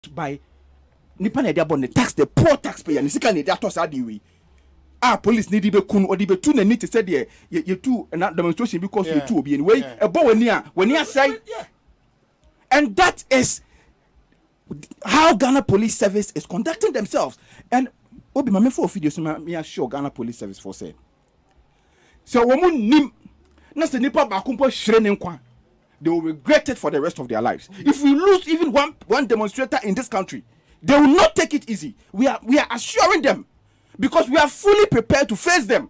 by nipa na dey abon the tax, the poor taxpayer. Nisika na dey atos adiwe. Police need to be kun or be too need to say there you two and that demonstration because you two be anyway. A boy when you say, and that is how Ghana Police Service is conducting themselves. And obi mame for videos me sure Ghana Police Service for say. So woman nim na se nipa ba kumpo hire ne nkwa. They will regret it for the rest of their lives. If we lose even one demonstrator in this country, they will not take it easy. We are assuring them. Because we are fully prepared to face them.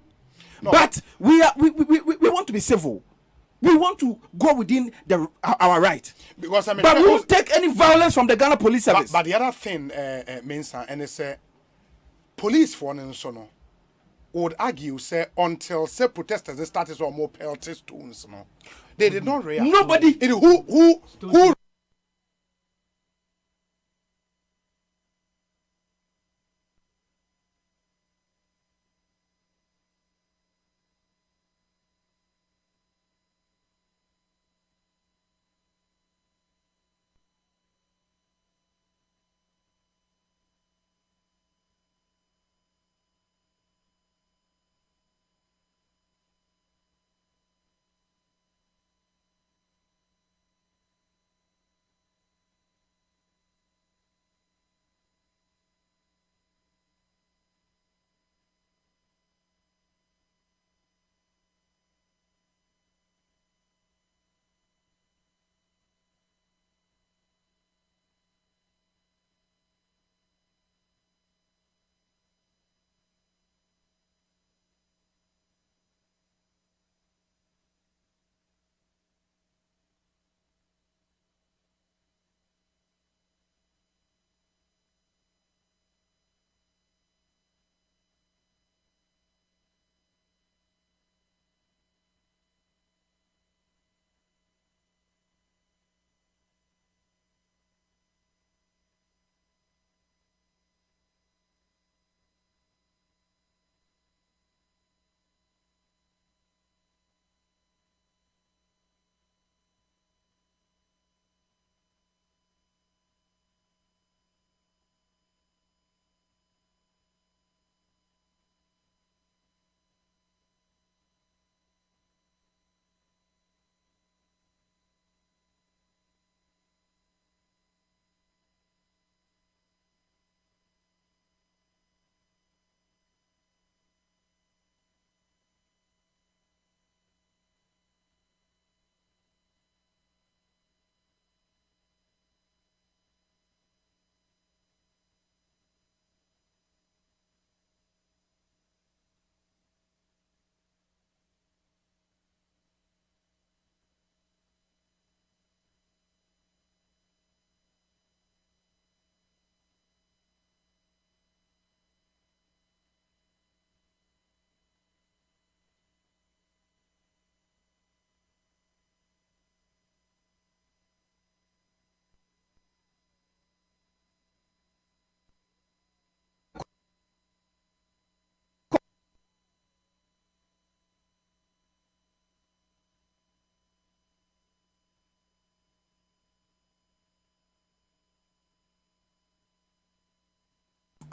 No. But we want to be civil. We want to go within our right. Because I mean, but we won't take any violence from the Ghana Police Service. But the other thing means, and it's police for no would argue say until say protesters started or more pelted stones, no, they did not react. Nobody who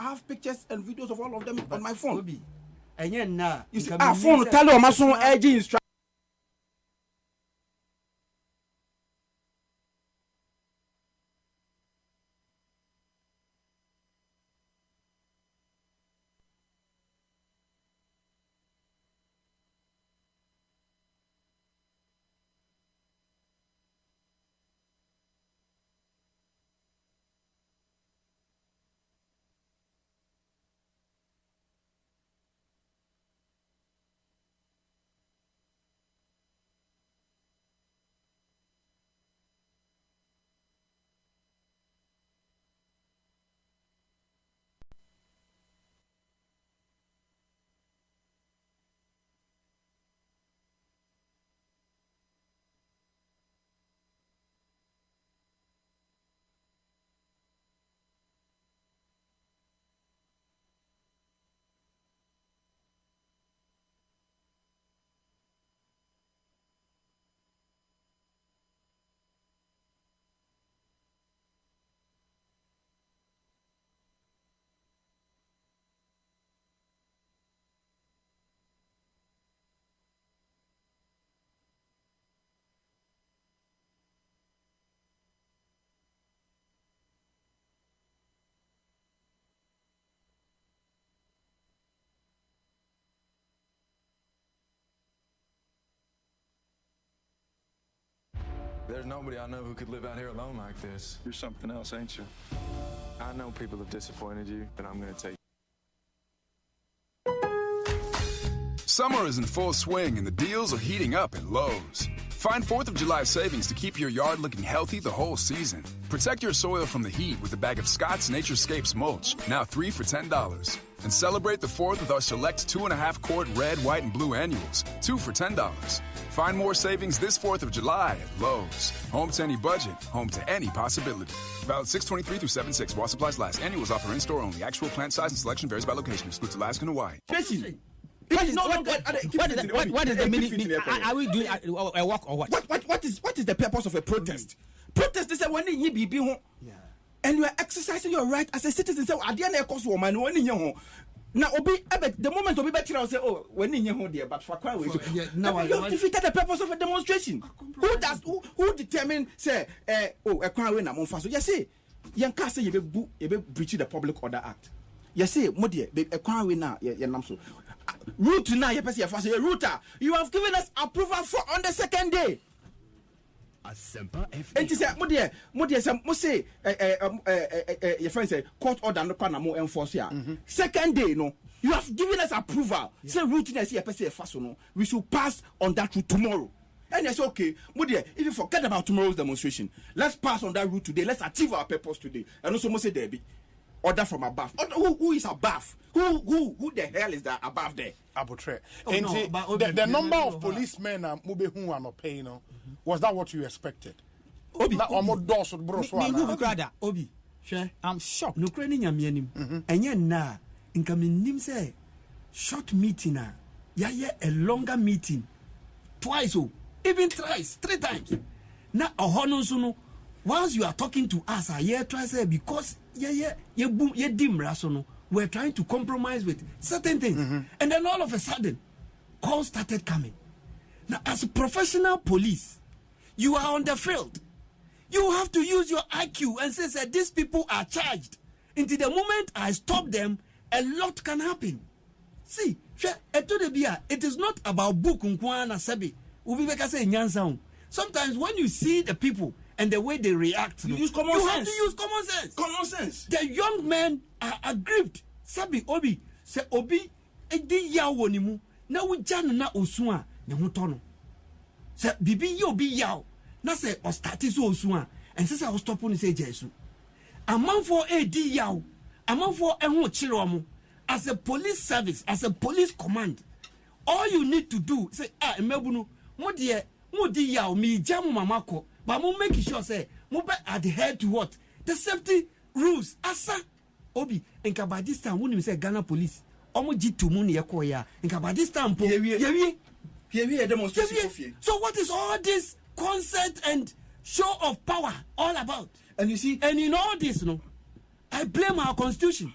I have pictures and videos of all of them on my phone. You see, our phone tell you my son urging instruction. There's nobody I know who could live out here alone like this. You're something else, ain't you? I know people have disappointed you, but I'm going to take. Summer is in full swing and the deals are heating up at Lowe's. Find 4th of July savings to keep your yard looking healthy the whole season. Protect your soil from the heat with a bag of Scott's Naturescapes mulch, now 3 for $10. And celebrate the 4th with our select 2.5-quart red, white, and blue annuals, 2 for $10. Find more savings this 4th of July at Lowe's. Home to any budget, home to any possibility. Valid 6/23 through 7/6 while supplies last. Annuals offer in-store only. Actual plant size and selection varies by location. Excludes Alaska and Hawaii. What is the meaning? Are we doing a walk or what? What is the purpose of a protest? Protest is when you be home, and you are exercising your right as a citizen. So at the end of the course, woman, when you home. Now, the moment Obi Betty will say, "Oh, when you home there," but for crime, now you have defeated the purpose of a demonstration. Who determine say, a crime when I'm on fast? So you say, you can't say you be breaching the Public Order Act. You say, Modi, a crime when now you so. Route now, you pass your fast. Router, you have given us approval for on the second day. Asempa and say, Modi, some must say, your friend say, court order no can more enforce here. Second day, no, you have given us approval. Say route now, see a pass your fast, no, we should pass on that route tomorrow. And it's okay, Modi, if you forget about tomorrow's demonstration, let's pass on that route today. Let's achieve our purpose today. And also, must say, Debbie. Order from above. Who is above? Who the hell is that above there? Abutre. The number of policemen who are not paying, was that what you expected? Obi, I'm shocked. No craning yamianim. And yet na incoming say short meeting a longer meeting. Twice even thrice, 3 times. Now a honor once you are talking to us, I try say because we're trying to compromise with certain things. And then all of a sudden, calls started coming. Now, as a professional police, you are on the field. You have to use your IQ and say these people are charged. Until the moment I stop them, a lot can happen. See, it is not about book sebi. Sometimes when you see the people and the way they react, you have to use common sense. Common sense. The young men are aggrieved. Sabi Obi say Obi edi yaw wonimu na wujanu na osua ne hotono. Say bibi yo bi yaw na say o start so osua and say o stop ni say jesu. Amanfo edi yaw, amanfo ehun chire omo. As a police service, as a police command, all you need to do say emebunu mo di yaw mi jamu mamako. But we make sure say we adhere to what the safety rules. Asa Obi and by this time when you say Ghana police, omo to money yakoya and by this time demonstration. So what is all this concert and show of power all about? And you see, and in all this, I blame our constitution.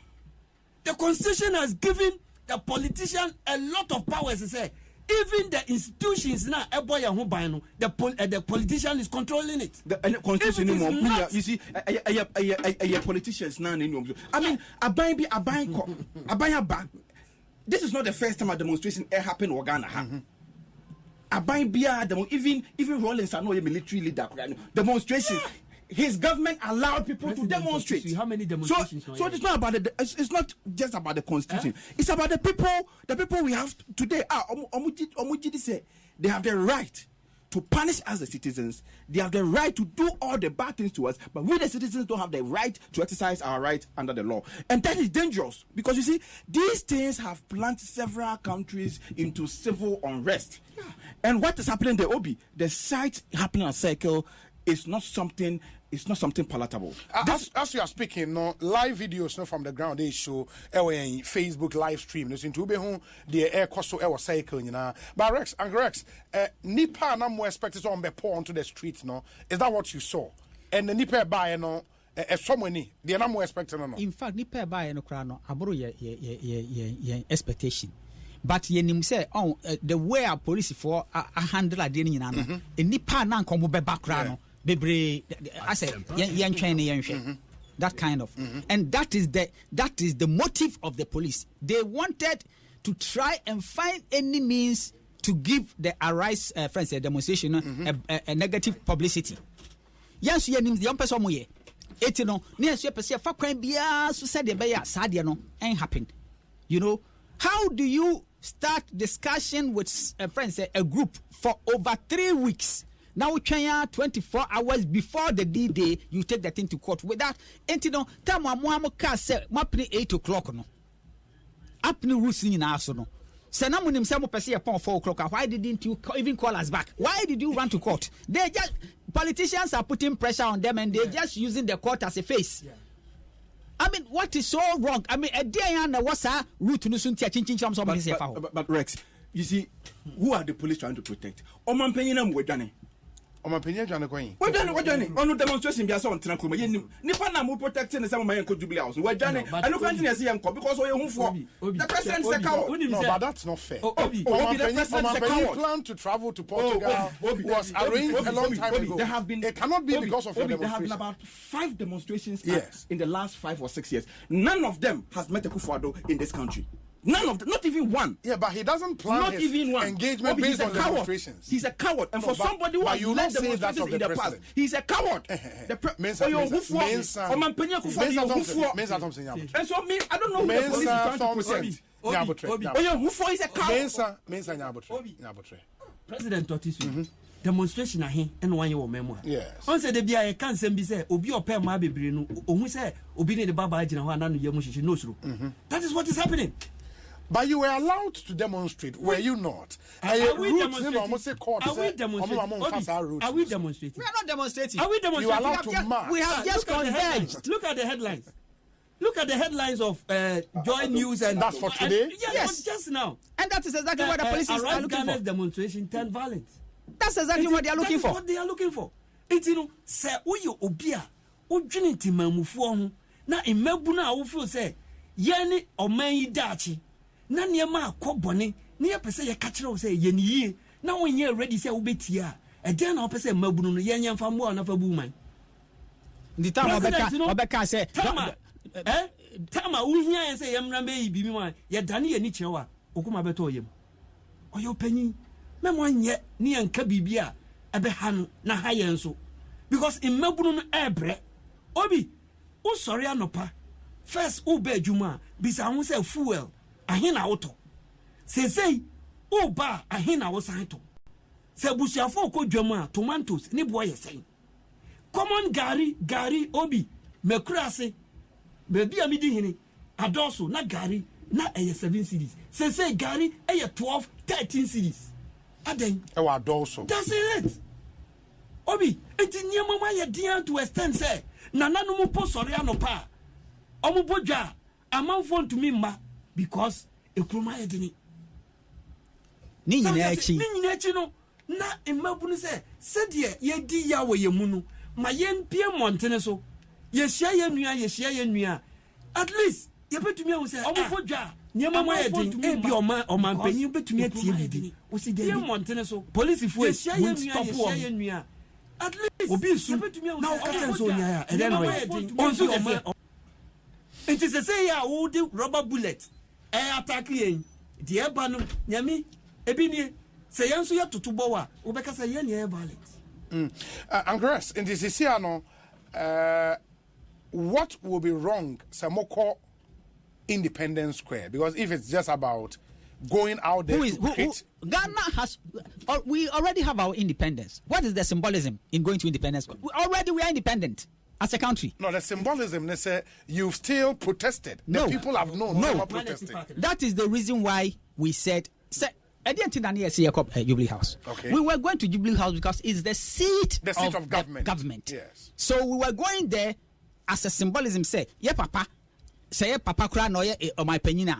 The constitution has given the politician a lot of powers to say. Even the institutions now, the politician is controlling it. The constitution you see, politicians now. I mean, this is not the first time a demonstration happened in Ghana. Even Rollins, I know a military leader. Demonstration. His government allowed people to demonstrate. How many demonstrations? So it's not about it's not just about the constitution. It's about the people. The people we have today. They have the right to punish us, the citizens. They have the right to do all the bad things to us. But we, the citizens, don't have the right to exercise our right under the law, and that is dangerous because you see, these things have plunged several countries into civil unrest. Yeah. And what is happening there, Obi? The sight happening at Circle is not something. It's not something palatable. As you are speaking, live videos from the ground they show Facebook live stream. Listen to be home the air cost so cycle, But Rex, Nipa na more expected on be pour onto the streets. No, is that what you saw? And the Nipa buy so many. They are not more expected. No. In fact, Nipa buy crano abro ye expectation. But yenim say the way our police for a handle a dealing in Nipa na nkomo be background. Bebre, I said, that kind of, and that is the motive of the police. They wanted to try and find any means to give the arise friends a demonstration a negative publicity. Yes, you name the young person moye. Etino, near Shepherd, for crime bia, so said the bear, Sadiano, ain't happen. You know, how do you start discussion with friends, a group for over 3 weeks? Now, 24 hours before the D-Day, you take the thing to court. Without, Etino, time Muhammad Car said, Mapni 8 o'clock. No, up no roosing in Arsenal. Senamun himself per upon 4 o'clock. Why didn't you even call us back? Why did you run to court? They just politicians are putting pressure on them and they're just using the court as a face. Yeah. I mean, what is so wrong? I mean, a day and what's a route to Nusun? But Rex, you see, who are the police trying to protect? Oman Penyanam we're done. Oman Penyan going. We're done. On demonstration, be a son Tranquil. Nipana will protect some of my uncle Jubilee House. We're done. I don't continue to see uncle because we're home for the president's a coward. No, but that's not fair. The plan to travel to Portugal was arranged a long time ago. There have been. It cannot be because of your demonstration. There have been about 5 demonstrations in the last 5 or 6 years. None of them has met a Kufuado in this country. None of them, not even one. Yeah, but he doesn't plan not his even one. Engagement based on demonstrations. He's a coward. And for somebody who has led demonstrations in the past, he's a coward. And so me, I don't know who the police is trying to protect. Who is a coward? President Totisu. Demonstration ahe and one your memoir. Yes. On said the BI can't send be say, Obi or Pam Mabibrino, or who say, Obi the Baba General and Yamushi knows through. That is what is happening. But you were allowed to demonstrate, were you not? Are we demonstrating? Are we demonstrating? We are not demonstrating. Are we demonstrating? You are allowed to march. We have just converged. Look at the headlines. Look at the headlines of Joy News and that's for today. Yes, just now. And that is exactly what the police is looking for. Demonstration turned violent. That's exactly what they are looking for. What they are looking for. It's say uyo obia udwini timamufu ho na imabu na wo feel say ye oman yi dachi na niema akobone na ye pese ye ka kire wo say ye ni yie na won ye ready say wo betia e den na wo pese mabu no ye nyamfa mbo na fa bu man the time obeka say tama wo hia ye say ye mra be yi bi mi man ye dane ye ni kirewa okuma beto yem oyo panyin memo nye ni anka bibia ebe hanu na haye nso because imabunu no ebre obi wo sori anopa first wo ba adwuma bisa ho say fuel ahina woto sesei wo ba ahina wo san to se busuafo ko dwama tomatoes ni boy yesen common gari obi mekurase bebi amidi hini adoso na gari na 7 cities sesei gari 12 13 cities Aden. That's it. Obi, eti niamama ye dian to extend say nana no mo posori anopa. Omo bodwa amanfo to me ma because ekroma ye dini. Ni nyina echi no na emabu no say said ye di ya wo ye mu no ma ye mpie montene so ye hia ye nua at least ye betumi ahun say omo bodwa niamama ye din ebi oman panyin betumi atie bibi o si dey montene so police fo e stop wo at least obi su na o ka so nya ya e den no on so it is say ya wo the rubber bullet attack yen the eba no nyami ebi ni say yan so ya totobo wa wo be ka say ye na violent Andres in this is here no what will be wrong Samoko Independence Square, because if it's just about going out there Ghana has we already have our independence. What is the symbolism in going to Independence Square? We are independent as a country. No, the symbolism, they say you've still protested. The people have never protested. That is the reason why we said I didn't think Jubilee House. Okay. We were going to Jubilee House because it's the seat of government. Yes. So we were going there as a symbolism. Say, yeah, Papa. Say papa kura no ye o my penyina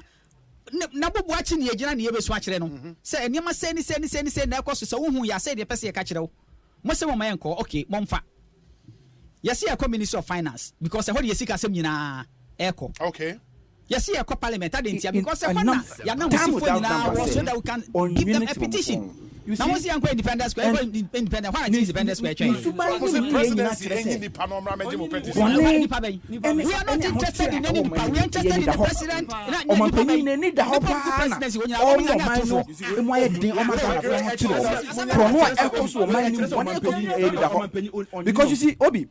na bobo achi ne yegina ne yebesu akire no say enema say ni na ekoso so hu ya say de pese ye ka kire wo mo se mo mayen ko okay momfa yesi ya Ministry of Finance because what you see ka sem nyina eko okay yesi ya parliament adentia because ya na musifo nyina so that we can give them a petition You see, now what's the Independence Square? Independent. Why Independence Square? Presidency, We are not interested in any. We are interested in the president. Because you see, Obi,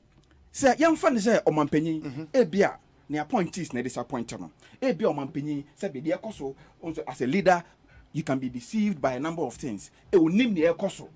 say young fan say Omanpenny, Ebia, near appointees, ne disappointed. Ebia Omanpenny, said the Koso, as a leader, you can be deceived by a number of things. It will name the Koso.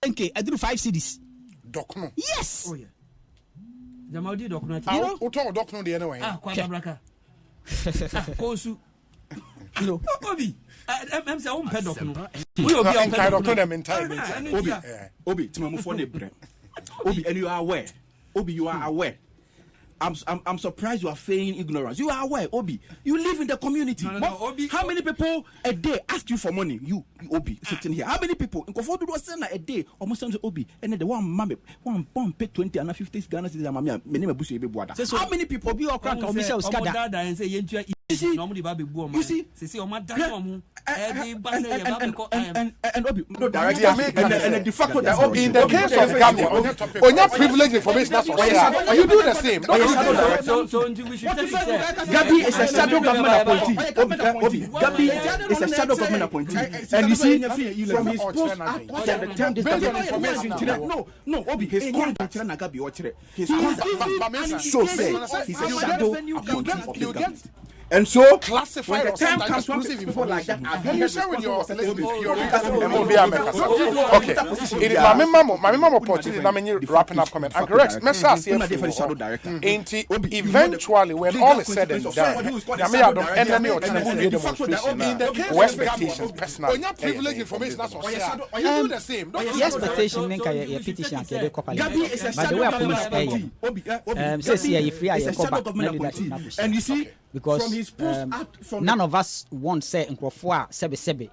Okay, I do 5 CDs. Dokno. Yes. Oh yeah. Jamadi dokno. Uto dokno the anyway. Kwa braka. Bonsu. No. Obi. I'm say on pay dokno. We obi on pay dokno them entirely. Obi, Timamu for the brain. Obi, and you are aware. Obi, you are aware I'm surprised you are feigning ignorance. You are aware, Obi. You live in the community. No, Obi. How many people a day ask you for money? You Obi, sitting here. How many people in Kofodu do send a day almost send to Obi and then the one pay 20 and 50 Ghana cedis mamma me name busu ebe boada. How many people Obi or crank Obi say Oskada and say yentua normally ba be bu you see o ma dan omo and Obi no directly and the de facto that Obi in the case of Gambia on your privilege information that's what you do the same. So we should take it. Gabi is a shadow government appointee. Gabi is a shadow government appointee. And you see, from his post up to the time this no, Obi, his conduct shows he's a shadow appointee of the government. And so, classified when the time comes when people like that, can you share with your okay. It is my memo opportunity. I mean, wrapping up comment. And correct, eventually, when all is said and done, I may have enemy or demonstration. Expectations, personal. On your privilege information, that's what you do the same. Expectation link a petition can be copied. By the way, police says here if we are a government, and you see. Because none of us want say nkrofo a sebe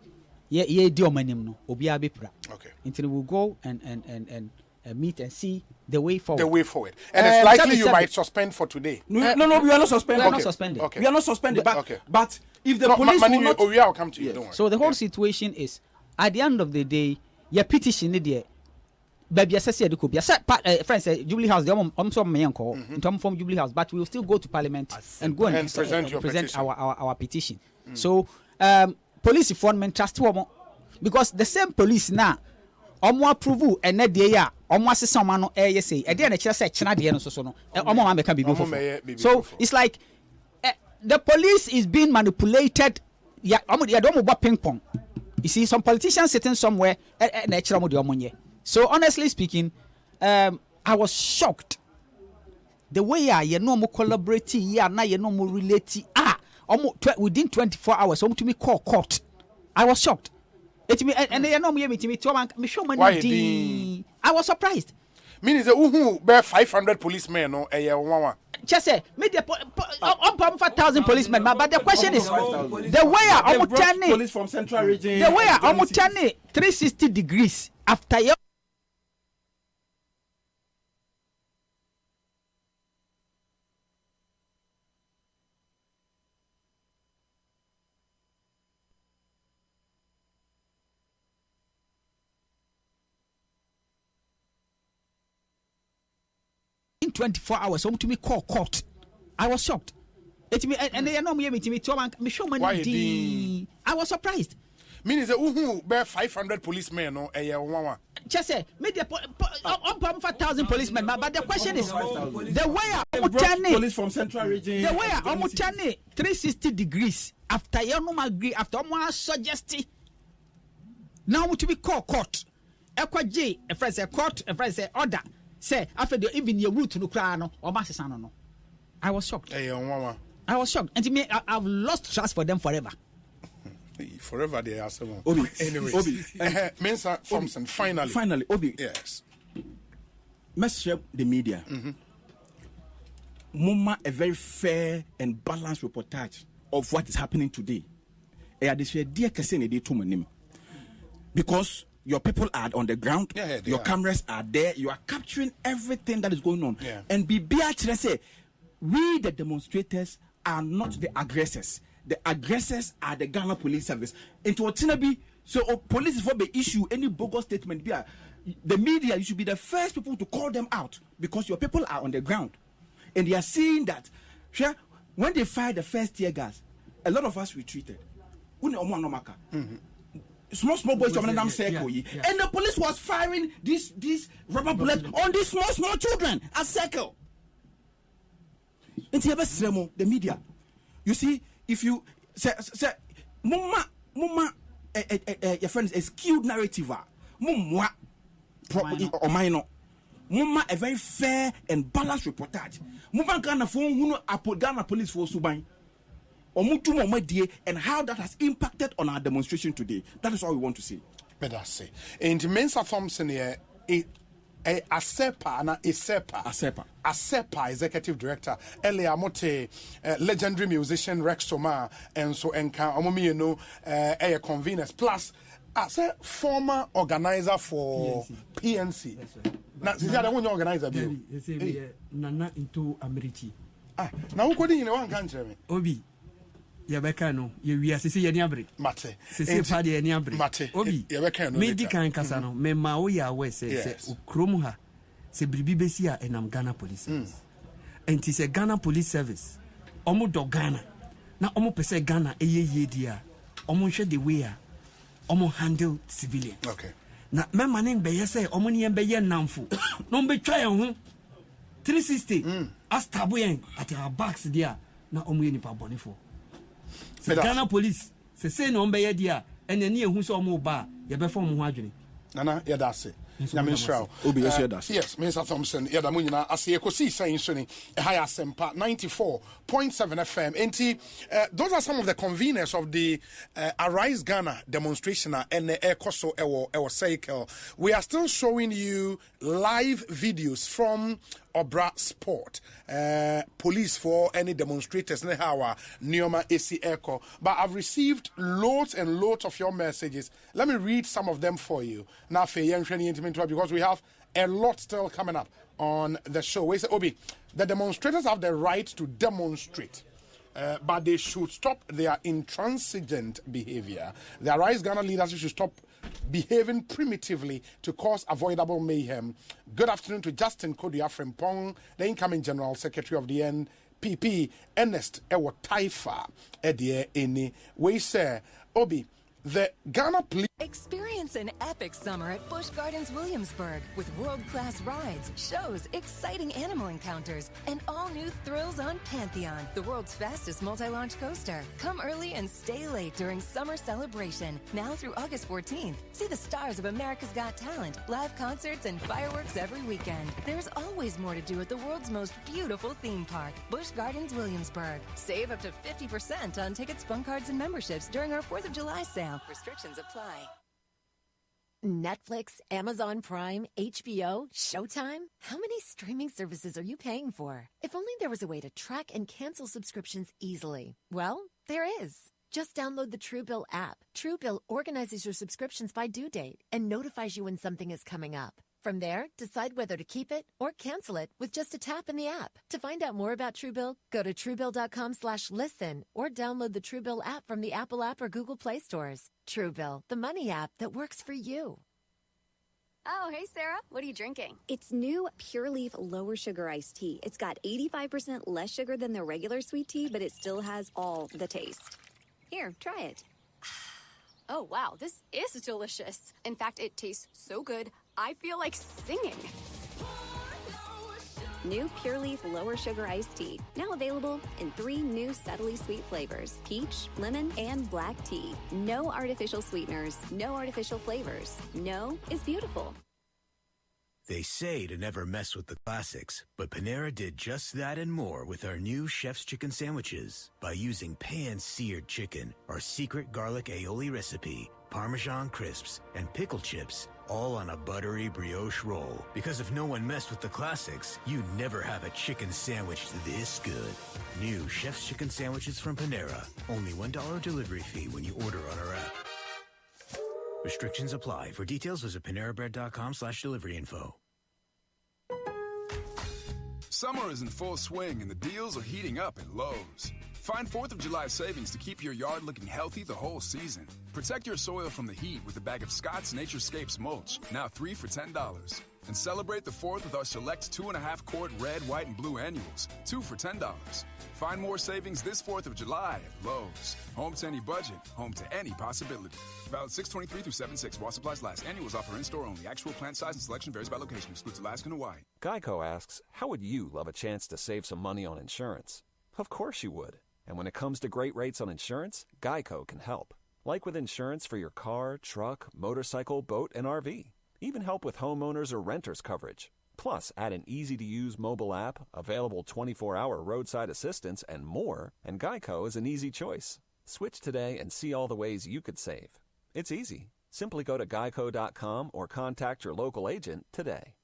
ye di omanim no obi abepra. Okay. Until we will go and meet and see the way forward. The way forward. And it's likely you might suspend for today. No, we are not suspended. We are not suspended. Okay. We are not suspended. But, okay. But if the police will not... we will come to you. Don't worry. So the whole situation is, at the end of the day, your petition there. Baby, I say the could be friends. Jubilee House. I'm so many call in terms from Jubilee House, but we will still go to Parliament and go and present our petition. So, police enforcement trust because the same police now, approve and net the year, someone no say. At the end, say China the so no. So it's like the police is being manipulated. Yeah, don't ping pong. You see, some politicians sitting somewhere and so honestly speaking, I was shocked. The way you know more collaborating, now you know more relating. Within 24 hours, to me call court. I was shocked. It me and you know me to show money. I was surprised. Meaning who bear 500 policemen no one. Just say maybe 1,000 policemen, but the question is the way I'm police from Central Region. The way I'm 360 degrees after you. In 24 hours, so to me call court. I was shocked. It me and they know me to show money. I was surprised. Meaning who bear 500 policemen no one. Just say maybe 1,000 policemen, but the question is the way I'm police from Central Region. The way I'm 360 degrees after you no agree after suggest now to be call court. Ekwaje a friend say court a friend say order. Say after the even your route to the crown or master no. I was shocked. I was shocked. And to me, I've lost trust for them forever. Forever they are someone. Obi. Anyways. Obi. Mensa Thompson, finally. Obi. Yes. Message the media. Mama, a very fair and balanced reportage of what is happening today. Because your people are on the ground, your cameras are there, you are capturing everything that is going on. Yeah. And say, we the demonstrators are not the aggressors. The aggressors are the Ghana Police Service. Into Otinabi, so police for the issue any bogus statement. The media, you should be the first people to call them out because your people are on the ground. And they are seeing that when they fired the first tear gas, a lot of us retreated. Small boys from the circle, and the police was firing these rubber bullets on these small children at circle. Into the media, you see, if you say mama, your friend is a skewed narrative, mama, or minor. Mama, a very fair and balanced reportage. Mama Ghana phone who know Ghana police for Subang. And how that has impacted on our demonstration today. That is all we want to say. But I say. And Mensa Thompson here, Asempa na Asempa executive director earlier mote legendary musician Rex Soma and so enka omomi no conveners plus as a former organizer for PNC. Na sisi ada wonye organizer bi. Nana into Americi. Na wo kodi nyine wan kan kire me. Obi ya beka no ye wi asese ye ni abre. Mate. Sese pa de ni abre. Mate. Obi ye beka no. Me di kan kasa no me ma wo ya we se ukrom ha se bribi besi a enam Ghana Police Service. Enti se Ghana Police Service omo do Ghana na omo pese Ghana ye dia omo hwe the way a omo handle civilians. Okay. Na me manen be ye say omo ne be ye namfo no be twa ye ho 360 as tabo yen at our backs there na omo ye nipa bonefo. Se Ghana Police se say no be ye dia ene ne ehu so omo ba ye be form ho adwene. Nana ye da se. Nyamishrao. Obi yes. Yes, Mr. Thompson. Yeah, mu nyina ase ekosi saying suni high Asempa 94.7 FM. Enti those are some of the conveners of the Arise Ghana demonstration and Ekoso Ewo cycle. We are still showing you live videos from Obra Sport. Police for any demonstrators ne hawa Nioma AC Echo. But I've received loads and loads of your messages. Let me read some of them for you. Now because we have a lot still coming up on the show. We say, Obi, the demonstrators have the right to demonstrate. But they should stop their intransigent behavior. The Arise Ghana leaders should stop behaving primitively to cause avoidable mayhem. Good afternoon to Justin Kodia Frimpong, the incoming General Secretary of the NPP, Ernest Ewo Taifa, Edie Eni. We say, Obi, the Ghana Police. Experience an epic summer at Busch Gardens Williamsburg with world-class rides, shows, exciting animal encounters, and all new thrills on Pantheon, the world's fastest multi-launch coaster. Come early and stay late during summer celebration, now through August 14th. See the stars of America's Got Talent, live concerts, and fireworks every weekend. There's always more to do at the world's most beautiful theme park, Busch Gardens Williamsburg. Save up to 50% on tickets, fun cards, and memberships during our 4th of July sale. Restrictions apply. Netflix, Amazon Prime, HBO, Showtime? How many streaming services are you paying for? If only there was a way to track and cancel subscriptions easily. Well, there is. Just download the Truebill app. Truebill organizes your subscriptions by due date and notifies you when something is coming up. From there, decide whether to keep it or cancel it with just a tap in the app. To find out more about Truebill, go to Truebill.com/listen or download the Truebill app from the Apple app or Google Play stores. Truebill, the money app that works for you. Oh, hey, Sarah. What are you drinking? It's new Pure Leaf Lower Sugar Iced Tea. It's got 85% less sugar than the regular sweet tea, but it still has all the taste. Here, try it. Oh, wow. This is delicious. In fact, it tastes so good, I feel like singing. New Pure Leaf Lower Sugar Iced Tea. Now available in 3 new subtly sweet flavors. Peach, lemon, and black tea. No artificial sweeteners. No artificial flavors. No is beautiful. They say to never mess with the classics, but Panera did just that and more with our new Chef's Chicken Sandwiches. By using pan-seared chicken, our secret garlic aioli recipe, Parmesan crisps, and pickle chips, all on a buttery brioche roll. Because if no one messed with the classics, you'd never have a chicken sandwich this good. New Chef's Chicken Sandwiches from Panera. Only $1 delivery fee when you order on our app. Restrictions apply. For details, visit PaneraBread.com/delivery info. Summer is in full swing and the deals are heating up at Lowe's. Find 4th of July savings to keep your yard looking healthy the whole season. Protect your soil from the heat with a bag of Scott's Naturescapes mulch, now 3 for $10. And celebrate the 4th with our select 2.5-quart red, white, and blue annuals, 2 for $10. Find more savings this 4th of July at Lowe's. Home to any budget, home to any possibility. Valid 6/23 through 7/6 while supplies last. Annuals offer in-store only. Actual plant size and selection varies by location. Excludes Alaska and Hawaii. Geico asks, how would you love a chance to save some money on insurance? Of course you would. And when it comes to great rates on insurance, Geico can help. Like with insurance for your car, truck, motorcycle, boat, and RV. Even help with homeowners or renters coverage. Plus, add an easy-to-use mobile app, available 24-hour roadside assistance, and more, and Geico is an easy choice. Switch today and see all the ways you could save. It's easy. Simply go to geico.com or contact your local agent today.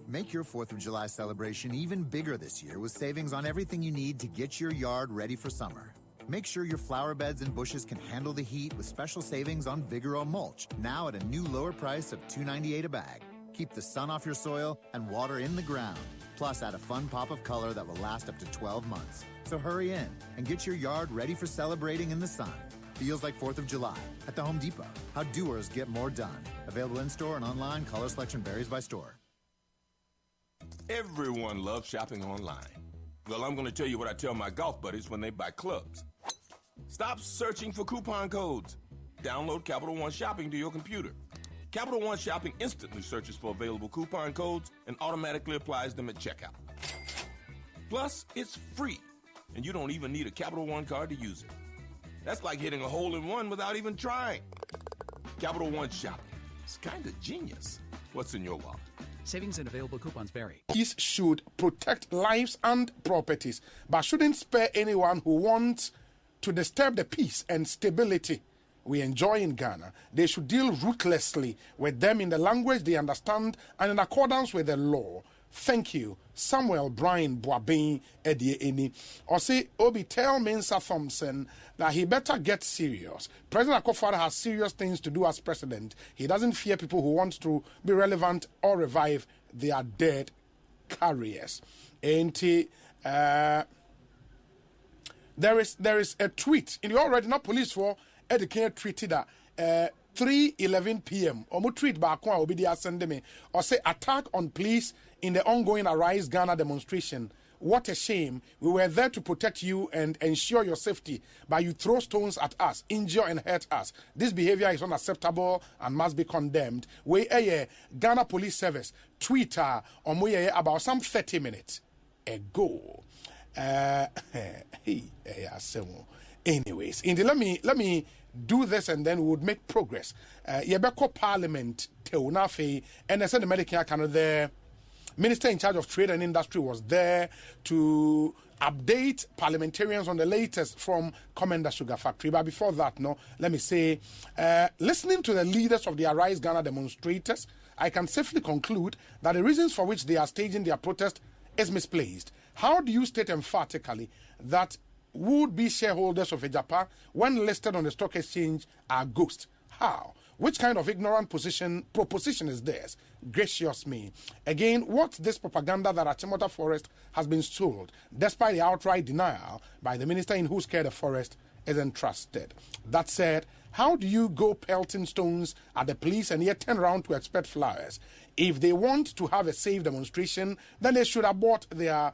Make your 4th of July celebration even bigger this year with savings on everything you need to get your yard ready for summer. Make sure your flower beds and bushes can handle the heat with special savings on Vigoro mulch, now at a new lower price of $2.98 a bag. Keep the sun off your soil and water in the ground. Plus, add a fun pop of color that will last up to 12 months. So hurry in and get your yard ready for celebrating in the sun. Feels like 4th of July at the Home Depot. How doers get more done. Available in-store and online. Color selection varies by store. Everyone loves shopping online. Well, I'm going to tell you what I tell my golf buddies when they buy clubs. Stop searching for coupon codes. Download Capital One Shopping to your computer. Capital One Shopping instantly searches for available coupon codes and automatically applies them at checkout. Plus, it's free, and you don't even need a Capital One card to use it. That's like hitting a hole-in-one without even trying. Capital One Shopping. It's kind of genius. What's in your wallet? Savings and available coupons vary. Police should protect lives and properties, but shouldn't spare anyone who wants to disturb the peace and stability we enjoy in Ghana. They should deal ruthlessly with them in the language they understand and in accordance with the law. Thank you. Samuel Brian Boabin Edie Eni. Osei Obi tell Mensa Thompson that he better get serious. President Akufo-Addo has serious things to do as president. He doesn't fear people who want to be relevant or revive their dead careers. And there is a tweet in the already not police for educated tweeted that 3:11 p.m. Omu tweet back one obi dia send me or say attack on police in the ongoing Arise Ghana demonstration. What a shame. We were there to protect you and ensure your safety, but you throw stones at us, injure and hurt us. This behavior is unacceptable and must be condemned. We Ghana Police Service Twitter on about some 30 minutes ago. Anyways, let me do this and then we would make progress. Yebeko Parliament Teunafe and I said the Medicare Canada there. Minister in charge of Trade and Industry was there to update parliamentarians on the latest from Commander Sugar Factory. But before that, let me say, listening to the leaders of the Arise Ghana demonstrators, I can safely conclude that the reasons for which they are staging their protest is misplaced. How do you state emphatically that would-be shareholders of Ejapa, when listed on the stock exchange, are ghosts? How? Which kind of ignorant proposition is this? Gracious me. Again, what's this propaganda that Achimota Forest has been sold, despite the outright denial by the minister in whose care the forest is entrusted? That said, how do you go pelting stones at the police and yet turn around to expect flowers? If they want to have a safe demonstration, then they should abort their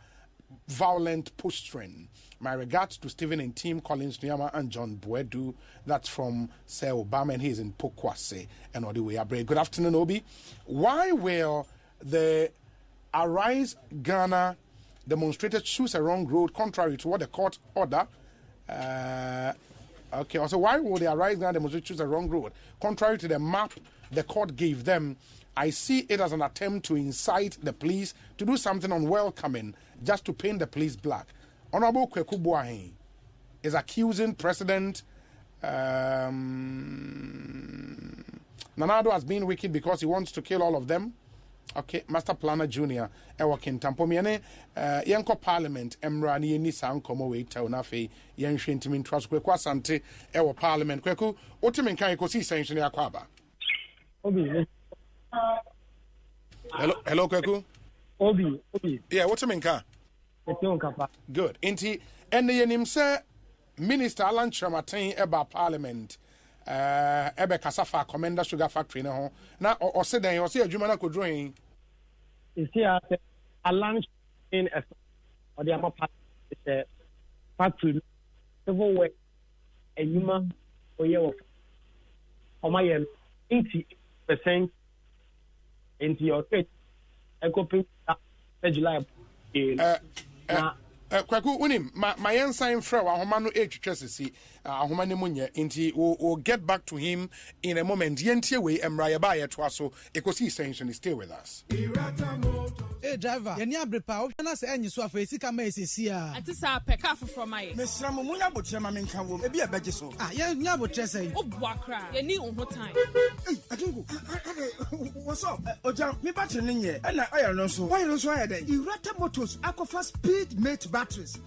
violent posturing. My regards to Stephen and Tim Collins Nyama and John Boedu. That's from Sir Obama, and he's in Pokwase and Odiwe. Good afternoon, Obi. Why will the Arise Ghana demonstrators choose a wrong road contrary to what the court order? Also, why will the Arise Ghana demonstrators choose a wrong road contrary to the map the court gave them? I see it as an attempt to incite the police to do something unwelcoming just to paint the police black. Honorable Kweku Boahen is accusing President Nanado as being wicked because he wants to kill all of them. Okay, Master Planner Junior, Ewakin Tampomiane, Yanko Parliament, Emrani Nisa Nkomo Wait Taunafe, Yan Shintimin Trust Kwekwa Sante, Ewa Parliament, Kweku, Otimin Kaikosi Sanction Yakwaba. Hello, Kweku. Obi. Yeah, Otimin Ka. Good. Inti and the Nimse Minister Alan Chamatin Eba Parliament Ebe Kasafa Commander Sugar Factory now or said then you see a Jumana could join. You see Alan in or the Ama factory civil way a human or your my 80% into your trade. I go pay July. Kwaku unim my ensign friend ahoma no etwetwe sisi ahoma ne munye nti we'll get back to him in a moment. Yentie we emra ba ye to aso ekosi essentially stay with us. Hey driver, ye ni abrepa o na se enyi so afa esika ma esisi a ati sa peka foforo mai me sram mu nya botre ma menka wo e bi e beje so ye nya botre sei o boakra ye ni unhotan akingo What's up? Oja, me battery ninye. Ena oil no so. Why no so aye dey? Irata Motors Aquafa Speed Mate batteries.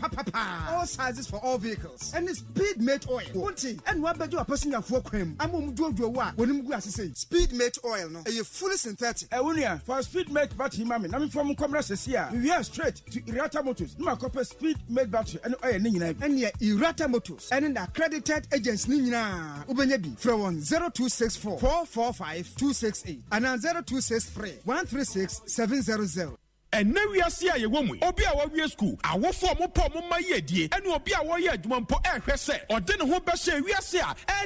All sizes for all vehicles. And the Speed Mate oil. Won't and what bedu a person for kwem. Amom jojo wa. Wonim gu asese. Speed Mate oil no. E fully synthetic. Unia for Speed Mate battery mami. Na me from komra sesia. We are straight to Irata Motors. No copper Speed Mate battery and oil ni nyina. And ye Irata Motors. And the accredited agents ni nyina. Ubenye bi. From 0264 445 268 and 0263 136 700. And now we are seeing a woman. Obi a we school. I will form a poem my year, and Obi a warrior, one po air or then who say we are say,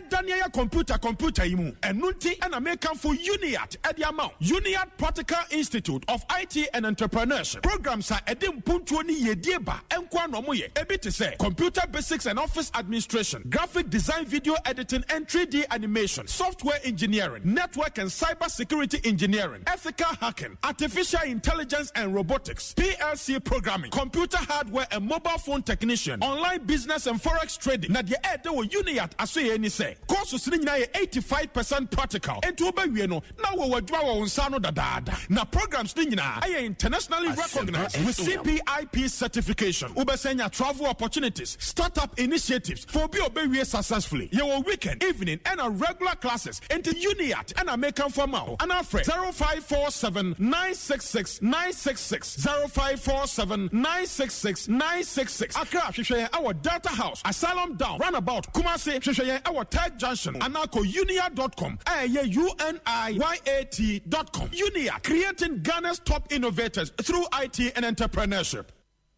Daniel computer imu, and Nunti and American for UNIAT at the amount. UNIAT Practical Institute of IT and Entrepreneurship. Programs are Edim Puntuani ye dieba, and Kwanomoye, a bit to say, computer basics and office administration, graphic design, video editing, and 3D animation, software engineering, network and cyber security engineering, ethical hacking, artificial intelligence and robotics, PLC programming, computer hardware and mobile phone technician, online business and forex trading. Na the air there were UNIAT asoye any say. Courses ni na 85% practical. And to obey no, now we were draw on sano da. Na programs ni na are internationally recognized with CPIP certification. Ubesenya travel opportunities, startup initiatives for be obey successfully. Your weekend, evening and a regular classes into UNIAT and American formal. And our friend 0547 966 966 0547 966 966. Accra, Shishaya, our data house, Asylum Down, Runabout, Kumasi, Shishaya, our Tag Junction, Anako Unia.com, UNIYAT.com. Unia, creating Ghana's top innovators through IT and entrepreneurship.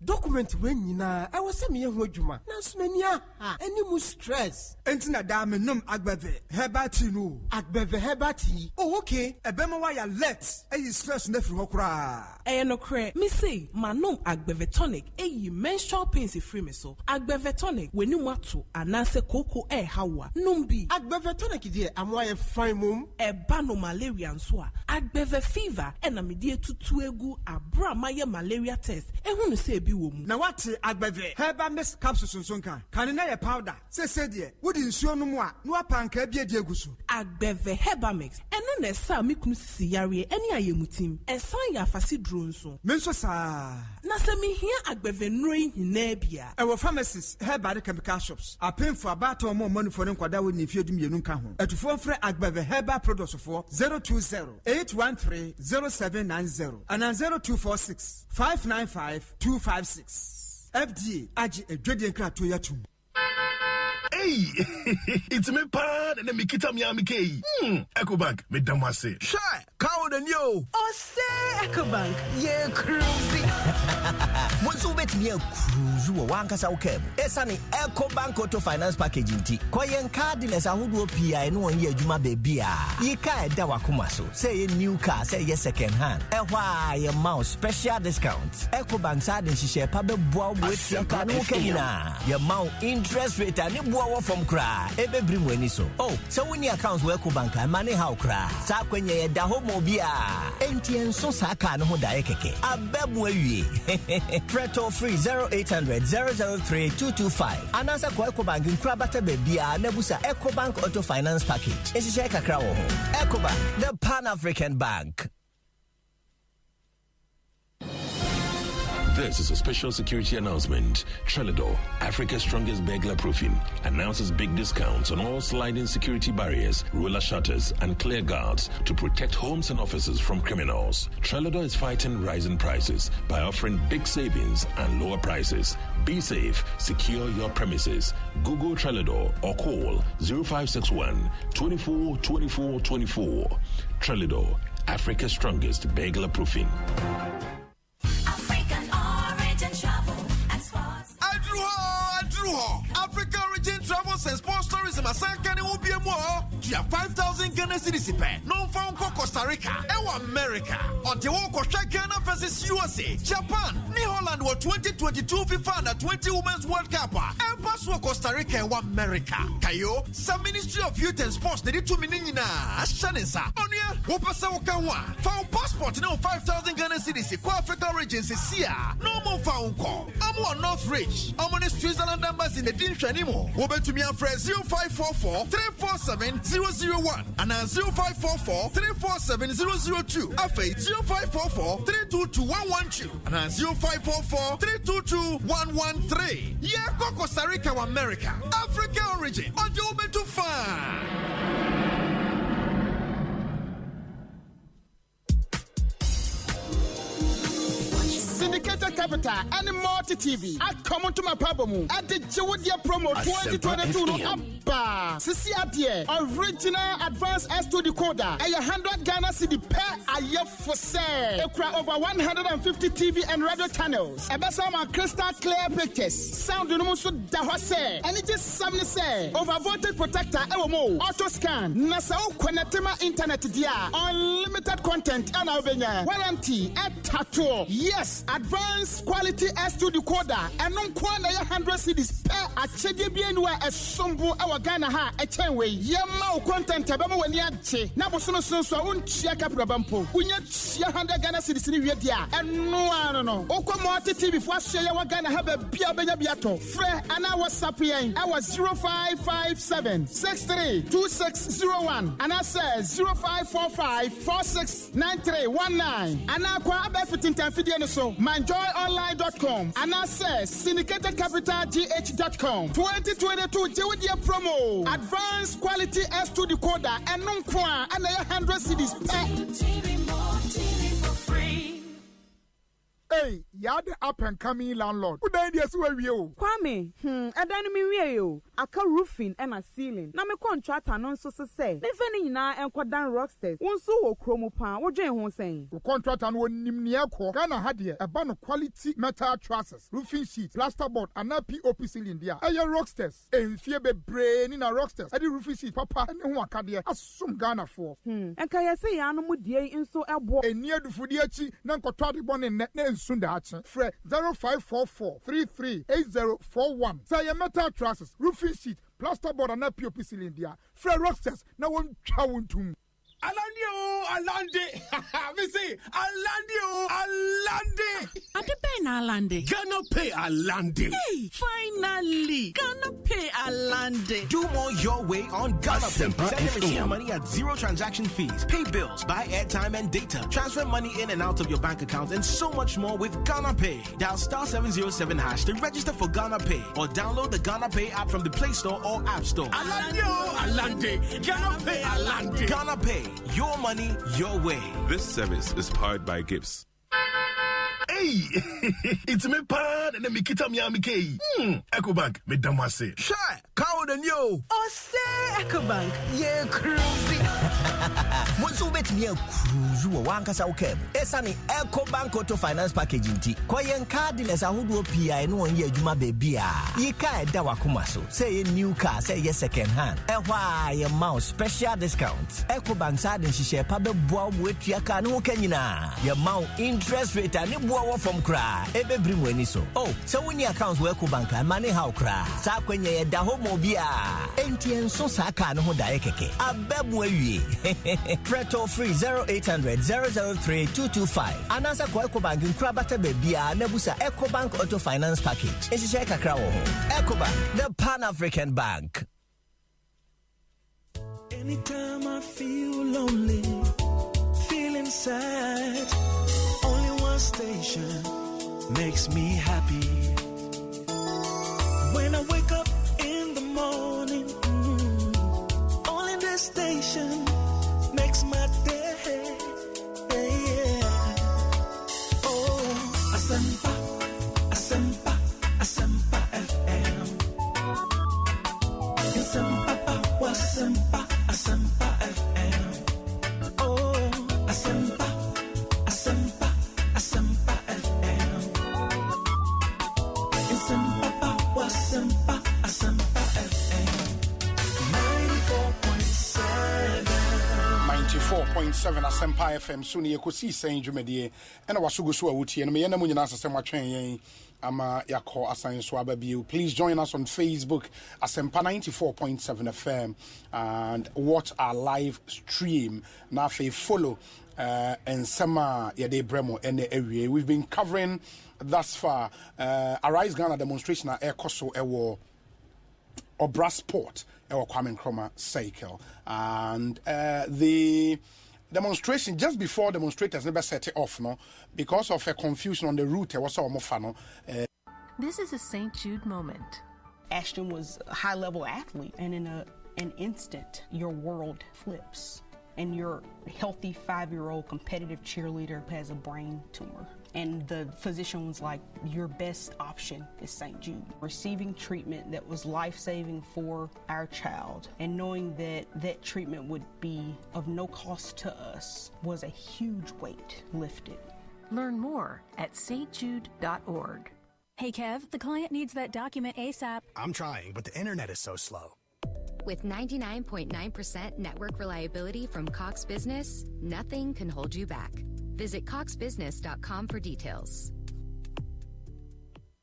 Document when yina I was semi hojuma na smenia any mu stress entina da me nom agbeve hebati no agbeve hebati oh okay ebema wa ya let stress na free hokra no kre me say manom agbeve tonic menstrual pains free me so agbeve tonic weni mu ato anase koko hawa nom bi agbeve tonic die amwa ye fine mum eba no malaria nso a agbeve fever na me die tutu egu abra maye malaria test ehunu say na wate agbeve herbal mist capsules nsonka kan na ye powder se de wodi nsuo no mu a no apanka bia de agusu agbeve herbal mix eno na sa me kunu sisi yare eni ayemutim ensan ya afase duro nso menso sa na se me hia agbeve nro hina bia e wo pharmacies herbal chemical shops apemfo abata mo manufo ne nkwada wo ni fiedum yenu nka ho etufo frɛ agbeve herbal products for 020 813 0790 and 0246 595 256 FDA aji edwede nkrato yatum. Hey, it's me pan and me kita mi amike. EcoBank me damase. Shy, cow the new. Osei EcoBank, yeah cruising. Bonsu bet me cruise wo wankasa ukem. Esani EcoBank Auto Finance Package nti. Koyen cardless ahodo PI no won ye adwuma bebia. Ye ka eda wakoma so. Say ye new car, say ye second hand. Ehwa ye mouse special discounts. EcoBank side nhihye pa be boa wo tia ka no kenina. Ye mount interest rate ani boa from cry. Ebe bring when so. Oh, so when your accounts work bank and money how cry. Sa kwenye ye da homo bia. Entien so sa ka no ho da ekeke. Abebu awie. Preto free 0800 003 225. Anasa kwa EcoBank nkrabata bebia nebusa EcoBank Auto Finance Package. Eshishe kakra wo ho. EcoBank, the Pan-African Bank. This is a special security announcement. Trelidor, Africa's strongest burglar proofing, announces big discounts on all sliding security barriers, roller shutters, and clear guards to protect homes and offices from criminals. Trelidor is fighting rising prices by offering big savings and lower prices. Be safe, secure your premises. Google Trelidor or call 0561 24 24 24. Trelidor, Africa's strongest burglar proofing. African Origin Travels and Sports Tourism Asankani will be more to 5,000 Ghana cedis pay. Non found Costa Rica, America, on the walk of Ghana versus USA, Japan, New Holland were 2022 FIFA Under 20 Women's World Cup, and Pasua Costa Rica and America. Kayo, some Ministry of Youth and Sports, they did 2 million Shanisa, on your Wopasa Wakawa. Found passport no 5,000 Ghana cedis. Kwa African regions is here. No more found call. I'm on North Ridge. I'm on the Switzerland numbers in the Dinch anymore. Open to me on 0544 347 001 and 0544 347 002. Afe 0544 322 112 and 0544 322 113. Yeah, Costa Rica, America. Africa origin. On you open to find. Syndicated Capital and Multi TV at Common to my Pabomu at the Jewodia promo 2022 no Abba. Sisi Adie, original advanced S2 decoder. A 100 Ghana cedi per a year for sale. Ekra over 150 TV and radio channels. Ebesama crystal clear pictures. Sound Numusu Dahose. And it is something say. Over voltage protector Ewomo. Auto scan. Nasao Kwenetema internet dia. Unlimited content and Albania. Warranty at tattoo. Yes. Advanced quality S2 decoder and non kwana 100 cedis per a chedi bienwa a sombo our Ghana ha a chenwe yama content abama wani ache na bosono sonso unchia kapra bampo unya 100 Ghana cedis ni wedia eno no okwa multi TV fo ahye ya wa Ghana ha ba bia benya biato frɛ ana WhatsApp yen our 0557 632601 and I say 0545 469319 and akwa aba fitin video no so manjoyonline.com and access syndicatedcapitalgh.com 2022 Jewodia promo advanced quality S2 decoder and non-kwa and 100 CDs per Hey, you're the up and coming landlord. Who died yes where you? Kwame, me we aka roofing and a ceiling. Na me contractor non so say. Ne fani na enko dan rocksters. Wonso wo kromo pa, wo dwen ho sen. The contractor no nim ne akọ. Ghana ha de e ba no quality metal trusses, roofing sheet, plasterboard and POP ceiling dia. Aye rocksters. Enfie bebre ni na rocksters. Ade roofing sheet papa ne ho aka de asum Ghana for. Enka ye say ya no mu die nso ebo. Eni adufudi achi na nkoto ade bo ne Sundache, Fred 0544 338041. Say a metal trusses, roofing sheet, plasterboard and POP ceiling dia. Fred Rocksters, now one chawuntum. Alande. Me say, Alande. Ade pay na Alande. Gonna pay Alande. Hey, finally. Gonna pay Alande. Do more your way on Ghana Pay. Send and receive money at zero transaction fees. Pay bills, buy airtime and data. Transfer money in and out of your bank account and so much more with Ghana Pay. Dial *707# to register for Ghana Pay or download the Ghana Pay app from the Play Store or App Store. Alande. Ghana Pay Alande. Ghana Pay. Your money, your way. This service is powered by Gibbs. Hey, it's me pan and me kita mi amike. EcoBank me damase. Sure, cow the new. Osei EcoBank, ye cruisy. Bonsu bet me cruise wo wanka sa ukem. Esani EcoBank Auto Finance Package nti. Kwa yen cardless ahodo PI no on ye adwuma bebia. Ye ka da wakoma so. Say ye new car, say ye second hand. Ehwa ye mouse special discounts. EcoBank sa den hihye pa be boa mo etua ka no kanyina. Ye mount interest rate ani boa from cry. Ebe bring weni so. Oh, so when your accounts work bank and money how cry. Sa kwenye ye da homo bia. Entien so sa ka no ho da ekeke. Abemu awie. Preto free 0800 003 225. Anasa kwa EcoBank nkra bata bebia na busa EcoBank Auto Finance Package. Ehihye kakra wo ho. EcoBank, the Pan-African Bank. Anytime I feel lonely, feeling sad, station makes me happy. When I wake up in the morning, only this station makes my day. Oh, Asempa, Asempa, Asempa FM. Asempa, Asempa, Asempa FM. Oh, Asempa, Asempa. Asempa FM. Asempa FM. 94.7 Asempa FM. Soon you could see saying Jumedie and I was so good so I would hear me and Munina Asema train ama yako asan so ababiu. Please join us on Facebook Asempa 94.7 FM and watch our live stream. Now follow and Sama Yade Bremo and area. We've been covering thus far Arise Ghana demonstration at Air Koso Ewo Obra Sport Ewo Kwame Nkrumah cycle, and the demonstration just before demonstrators never set it off, no, because of a confusion on the route. Was This is a St. Jude moment. Ashton was a high-level athlete, and in an instant, your world flips. And your healthy 5-year-old competitive cheerleader has a brain tumor. And the physician was like, your best option is St. Jude. Receiving treatment that was life-saving for our child and knowing that that treatment would be of no cost to us was a huge weight lifted. Learn more at stjude.org. Hey Kev, the client needs that document ASAP. I'm trying, but the internet is so slow. With 99.9% network reliability from Cox Business, nothing can hold you back. Visit coxbusiness.com for details.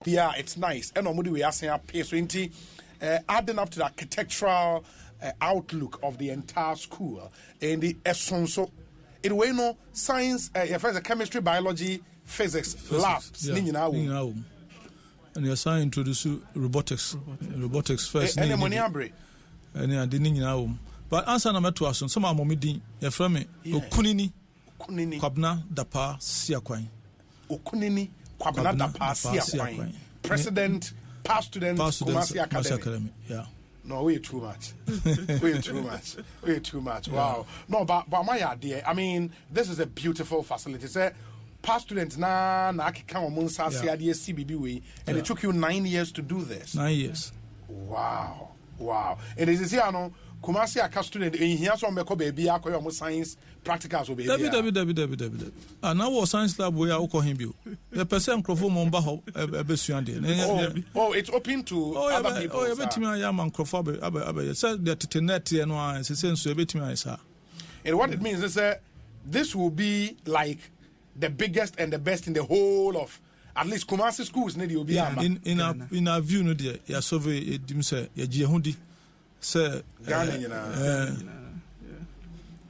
Yeah, it's nice. And we are saying adding up to the architectural outlook of the entire school and the essence. It way no science, chemistry, biology, physics labs. And you're saying introduce robotics first. And money abre. And I didn't know. But answer number 2 ason some amomidi ya frame okunini kwabna dapa siakwai. Okunini kwabna dapa siakwai. President past students Kumasi Academy. Yeah. No, way too much. Way too much. Wow. No, but my idea, I mean, this is a beautiful facility. Say past students na akika omunsa sia de CBB way, and it took you 9 years to do this. 9 years. Wow. And is here no Kumasi aka student in here so meko baby akoyo science practicals obe. David. And now science lab we are ko him bio. The person crofo mo mba ho ebesuande. Oh, it's open to other people. Oh, ebetimi aya man crofo abe said the internet no an se senso ebetimi ayesa. And what it means is this will be like the biggest and the best in the whole of at least Kumasi schools need to be in our view no there ya survey edim say ya giehudi say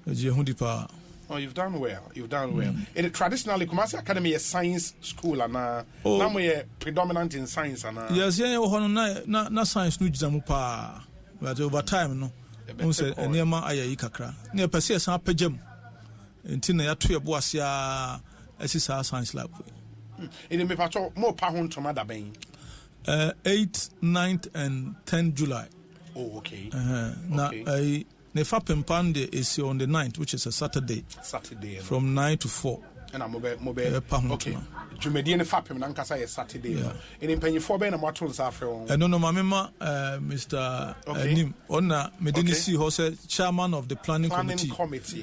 giehudi pa. Oh, you've done well. And traditionally Kumasi Academy is science school and now we are predominant in science and yes na science no gizamu pa, but over time no we say enema ayi kakra na pese san pagem enti na ya to ye boasia asisa science lab. In the Mepacho, more Pahun to Madabain. 8, 9th, and 10th July. Oh, okay. Now, Nefa Pempande is on the 9th, which is a Saturday. From 9 to 4. And I'm mobile. Okay. Jumedian Fapim Nankasa is Saturday. And in Penny Four Ben and Watons are from. No, Mamma, Mr. Nim, Ona Medinisi Hose, chairman of the planning committee.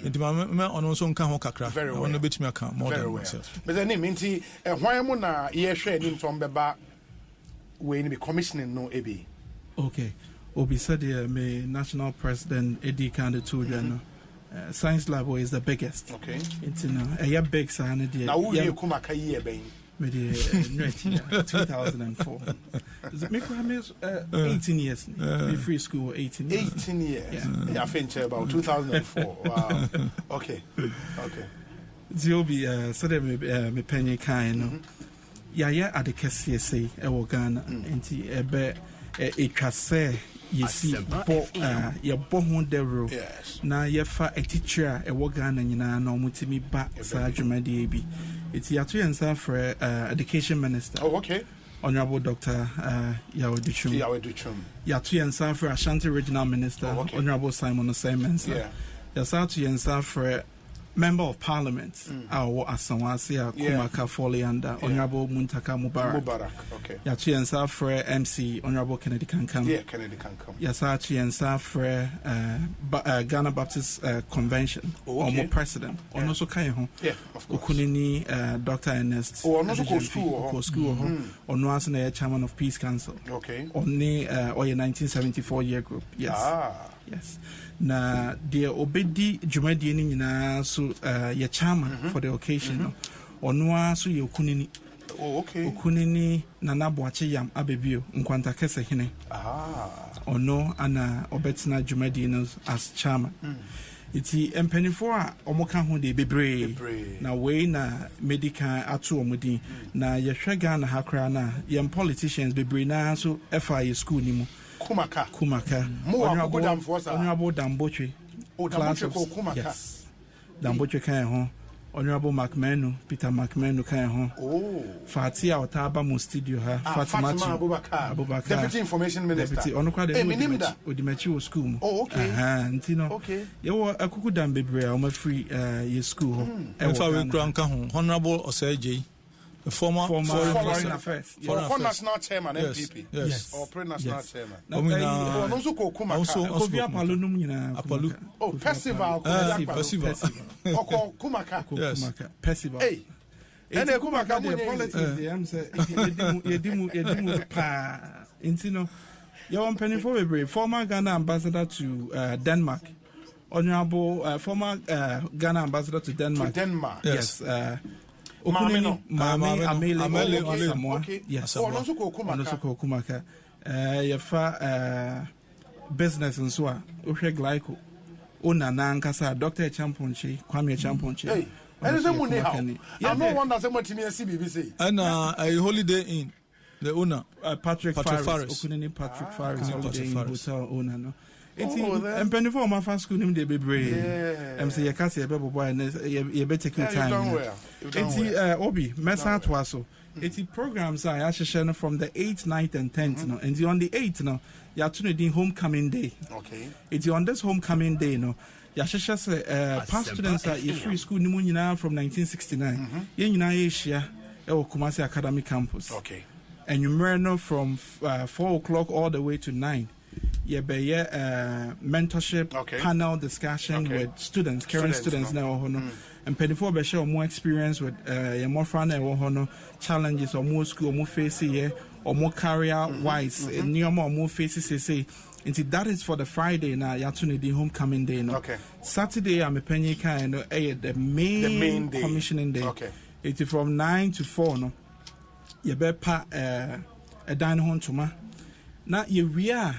And the Mamma on also Kaho Kakra. Very well. On a bit me account more than myself. But the name, Minty, why am I here sharing from Beba when be commissioning no AB? Okay. Obi said, me national president Eddie Kandu Science Lab is the biggest. Okay. It's in a big sign. Now, who you come a year, Bain? 2004. Maybe 18 years. Free school 18 years. 18 years. Yeah, I think about 2004. Wow. Okay. Ziobi, so that me penny kind. Yeah, at the Cassia Ghana, and it can say. You see, your born dero. Now, you fa a teacher, a Wagana, and no mutimi back, Sajuma DAB. It's Yatu and for Education Minister. Oh, okay. Honorable Dr. Yawe Duchum. Yatu and for Ashanti Regional Minister, Honorable Simon Simons. Yasatu and for Member of Parliament, our Asanwasia, Kumaka Foley under Honorable Muntaka Mubarak. Okay. Yatu and for MC, Honorable Kennedy Kankam. Yeah, Kennedy Kankam. Yasatu and for Ghana Baptist Convention, or more president, or no so Kayaho. Yeah, of course. Okunini, Dr. Ernest. Oh, no school. Or no as a chairman of Peace Council. Okay. Only or a 1974 year group. Yes. Yes. Na dear obedi jumadi ni nyina so your chairman for the occasion. Onwa so ye kunini. Oh, okay. Okunini Nana Boache Yam Abebio, Nkwanta Kese Hine. Ono ana Obetina Jumedinos as chairman. Iti empenifo a omoka ho de bebre na we na medical atu omudi na yehwe Ghana hakra na yem politicians bebre na so efa ye school ni mu kumaka honorable Damboche Kumaka yes Damboche kan ho honorable Peter McMenu kan ho Fatia Otaba mu studio ha Fatima Abubakar Deputy Information Minister Deputy onokwa de Odimachi wo school mu okay ntino yewo akuku dam bebre o ma free ye school ho efa we kura nka ho honorable Osei the former foreign affairs for national chairman MPP yes or pre-national chairman also Kovia Palunum nyina Apalu festival Kumaka festival hey and Kumaka politics am say yedimu pa intino your penny for bebre former Ghana ambassador to Denmark honorable former Ghana ambassador to Denmark yes Mami Amele yes Onosuko Kumaka yefa business nso a ohwe glyco ona na nkasa Dr. Champonche Kwame Champonche and the money how I no wonder say what me see BBC and a Holiday Inn the owner Patrick Faris Okunini Patrick Faris Holiday Inn hotel owner no eti empenifo ma fa school nim de bebre em say ye ka say e be boy and ye be taking time eti obi mesa to aso eti programs are actually from the 8th 9th and 10th no and on the 8th no ya tune homecoming day okay eti on this homecoming day no ya shesha say past students are free school nim nyina from 1969 ye nyina ye hia e wo Kumasi Academy campus okay and you no from 4 o'clock all the way to 9 mentorship panel discussion with students, current students now and penifo be share more experience with more fun and challenges or more school more face here or more career wise near more faces say that is for the Friday now yatune the homecoming day no Saturday I'm a penny kind the main commissioning day it's from 9 to 4 no you be pa a dine home toma now we are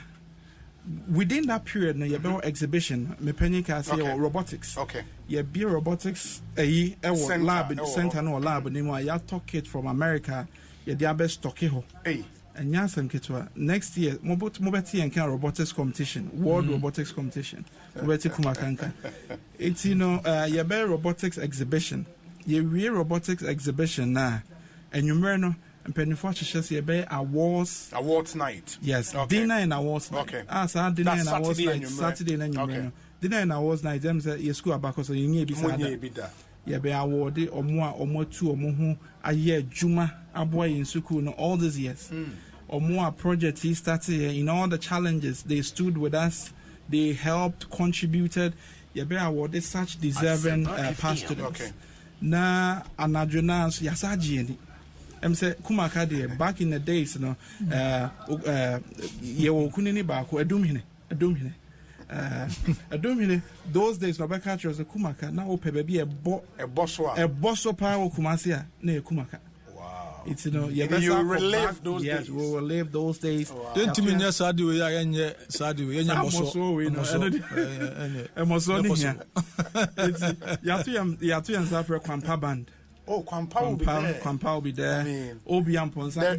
within that period, you have exhibition. Me penny can say robotics. Okay. You be robotics. Lab center no lab. Anymore. You talk it from America. You the best talk it ho. Hey. And yansam kitwa next year. Mobeti and can robotics competition. World robotics competition. Mobeti kumakanka. It's you be robotics exhibition. You real robotics exhibition na. And you know. And Pennyfortune you be awards night. Yes, dinner and awards night. Okay. So dinner and awards night. Saturday and you dinner and awards night. Them say your school about because you need be you be awarded or more two or more who a year Juma aboy in school no all these years. Or more projects he started in all the challenges they stood with us. They helped, contributed. You be awarded such deserving past students. Okay. Na anadjonans yasaji. Say Kumaka de back in the days no ye wo kunini ba ko adum hine those days no be catch was Kumaka na o pebe bi e bosso pa wo Kumasi a na Kumaka it's you relive those days. Yes, we will relive those days. Don't mean yes, I do. I band. Oh, Kwampa will be there. Kwampa will be there.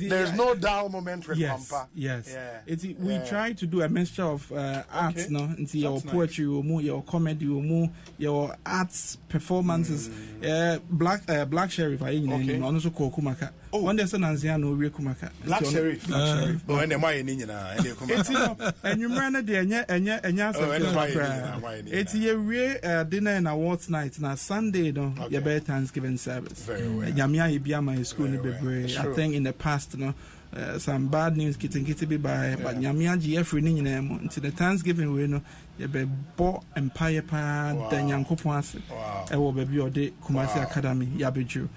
There's no dull moment with Kwampa. Yes. Yeah. We try to do a mixture of arts, no? Into your poetry, your comedy, your arts performances. Black Sheriff, I also call Kumaka. One day, no real Kumaka. Black Sheriff. Oh, and the money and you ran it there, it's a real dinner and awards night. Now, Sunday, no, your Thanksgiving service. Very well. Yamia Ibiama is school. I think in the past, some bad news kitty be by but nyamia GF ni nyina mo into the Thanksgiving we no ye be bo empire pa da nyankopon ase e wo ba bi ode Kumasi Academy ya beju.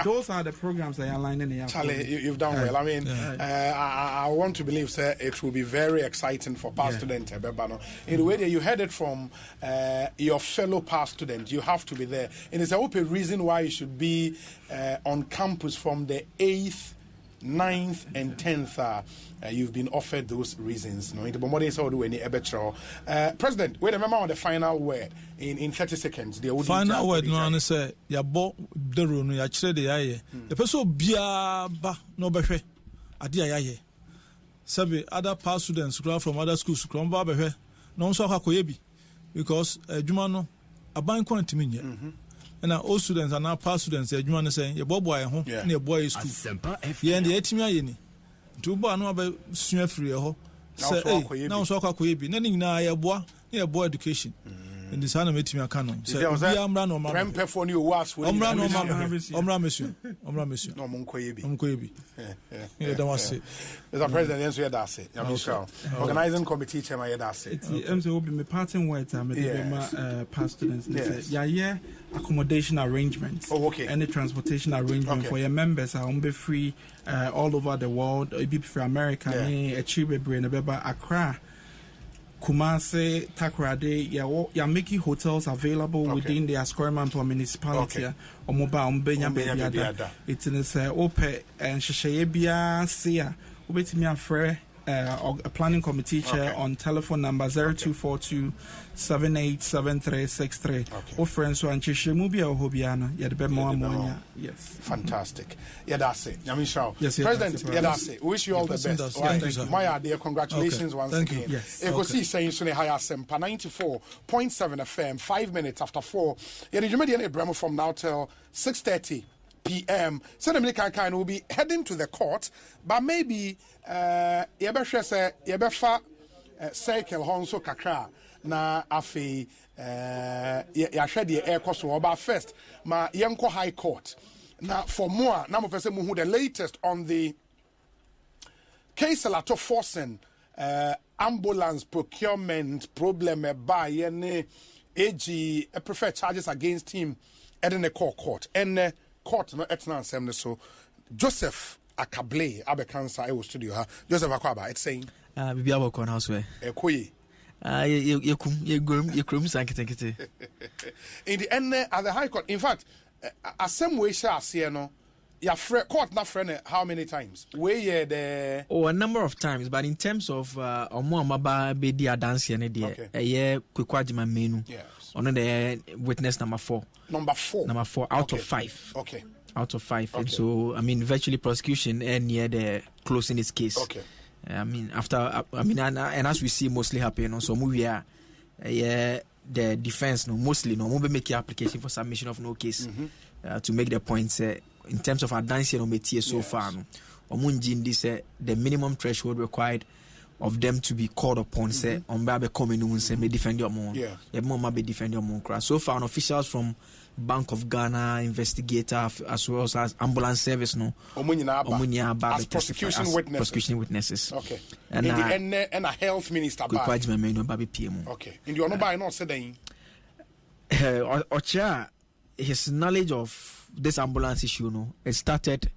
Those are the programs I align in here. Charlie, you've done well. I mean, I want to believe, sir, it will be very exciting for past students. In the way that you heard it from your fellow past students, you have to be there. And it's a open reason why you should be on campus from the 8th, 9th, and 10th. You've been offered those reasons. No, in the President, wait a moment on the final word in 30 seconds. The final word, no, I say, ya bo the room, ya chere de aye. The person bia ba no behwe. Adi aye. Sabi other past students from other schools from ba behwe. No so akoye bi because adwuma no aban ko ntimi nye. And all students are now past students. Adwuma no say ye bobo aye ho na ye boy school. Ye and the etimi aye ni. Tuba no about senior free ho say now so akoye bi na ni na ye boa education in this ana metimi aka no say bi amra no ma rempe ni owas we omra monsieur no monkoye bi yeah that was it. Mr. President yes we that say organizing committee chairman yeah that say am say obi me parting words am dey ma past students yeah accommodation arrangements any transportation arrangement for your members are be free all over the world be free America achieve brain beba Accra Kumasi, Takoradi, you're making hotels available within the Ascormanto municipality. Or mobile Benya. It's in the Ope and Shashayabia Sia. Wait me a free a planning committee chair on telephone number 0242-787363. Or friends who and Chishimubi or Hobiana, yet be more. Yes. Fantastic. Yeah, that's it. Yes, President, yeah, that's it. Wish you all the best. Thank you, my dear, congratulations once again. Yes. See saying Sunny High Asempa 94.7 FM, 5 minutes after 4. Yeah, the Jumedian Abraham from now till 6:30 p.m. So the American will be heading to the court, but maybe Yebefa cycle Honso Kakra na afi yahwɛ deɛ ɛrekɔ so ɔba first ma yɛnkɔ high court na for more na mo pɛ sɛ mo hu the latest on the case lato forcing ambulance procurement problem ɛba yɛne AG prefer charges against him ɛde ne court ɛnɛ court no ɛtena nsɛm ne so Joseph Akable abekansa ɛwɔ studio ha Joseph Akwaba it's saying bibi abɔkɔ na so ɛkɔyi yekrum sanketekete in the end at the high court in fact asem we share ase no ya court na friend how many times we the a number of times but in terms of omo amaba be di adanse ne de kwekwadima menu ono the witness number 4 out of 5 out of 5 and so I mean virtually prosecution and near the closing this case I mean after and as we see mostly happen so we are the defense mostly we make application for submission of no case to make the points in terms of advancing no métier so far the minimum threshold required of them to be called upon say on be coming say may defend your own be defend your own so far officials from Bank of Ghana investigator as well as ambulance service as prosecution witnesses and a health minister in the by not saying his knowledge of this ambulance issue it started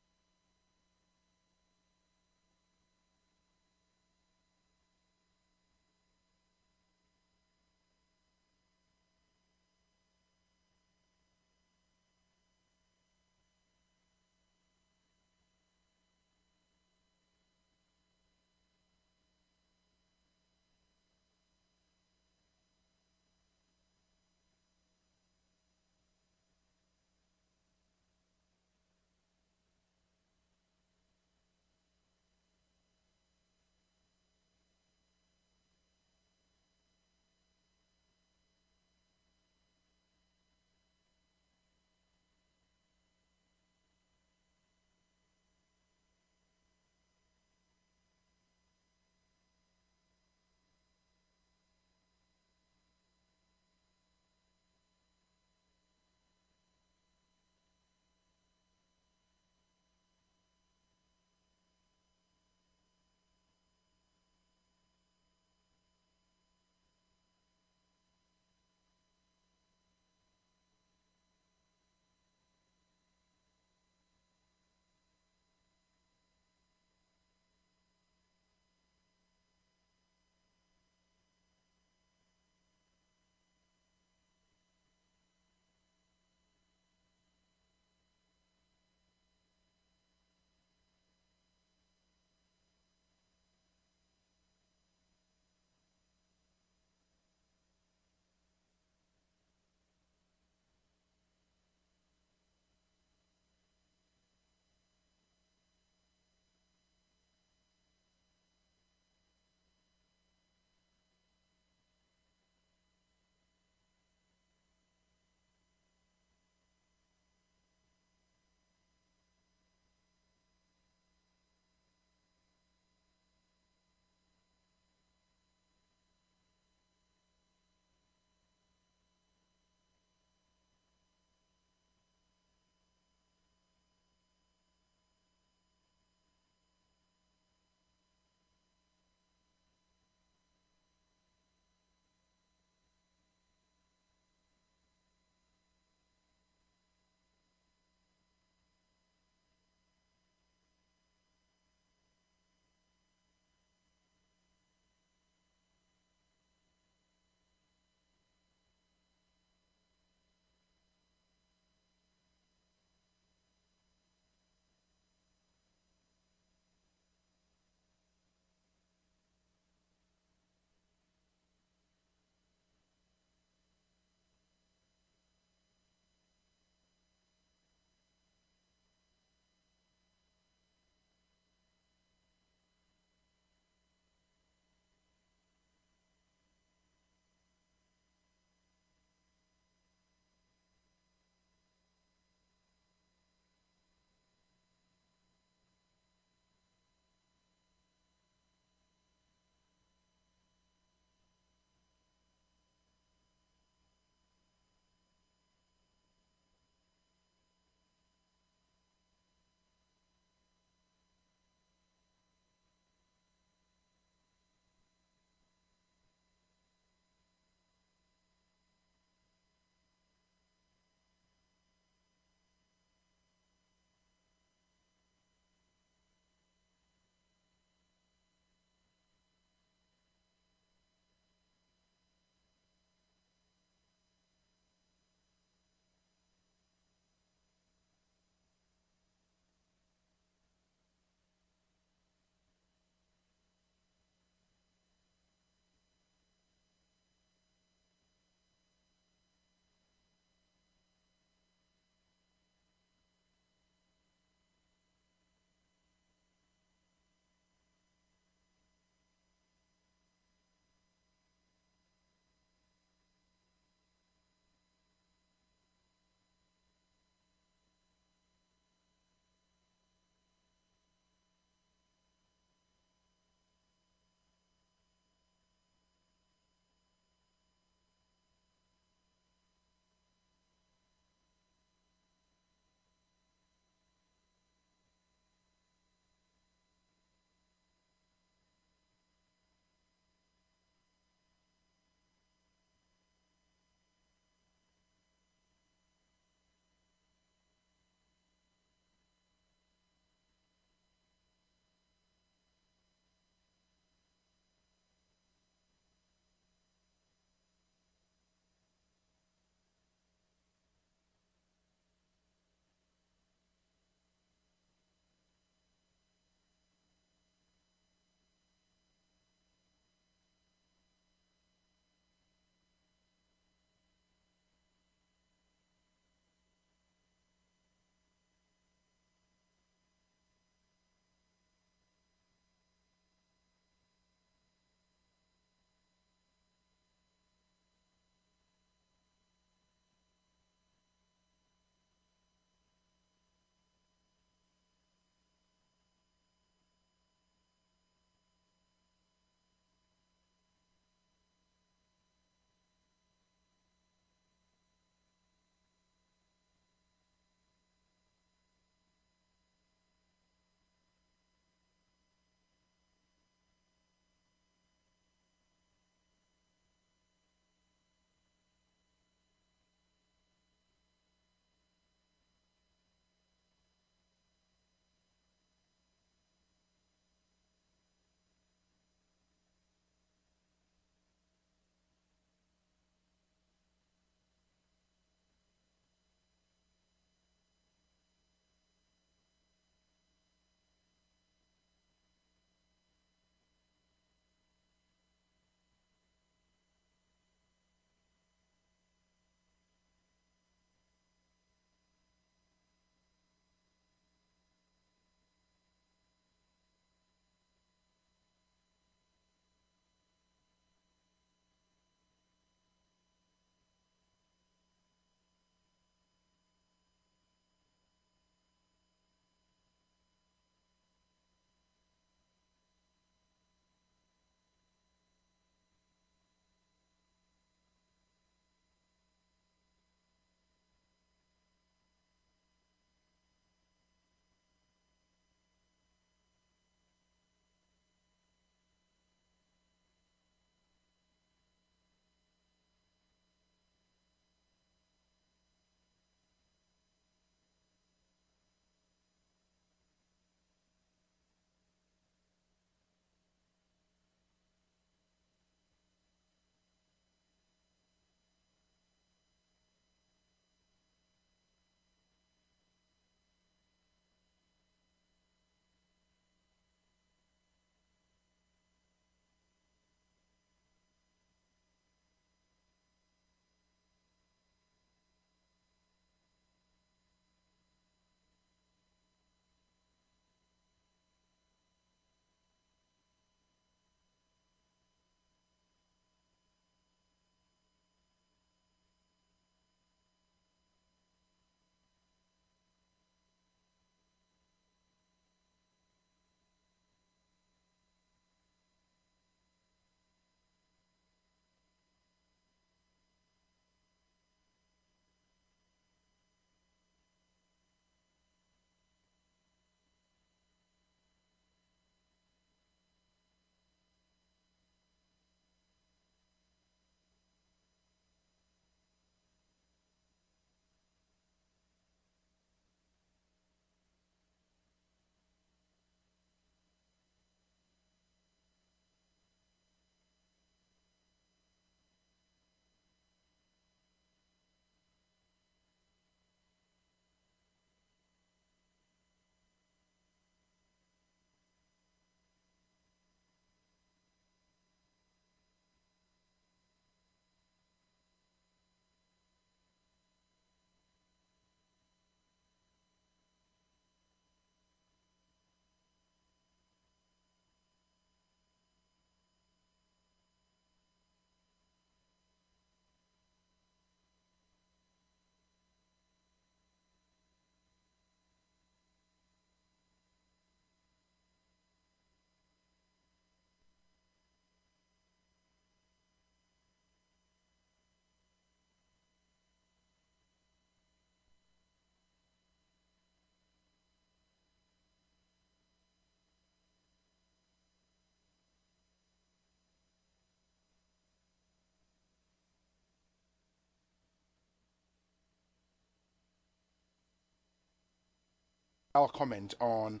I'll comment on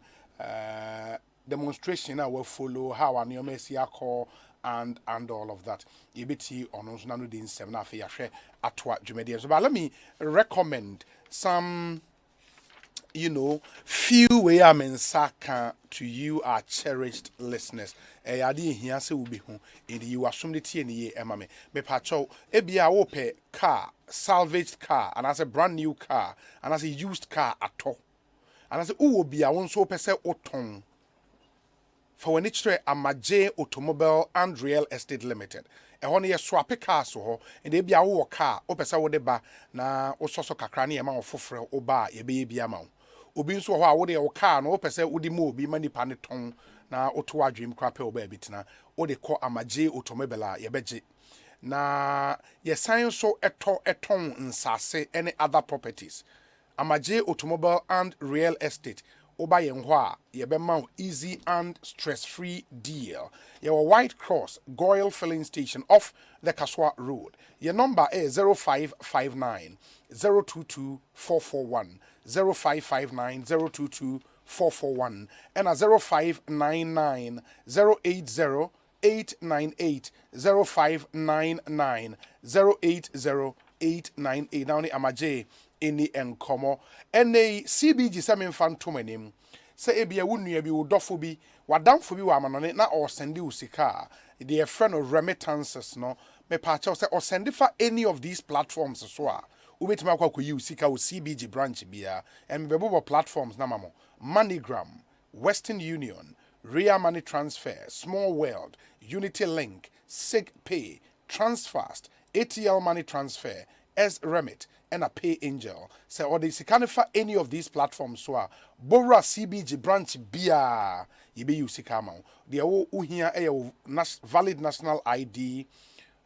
demonstration I will follow how our new Messia call and all of that. EBT on Nanu Din 7 after Atwa Jumedia. But let me recommend some, few way I mean saka to you, our cherished listeners. Adi here say will be home in you assume the TNE emame. Me pacho ebia ope car, salvaged car, and as a brand new car, and as a used car at all. And as who will be a one so per se oton. For when it's a Maje Automobile and Real Estate Limited. A honey swap a car so and they be a car, opesa wodeba na ososo kakrani amount of fufre oba ye baby amount. Ubin so how would a car no opesa would mo be many paneton na otoa dream crape oba bitina or they call a Maje Automobile ye beji. Na ye sign so eton nsase any other properties. Amaje Automobile and Real Estate. Oba yenhwa, yebema easy and stress-free deal. Your White Cross Goyle Filling Station off the Kaswa Road. Your number is 0559 022 441 0559 022 441 and a 0599 080 898 0599 080 898. Now ni Amaje any enkomo ene CBG samin fantomanim say ebia wunua bi wodofo bi wadamfo bi wa amanone na or sende usika the friend of remittances no me pacha say or send for any of these platforms so a ubetima kwa ko usika o CBG branch bia and bebo platforms na mamo MoneyGram, Western Union, Ria Money Transfer, Small World, Unity Link, Sig Pay, Transfast, ATL Money Transfer, S-Remit, and a Pay Angel. So, or they can for any of these platforms. So, Bora CBG branch Bia, Yibi Usikamo. The O here a valid national ID,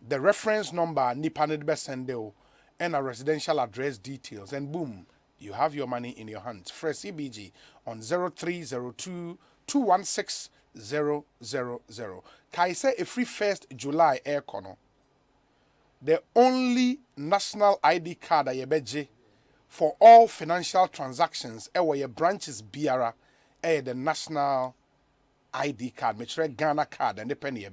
the reference number, Nipaned Besendeo, and a residential address details. And boom, you have your money in your hands. Fresh CBG on 0302 216 000. Kaise a free 1st July air corner. The only national ID card that you for all financial transactions where your branches biara the national ID card, which is Ghana card and the penny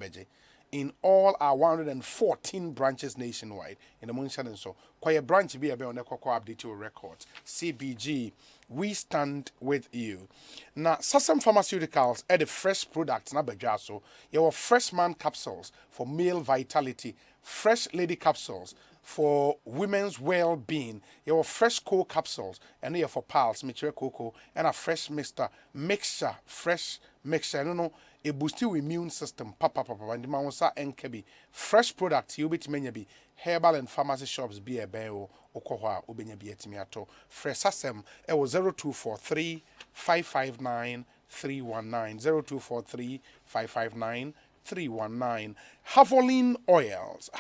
in all our 114 branches nationwide in the Munchen and so. Kwa branch be on the update your records. CBG, we stand with you. Now, Sasam Pharmaceuticals are the fresh products na bejaso. Your fresh man capsules for male vitality. Fresh lady capsules for women's well-being. Your fresh co capsules and here for pals, mature cocoa and a fresh mixture, fresh mixture. I don't know, a boost your immune system. Papa, and the mansa NKB. Fresh products you bit many herbal and pharmacy shops be a beo okoha ubenya be etimiato. Fresh Sasem 0243 559 319 0243 559 319. Havoline oils.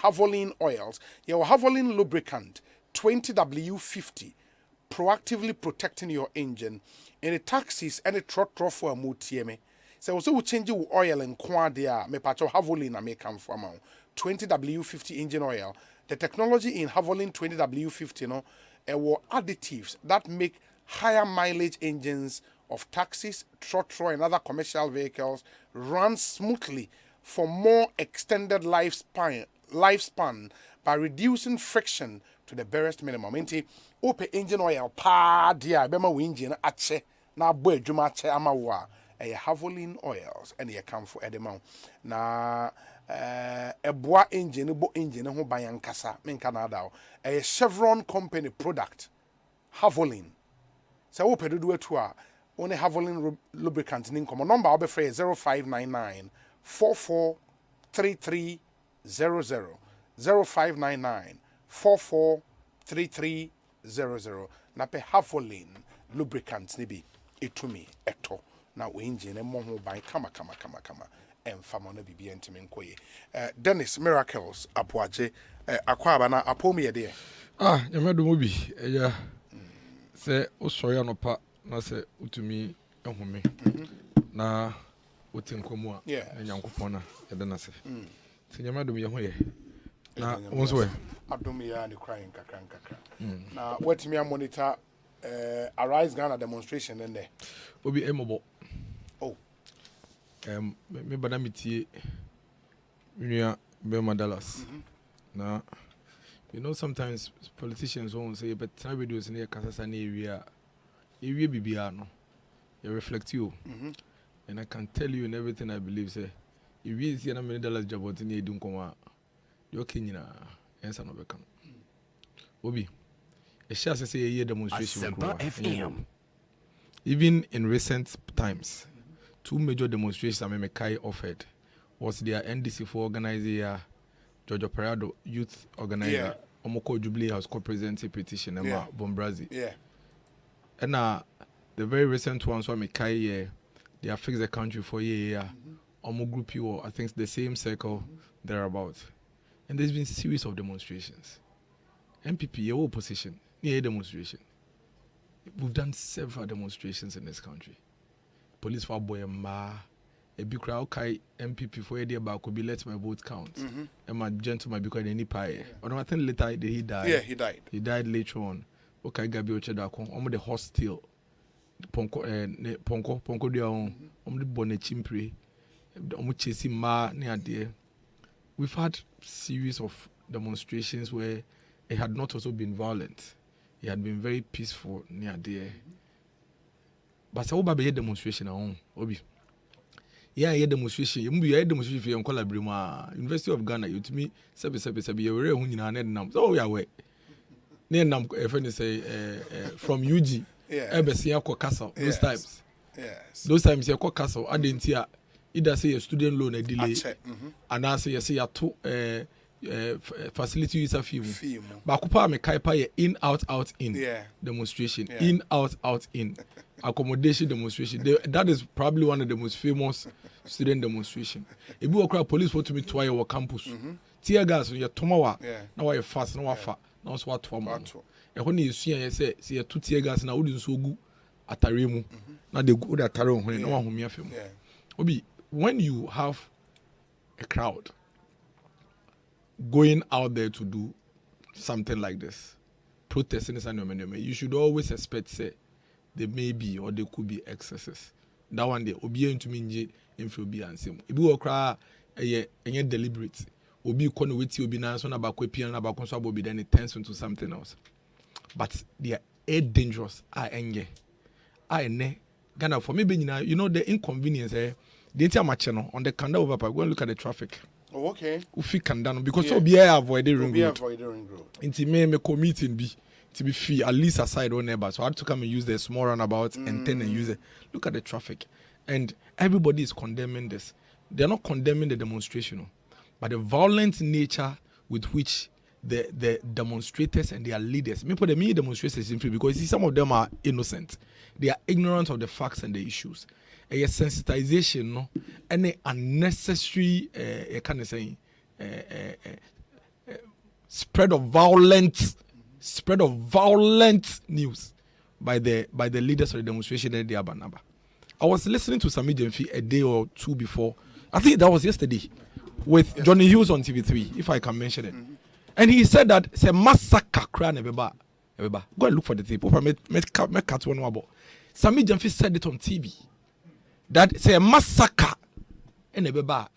Your Havoline lubricant 20W50 proactively protecting your engine. Any taxis, any trot for a mutieme. So also change your oil and quadia me patcho Havoline I may come from 20W50 engine oil. The technology in Havoline 20W50 were additives that make higher mileage engines of taxis, trotro and other commercial vehicles run smoothly for more extended lifespan by reducing friction to the barest minimum. Inti open engine oil pa dia bema engine ache na boy juma ache amawa e Havoline oils and ye come for edemount na boa engine bo engine ho ban kasa men Canada a Chevron company product Havoline so open do it to only Havoline lubricant nin come number be free 0599 443300 0599 443300 na pe Havoline lubricants ni bi etumi eto na we engine mo ho ban kama emfamo na bibi entimi nkoye Dennis Miracles apoaje akwaba na apomi ye de yamedo mo bi eya se osoya no pa na se utumi ehome na wotinkomu a enyankopon na yede na se tinyamado me ho ye na wonso we adom ya ne crying kakra na watimi monitor Arise Ghana demonstration in there. Obi emobo. Oh. Me badamiti Unia Bema Dallas. Now, you know, sometimes politicians won't say, but try videos in the Kasasani area. If you be no, you reflect you. And I can tell you in everything I believe, say, if you see $1 million job, what you do, you're king, answer no become. Obi, a shall say a year demonstration. Even in recent times, 2 major demonstrations Amemekai offered was their NDC for organizing Georgia Parado Youth Organizer, Omoko Jubilee House co-presenting petition, Emma Bombrazi. Yeah. And the very recent ones, so Amekai, they have fixed the country for a year. Omo group you, I think the same circle thereabouts. And there's been series of demonstrations. MPP, your opposition, near demonstration. We've done several demonstrations in this country. Police for boy ma, a big crowd kai MPP for a day about could be let my vote count. And my gentleman because any pie. Or I think later he died. Yeah, he died. He died later on. Okay, Gabi Ochedako, the hostile. Ponko dia on the bonnet chimpre. Chasing ma near there. We've had series of demonstrations where it had not also been violent. It had been very peaceful near there. But I will be a demonstration at home. Obi. Yeah, a demonstration. You be a demonstration for your Brima, University of Ghana. You to me, Sabi, you're very who oh, yeah, wait. Near Nam, a friend say from UG, Ebesia Castle, those times. Yes. Those times, your castle, I didn't hear either say a student loan a delay, and I say, a two facility user fee. Bakupa me kaipa in out in demonstration, in out in accommodation demonstration. That is probably one of the most famous student demonstration. If you walk police want to me to our campus, tear gas you tomawa now you fast now fa now so what form. And when you see say a 2 tear gas now wouldn't so good ataremu now they go that taro when no one who me film. Obi, when you have a crowd going out there to do something like this, protesting, you should always expect, say, there may be or there could be excesses. That one day, obi to me in be and same. If you cry, a deliberate, obi kono witi obi na so na ba kwapi na ba konso abobi, then it turns into something else. But they are dangerous. Enge. Ne Ghana for me being you know the inconvenience. The entire channel on the Kanda over, go and look at the traffic. Oh, okay. Ufi Kanda because so be avoid the ring road. Inti me committing be to be free at least aside one neighbor. So I had to come and use the small roundabout and then and use it. Look at the traffic, and everybody is condemning this. They are not condemning the demonstration, but the violent nature with which the demonstrators and their leaders. Me put the mini demonstrators simply because see, some of them are innocent. They are ignorant of the facts and the issues. A sensitization, no, any unnecessary, spread of violent news by the leaders of the demonstration at the Abanaba. I was listening to Sami Jemfi a day or two before. I think that was yesterday with Johnny Hughes on TV3, if I can mention it. And he said that it's a massacre. Go and look for the tape. Sami Jemfi said it on TV. That it's a massacre in a beba,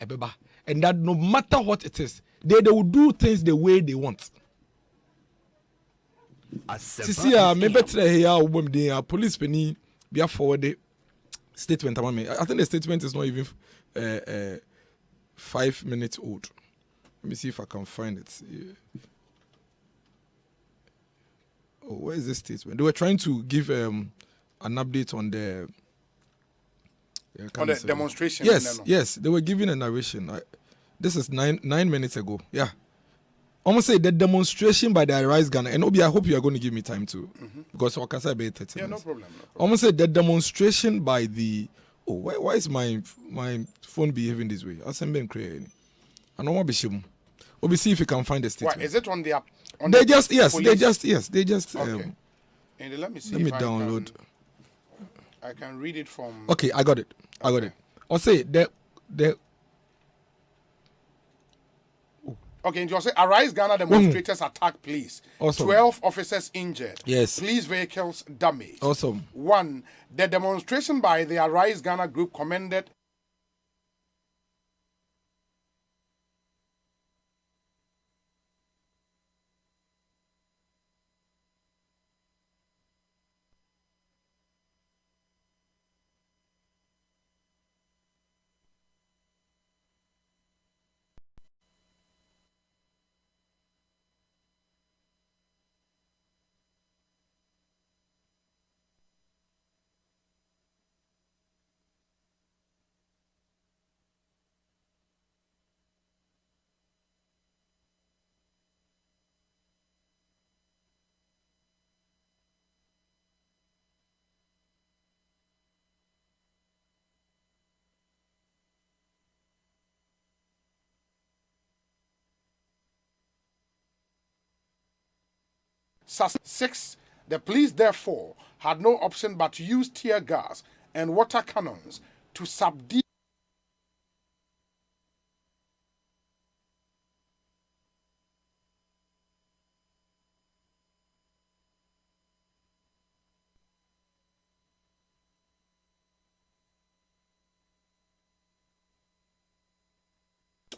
and that no matter what it is, they will do things the way they want. Sisi me better here police penny be forward statement. I think the statement is not even 5 minutes old. Let me see if I can find it. Oh, where is this statement? They were trying to give an update on the demonstration. Yes, they were giving a narration. This is 9 minutes ago. Yeah, almost say the demonstration by the Arise Ghana. And Obi, I hope you are going to give me time to because I can say about 30 minutes. No problem. Almost say the demonstration by the. Oh, why is my phone behaving this way? Asempa creating. I don't want to be shim. Obi, see if you can find the statement. What is it on the app? They just okay. And let me see. Let me download. I can read it from. Okay, I got it. I'll say Okay, and you say Arise Ghana demonstrators attack police. Awesome. 12 officers injured. Yes. Police vehicles damaged. Awesome. 1. The demonstration by the Arise Ghana group commended Six, the police therefore had no option but to use tear gas and water cannons to subdue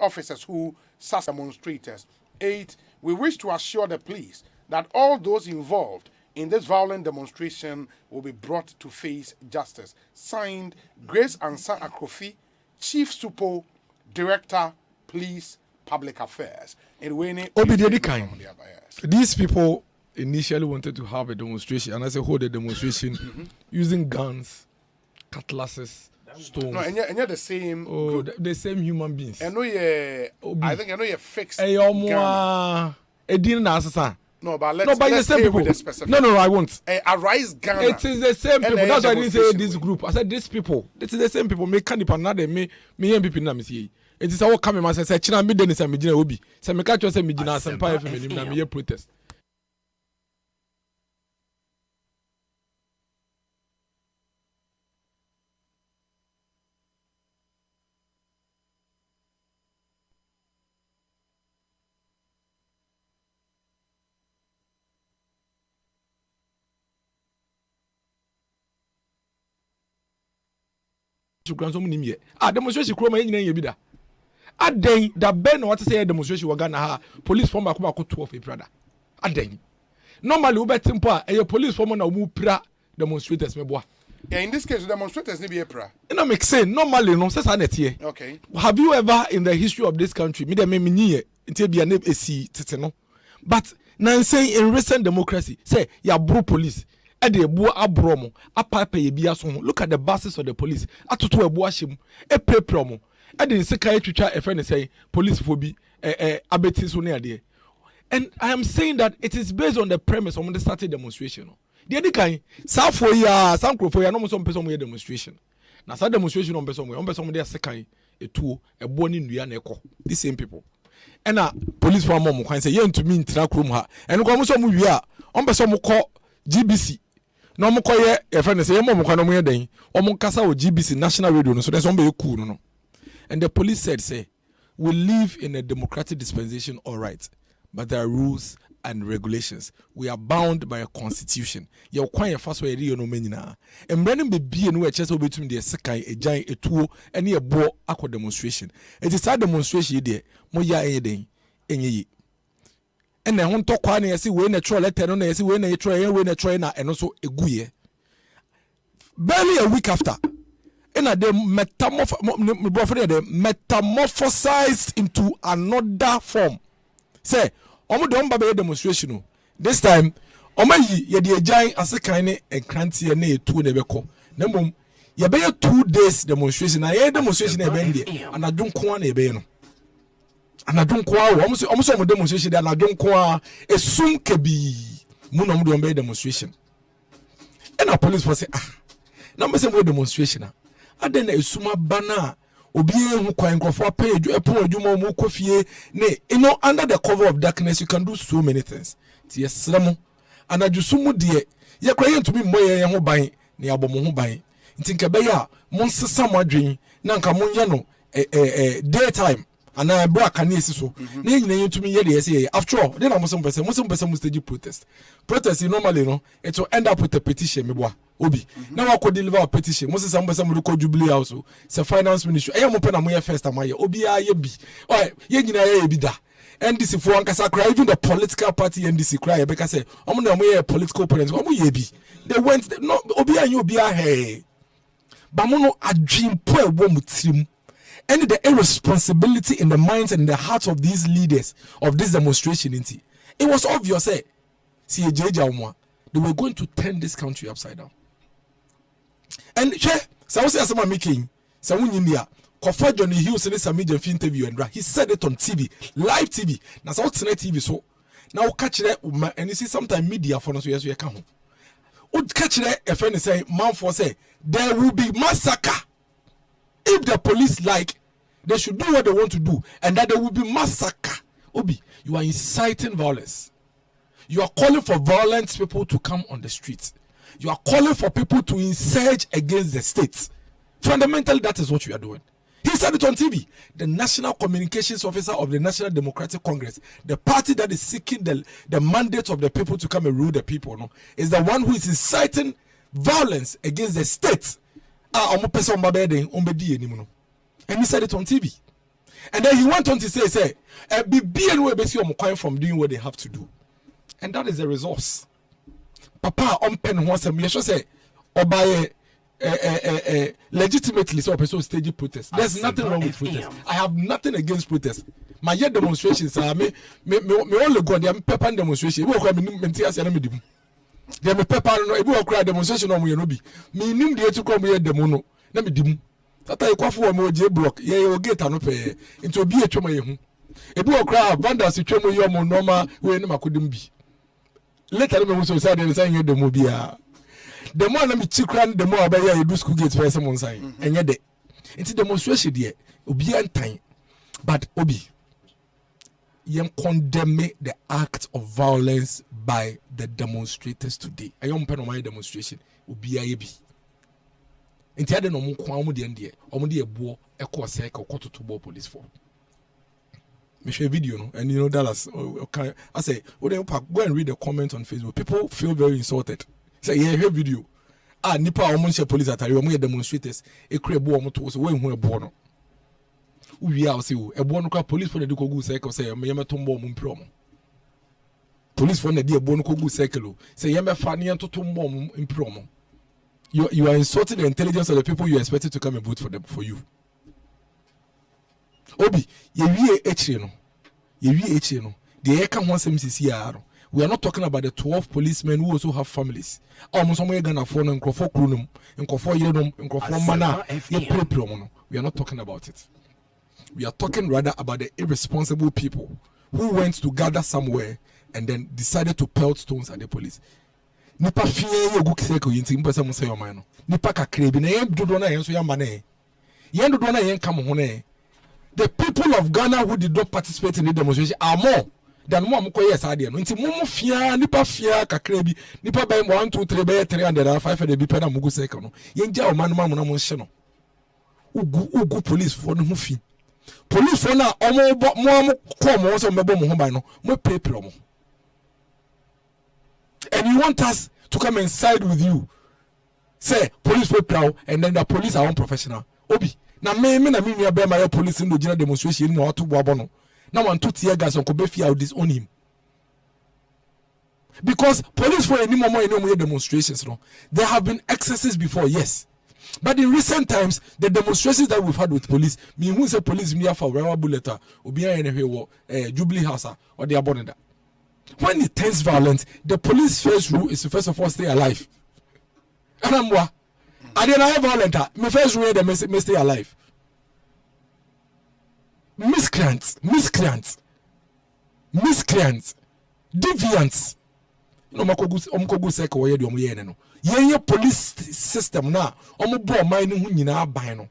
officers who suspect demonstrators. 8, we wish to assure the police that all those involved in this violent demonstration will be brought to face justice. Signed, Grace Ansa Akrofi, Chief Supo, Director, Police, Public Affairs. These people initially wanted to have a demonstration, and as a whole, the demonstration using guns, cutlasses, stones. No, and you're the same group. The same human beings. I think you're fixed. No, but let's the same people. With the specific. No, I won't. Arise Ghana. It is the same people. That's why I didn't say this group. I said these people. It is the same people. Me can't depend me MPP na me see. It is our coming. I said, "China me deni sa me jina obi." Say me catch say me jina Asempa FM na me protest. Demonstration kroma nyina ye bi da aden da ben what say demonstration waga na ha police form akoma ko 12 April da aden normally we betimpo a police form na mu pra demonstrators meboa. Yeah, in this case the demonstrators ni be April. You know make sense normally no say sa netie. Okay. Have you ever in the history of this country me dem me nyi ntie bia na esi tete no but now saying in recent democracy say ya bro police look at the buses of the police. Police phobia. And I am saying that it is based on the premise of the started demonstration. The other kind, some no some person demonstration. Now, some demonstration on person there second a two a born in Nuyaneko. These same people. And police for a moment can say, "Yen to me in Trackroom ha." And come some we are on person call GBC. No mo koye e friend say mo kwa no mo yeden o mo kasa o GBC national radio no so there's one be cool no. And the police said say we live in a democratic dispensation, all right, but there are rules and regulations. We are bound by a constitution. Your kwan first way ri no manyina and branding be bie no e chese obetum de sekai ejan etuo ene e bo akọ demonstration. It is a demonstration there mo ya eden enye. And then, talk one year, see, when a troll letter on a see when a trainer, and also a guye. Barely a week after, and the metamorphosized into another form. Say, Omo don't baby demonstration. This time, Omayi, ye the giant as a kind and cranty and a 2 nebeko. Nemum, ye be 2 days demonstration. I hear demonstration a bendy, and I don't want a beno. And I don't kwa almost demonstration that I don't kwa a soon kebi muno mdo demonstration. And our police was say number some demonstration. And then a suma bana obi who kwa nkofo page epon adwuma mu kofie ne under the cover of darkness you can do so many things. Ti yeslamo and ajusumu de ye kwa to be moye ho ban ne abomo ho ban. Nti nke be ya mon sesa mo adwen na nka mon ye no daytime and I brought can so. Then to me, yes, after all, then I'm some person stage protest. Protest normally, no, it will end up with a petition, Obi. Now I could deliver a petition. Most some person will call Jubilee also. It's a finance ministry. I am open a more first time. Obi, I be. All right, you be that. NDC for Ankasa cry, even the political party NDC cry because say I'm not political opponents. They went no Obi and you be a hey. Bamono a dream poor woman and the irresponsibility in the minds and the hearts of these leaders of this demonstration. It was obvious, see they were going to turn this country upside down. And so I'm making someone in India. Kofa Johnny Hughes in this media interview and he said it on TV, live TV. Now so tonight TV so now catch that and you see sometimes media for us so you can. Would catch that a friend say man for say there will be massacre if the police like they should do what they want to do and that there will be massacre. Obi, you are inciting violence. You are calling for violent people to come on the streets. You are calling for people to insurge against the state. Fundamentally, that is what you are doing. He said it on TV. The National Communications Officer of the National Democratic Congress, the party that is seeking the mandate of the people to come and rule the people, no, is the one who is inciting violence against the state. And he said it on TV. And then he went on to say, from doing what they have to do. And that is the resource. Papa, say, legitimately so person stage protest. There's nothing wrong with protest. I have nothing against protest. My year demonstrations are me only go there pepper demonstration. We go me as na me dim. There me pepper no e be okra demonstration no no bi. Me nim de to come here demo no na me dim. Tata e kwafo mo je block ye o gate no pe. Into obi etwoma ye hu. E be okra vandals twemo yo mo normal we no makodim bi. Later me so say dey say here demo bia. The more I'm chikran, the more I buy do school gates for someone sign. And yet, it's a demonstration there. Obi and time, but Obi, you condemn the act of violence by the demonstrators today. I am pen on my demonstration. Obi ayebi. Inti ade no mo kwa mo de ndie. Omo de ebo ekọ sek okọ to bo police for. Me share video no, and you know Dallas. Okay, I say, go and read the comments on Facebook. People feel very insulted. Say yeah, video. Nipa omo police atari omo demonstrators e kure bo omo to so we hu ebo no. Uwi a say ebo no kwa police for the kogu cycle say me yemetombo omo mpro omo. Police for the ebo no kogu cycle say yemefa ne entotombo omo mpro omo. You are insulting the intelligence of the people you expected to come and vote for you. Obi, ye wie echi no. The eka ho asem sisi aro. We are not talking about the 12 policemen who also have families. Almost some Ghana for no nkofo krunum, nkofo yenom, nkofo mana, we are not talking about it. We are talking rather about the irresponsible people who went to gather somewhere and then decided to pelt stones at the police. Nipa fie ye gu kiseko yinti mpesa mo say o man no. Nipa kakre bi na yen dodo na yen so yamba na. Yen dodo na yen kam ho na. The people of Ghana who did not participate in the demonstration are more than mo amokoye asade no. Nti mo fia nipa fia kakra bi nipa by 1 2 3 by 300 500 bi pena mugu seka no. Yen ja o man ma mo na mo hye no. Ugu police for no ho fi. Police for na omo mo ko mo so mebo mo ho ban no. Mo pepe mo. And you want us to come and side with you. Say police were proud and then the police are unprofessional. Obi. Na me na me nua be my police in the general demonstration no to bo no. Na want to tear gas on Kobefi out disown him. Because police for any moment in no demonstrations no. There have been excesses before, yes. But in recent times, the demonstrations that we've had with police, me who say police near for Rawa Bulleter, Obi anyway Jubilee House or the abonada. When it turns violent, the police first rule is to first of all stay alive. And I'm what? I didn't have violent. My first rule is to stay alive. Miscreants, deviants. No makogu seka wo ye de omo ye ne no. Ye police system na omo bo man no hu nyina ban no.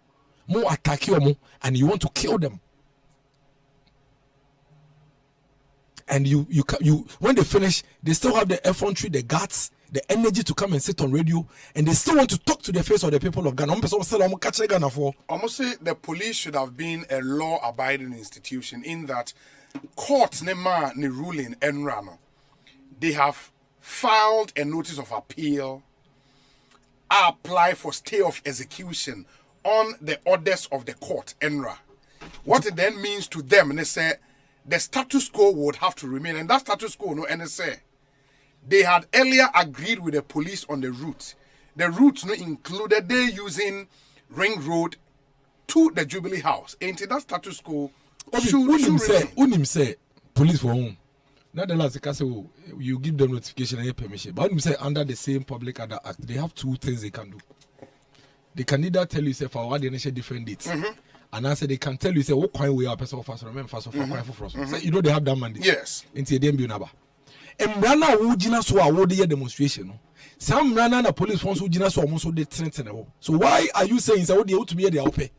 Mo attack omo and you want to kill them. and you when they finish, they still have the effrontery, the guts, the energy to come and sit on radio, and they still want to talk to the face of the people of Ghana. Almost say the police should have been a law-abiding institution in that courts ne ruling enrano. They have filed a notice of appeal, apply for stay of execution on the orders of the court enra. What it then means to them, and they say the status quo would have to remain, and that status quo, no, and they say they had earlier agreed with the police on the route. The route no included they using Ring Road to the Jubilee House. Ain't that status quo? Unim say police for whom? Not the last case you give them notification and permission. But unim say under the same Public Order Act, they have two things they can do. They can either tell you say for what they nation different dates. And I say they can tell you say what kind we are person fast remember fast for crime for us. So you know they have that mandate. Yes. Into them be naba. Embrana who jina so award the demonstration. Some rana na police force who jina so almost they threaten. So why are you saying say what they ought to be the open?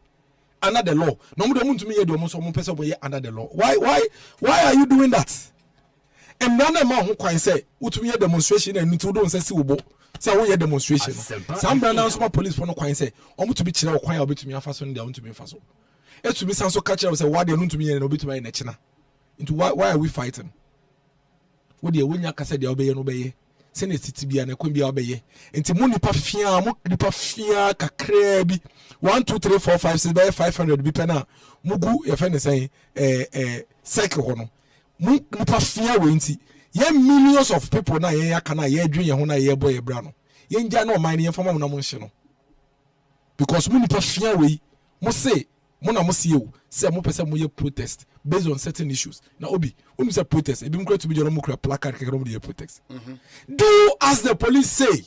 Under the law. No more to me almost person under the law. Why are you doing that? And none of who can say, "What me a demonstration and you don't say Sibo." Say, "We a demonstration." Some brand some police for no can say, "I'm to be chill or quiet bit to me a fason down to me faso." It to be some so catcher say, "Why they not to me and obey to my nechina?" Into why are we fighting? What the winya kasa de obey no obey? Send it to be an equimbi obey. Into money pafia kakre bi 1 2 3 4 5 6 by 500 bi pena mugu your friend is saying cycle hono. Mupafia wenti ye millions of people na ye yakana ye dwen ye ho na ye boy ye bra no ye nja na o man ye fama na mo nhye no because munipafia we mo say mo na mo see you say mo pese mo ye protest based on certain issues na obi when you say protest e bi mkra to be joro mo kra placard kekere mo dey protest do as the police say,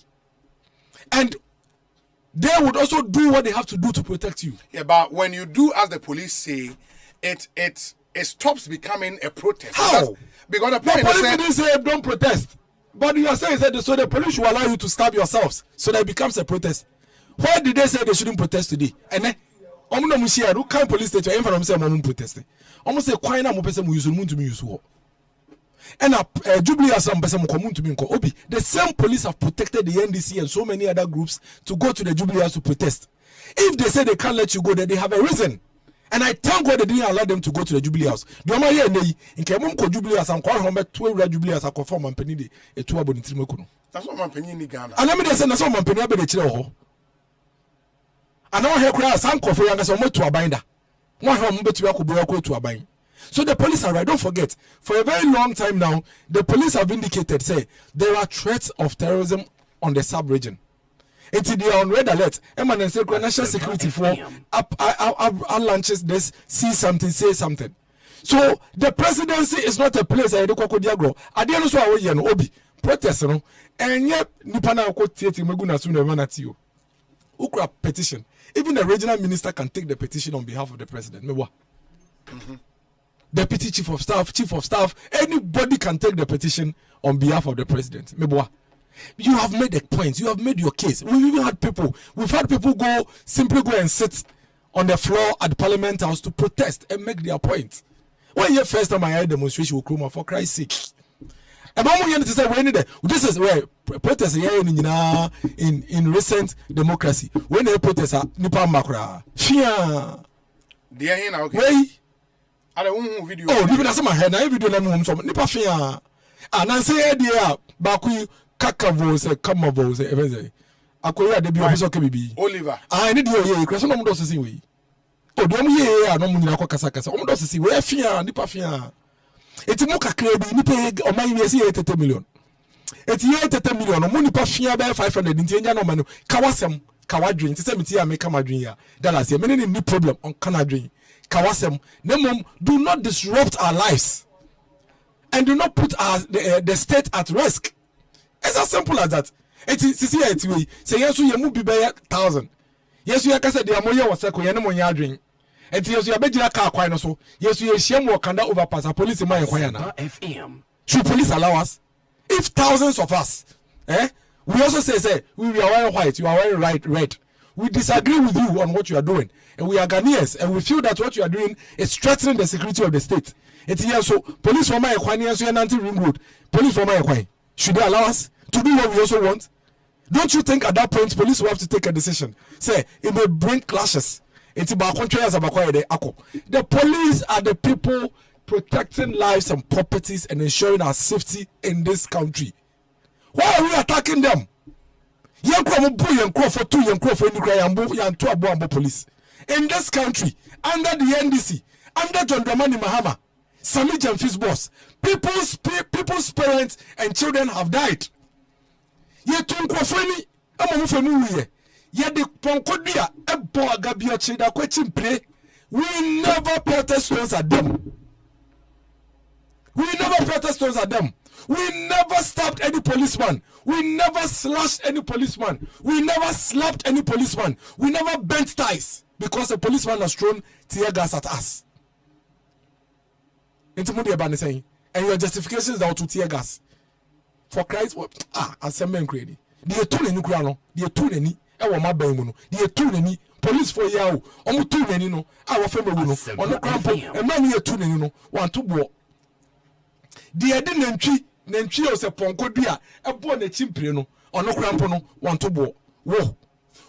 and they would also do what they have to do to protect you. Yeah, but when you do as the police say, it stops becoming a protest. How? Because the police didn't say don't protest. But you are saying that so the police should allow you to stab yourselves so that it becomes a protest. Why did they say they shouldn't protest today? And then who can police station in front of them protesting? Almost say quite a person who use to me use war. And Jubilee has some person come to me Obi. The same police have protected the NDC and so many other groups to go to the Jubilee House to protest. If they say they can't let you go, then they have a reason. And I thank God they didn't allow them to go to the Jubilee House. The Oma here in Kemum ko Jubilee House and call home 12 Jubilee House conform and penny de a 2 abon Trimoko. That's what man penny in Ghana. And let me say that's what man penny be the chile. And now here cry some coffee and some to a binder. One home bet to to a bind. So the police are right. Don't forget, for a very long time now, the police have indicated say there are threats of terrorism on the sub-region. Until they are on red alert, and say national security for our launches this, see something, say something. So the presidency is not a place I do diagro. At the end of the day, obi protest no, and yet nipana ko tieti meguna sunu manatio. Ukra petition. Even the regional minister can take the petition on behalf of the president. Mewa. Deputy chief of staff, anybody can take the petition on behalf of the president. Mewa. You have made a point. You have made your case. We've had people simply go and sit on the floor at the Parliament House to protest and make their point. When the first time I had a demonstration with Kroma, for Christ's sake. This is where protests here in recent democracy. When they protest, Nipa Makra. Fia. Video. Oh, you can my head. I video them some Nipa Fia. And I say, dear, Baku. Kakavose, Kamavose, everything. Akoya de Bio Bibi. Oliver. I need your question on those see. Oh, don't ye, I don't know Casacas. On those see where Fia, Nipa Fia. It's a mocha crabby, Nipe, or my years 80 million. It's 80 million, or Munipa Fia by 500 in Tiana Manu, Kawasam, Kawadrin, 70 make Kamadrinia. That is a many new problem on Kanadrin. Kawasam, Nemum, do not disrupt our lives and do not put the state at risk. It's as simple as that. It is say yes, you move be 1,000. Yes, you can say the amoya was a coyana drink. And yes, you are better car quite so. Yes, you shame more can overpass a police in my Quayana. FM. Should police allow us? If thousands of us, we also say we are wearing white, you are wearing red. We disagree with you on what you are doing, and we are Ghanaians, and we feel that what you are doing is threatening the security of the state. It's here so police for my equine so anti ring road. Police for my equine. Should they allow us to do what we also want? Don't you think at that point police will have to take a decision? Say it may bring clashes. It's about country as about the police are the people protecting lives and properties and ensuring our safety in this country. Why are we attacking them? Police in this country under the NDC, under John Dramani Mahama, Sami Jamfi's boss, people's parents and children have died. Ye tunkwafani amamufemu wiye. Ye de ponkodia ebo agabio chida kwechimpre. We never protest stones at them. We never protest stones at them. We never stabbed any policeman. We never slashed any policeman. We never slapped any policeman. We never bent ties because a policeman has thrown tear gas at us. And your justification is that to tear gas. For Christ, Asempa crazy. The two neni krano, the two neni, ewa mabemuno, the two neni, police for yao, omu two neni no, our family no, on the crampo, and many two neni no, one to bo. The Eden Nentri was a poncodia, a born a chimpre no, on the crampo no, one to bo. Whoa.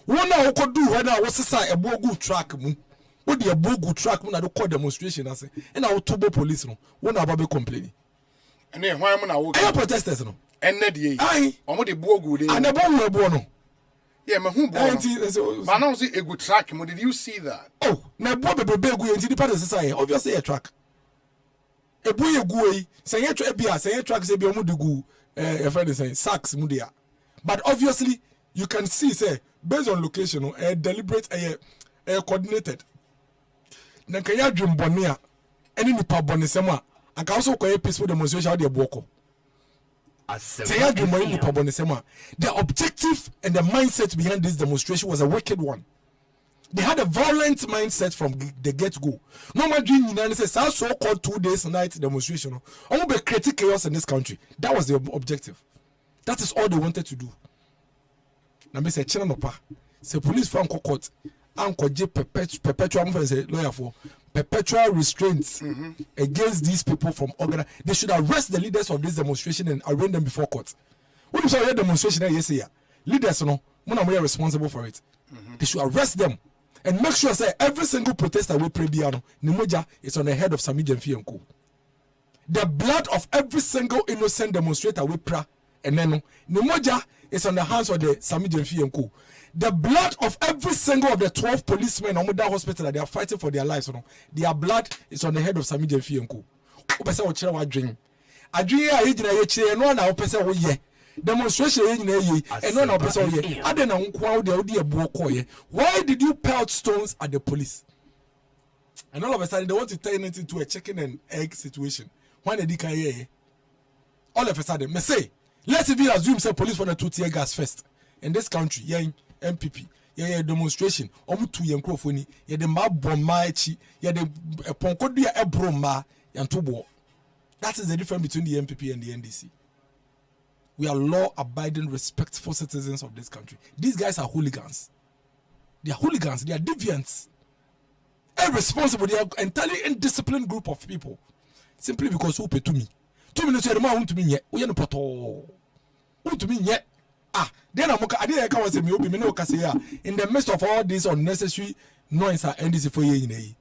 One I could do when I was a side a bogu track moon. What the bogu track when I do call demonstration, I say, and I will to police no, one about complaining. And then why am I protesters no? And the I almost the bogu and the bono. Yeah, my home but now see a good track. Did you see that? Oh, now Bobby Begu into the party society, obviously a track. A boy a gooey, say a trap, say a track, say be a mudugu, a friend is saying, sacks mudia. But obviously, you can see, say, based on location, a deliberate, a coordinated. Nakaya dream bonia, any nipa bonisema. I can also call a peaceful demonstration of the Boko. The objective and the mindset behind this demonstration was a wicked one. They had a violent mindset from the get-go. No matter you say so-called 2 days night demonstration. I want to create chaos in this country. That was the objective. That is all they wanted to do. Now me say Chinanopa. Say police from court. Uncle J perpetual lawyer for perpetual restraints against these people from organize. They should arrest the leaders of this demonstration and arraign them before court. When you saw a demonstration, yes, leaders, no, we are responsible for it. They should arrest them and make sure say every single protester we pray Biano, Nimoja is on the head of Sami Jamfi and Co. The blood of every single innocent demonstrator we pray and then Nimoja is on the hands of the Sami Jamfi and Co. The blood of every single of the 12 policemen on that hospital that they are fighting for their lives, their blood is on the head of Sami Jamfi and Co. Opesa wo kire wa dwen. Adwen a yegina ye kire no na opesa wo ye. Demonstration yegina ye eno na opesa wo ye. Ade na nko wo de ebu okoye. Why did you pelt stones at the police? And all of a sudden they want to turn it into a chicken and egg situation. Why did they can ye? All of a sudden, me say, let's even assume say police want to tear gas first in this country. Yeah. MPP, yeah, demonstration. To Yankrofoni, yeah, the Mabomaichi, yeah, the Ponkodia Ebroma, Yantubo. That is the difference between the MPP and the NDC. We are law-abiding, respectful citizens of this country. These guys are hooligans. They are hooligans, they are deviants. Irresponsible, they are entirely indisciplined group of people. Simply because who pay to me. 2 minutes, you're the to me yet. We are not to me yet. Then I didn't come and say, in the midst of all this unnecessary noise at NDC for you,